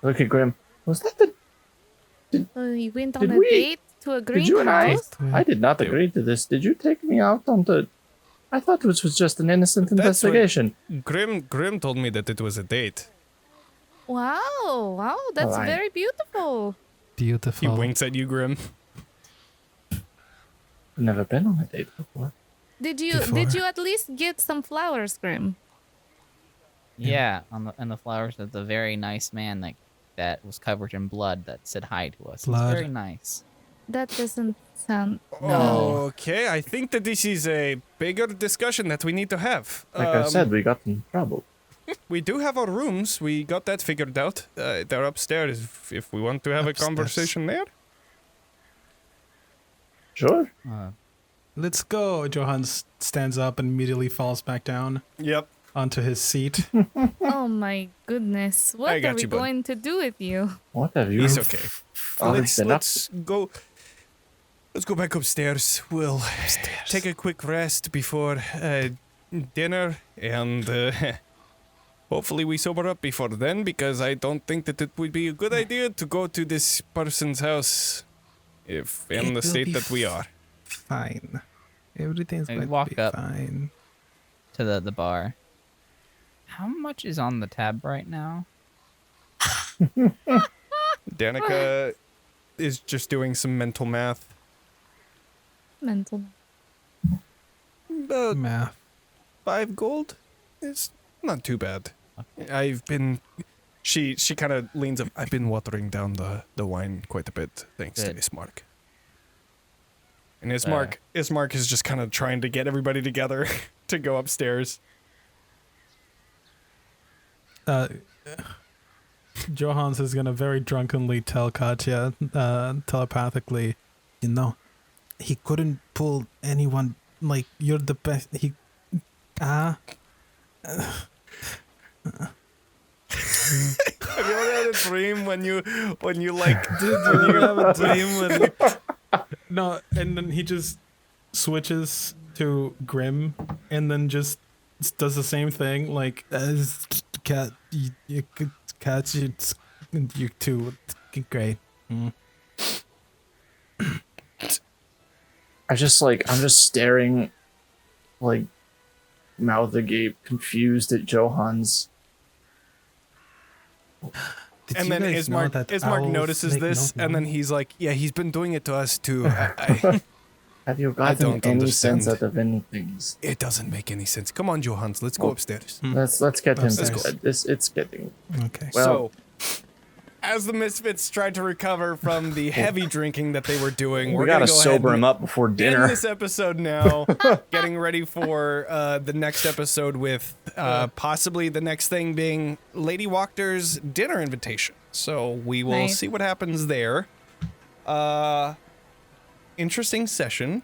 Speaker 4: look at Grimm. Was that the
Speaker 5: You went
Speaker 4: Did
Speaker 5: on a
Speaker 4: we-
Speaker 5: date to a
Speaker 4: Did you
Speaker 5: greenhouse?
Speaker 4: and I?
Speaker 3: Yeah.
Speaker 4: I did not agree to this. Did you take me out on the? I thought this was just an innocent
Speaker 1: That's what-
Speaker 4: investigation.
Speaker 1: Grimm told me that it was a date.
Speaker 5: Wow, that's
Speaker 4: Alright.
Speaker 5: very beautiful.
Speaker 1: He
Speaker 3: Beautiful.
Speaker 1: winks at you, Grimm.
Speaker 4: I've never been on a date before.
Speaker 5: Did you
Speaker 3: Before.
Speaker 5: at least get some flowers, Grimm?
Speaker 2: Yeah, on the flowers of the very nice man that was covered in blood that said hi to us. It was
Speaker 3: Blood.
Speaker 2: very nice.
Speaker 5: That doesn't sound.
Speaker 2: No.
Speaker 1: Okay, I think that this is a bigger discussion that we need to have.
Speaker 4: Like I said, we got in trouble.
Speaker 1: We do have our rooms. We got that figured out. They're upstairs if we want to have
Speaker 3: Upstairs.
Speaker 1: a conversation there.
Speaker 4: Sure.
Speaker 3: Let's go. Johan stands up and immediately falls back down
Speaker 1: Yep.
Speaker 3: onto his seat.
Speaker 5: Oh my goodness!
Speaker 1: I
Speaker 5: What
Speaker 1: got
Speaker 5: are we
Speaker 1: you, bud.
Speaker 5: going to do with you?
Speaker 4: What have you?
Speaker 1: It's okay.
Speaker 4: always been up
Speaker 1: Let's go. Let's go back upstairs. We'll take a quick rest before dinner, and hopefully we sober up before then. Because I don't think that it would be a good idea to go to this person's house, if in
Speaker 3: It
Speaker 1: the
Speaker 3: will
Speaker 1: state
Speaker 3: be
Speaker 1: that we are.
Speaker 3: Fine. Everything's
Speaker 2: I
Speaker 3: going
Speaker 2: walk
Speaker 3: to be
Speaker 2: up.
Speaker 3: fine.
Speaker 2: To the bar. How much is on the tab right now?
Speaker 1: Danica is just doing some mental math.
Speaker 5: Mental.
Speaker 1: About
Speaker 3: Math.
Speaker 1: 5 gold. It's not too bad. I've been. She kind of leans up. I've been watering down the wine quite a bit, thanks
Speaker 2: Good.
Speaker 1: to Ismark. And Ismark is just kind of trying to get everybody together to go upstairs.
Speaker 3: Johans is gonna very drunkenly tell Katya telepathically, he couldn't pull anyone like you're the best.
Speaker 1: Have you ever had a dream when you like
Speaker 3: Did you have a dream when no, and then he just switches to Grimm, and then just does the same thing, like as cat, you cats, you too, great. Mm.
Speaker 4: I'm just staring, like, mouth agape, confused at Johan's.
Speaker 3: Did
Speaker 1: and
Speaker 3: you
Speaker 1: then
Speaker 3: guys know that
Speaker 1: Ismark
Speaker 3: owls
Speaker 1: notices
Speaker 3: make
Speaker 1: this,
Speaker 3: no
Speaker 1: and then
Speaker 3: noise?
Speaker 1: he's like, "Yeah, he's been doing it to us too.
Speaker 4: Have you
Speaker 1: I
Speaker 4: gotten
Speaker 1: don't
Speaker 4: any sense
Speaker 1: understand.
Speaker 4: out of anything?
Speaker 1: It doesn't make any sense. Come on, Johans, let's go upstairs."
Speaker 4: Let's get him to
Speaker 3: Upstairs.
Speaker 4: bed. It's getting
Speaker 3: Okay.
Speaker 4: well.
Speaker 1: So, as the Misfits tried to recover from the heavy drinking that they were doing,
Speaker 4: We
Speaker 1: we're
Speaker 4: gotta
Speaker 1: gonna go
Speaker 4: sober
Speaker 1: ahead
Speaker 4: him up before
Speaker 1: and
Speaker 4: dinner.
Speaker 1: end this episode now, getting ready for the next episode with possibly the next thing being Lady Walker's dinner invitation. So we will
Speaker 6: Nice.
Speaker 1: see what happens there. Interesting session.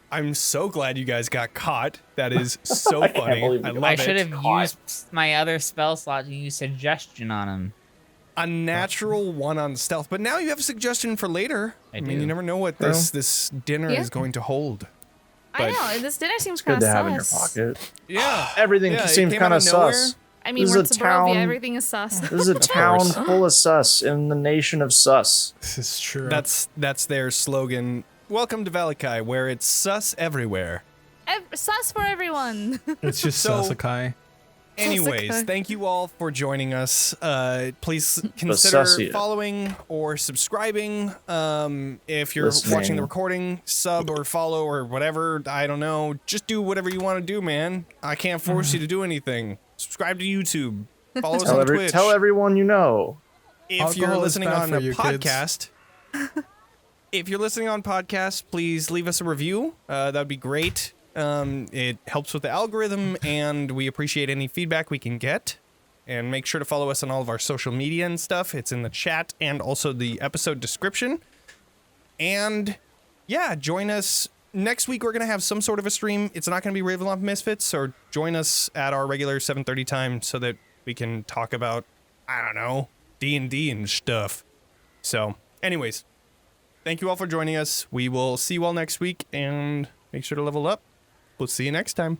Speaker 1: I'm so glad you guys got caught. That is so
Speaker 4: I can't
Speaker 1: funny.
Speaker 4: believe
Speaker 1: I
Speaker 4: we
Speaker 1: love
Speaker 4: got
Speaker 2: I
Speaker 1: it.
Speaker 2: should have
Speaker 4: Caught.
Speaker 2: used my other spell slot to use suggestion on him.
Speaker 1: A natural one on stealth, but now you have a suggestion for later.
Speaker 2: I
Speaker 1: mean,
Speaker 2: do.
Speaker 1: you never know what this dinner
Speaker 6: Yeah.
Speaker 1: is going to hold.
Speaker 6: I
Speaker 1: But-
Speaker 6: know. This dinner seems
Speaker 4: Good
Speaker 6: kind
Speaker 4: to
Speaker 6: of
Speaker 4: have in your
Speaker 6: sus.
Speaker 4: pocket.
Speaker 1: Yeah,
Speaker 4: Everything
Speaker 1: Yeah, it
Speaker 4: seems
Speaker 1: came
Speaker 4: kind
Speaker 1: out
Speaker 4: of
Speaker 1: of nowhere.
Speaker 4: sus.
Speaker 6: I mean,
Speaker 4: This
Speaker 6: we're in
Speaker 4: is a
Speaker 6: suburbia.
Speaker 4: town-
Speaker 6: Everything is sus.
Speaker 4: This is a town full of sus in the nation of sus.
Speaker 3: This is true.
Speaker 1: That's their slogan. Welcome to Valakai, where it's sus everywhere.
Speaker 6: Sus for everyone.
Speaker 3: it's just
Speaker 1: So-
Speaker 3: Sasakai.
Speaker 1: Anyways,
Speaker 6: okay.
Speaker 1: thank you all for joining us. Please
Speaker 4: sussiest.
Speaker 1: consider following or subscribing. If you're
Speaker 4: Listening.
Speaker 1: watching the recording, sub or follow or whatever. I don't know. Just do whatever you want to do, man. I can't force you to do anything. Subscribe to YouTube. Follow us on Twitch.
Speaker 4: Tell everyone you know.
Speaker 1: If
Speaker 3: Alcohol
Speaker 1: you're
Speaker 3: is
Speaker 1: listening
Speaker 3: bad
Speaker 1: on
Speaker 3: for
Speaker 1: a
Speaker 3: you, kids.
Speaker 1: podcast, if you're listening on podcast, please leave us a review. That'd be great. It helps with the algorithm, and we appreciate any feedback we can get. And make sure to follow us on all of our social media and stuff. It's in the chat and also the episode description. And yeah, join us. Next week, we're going to have some sort of a stream. It's not going to be Ravenloft Misfits, so join us at our regular 7:30 time so that we can talk about, I don't know, D&D and stuff. So, anyways, thank you all for joining us. We will see you all next week, and make sure to level up. We'll see you next time.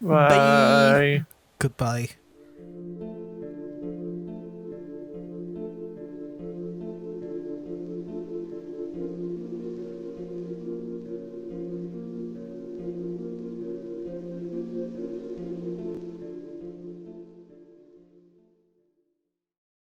Speaker 4: Bye.
Speaker 3: Goodbye.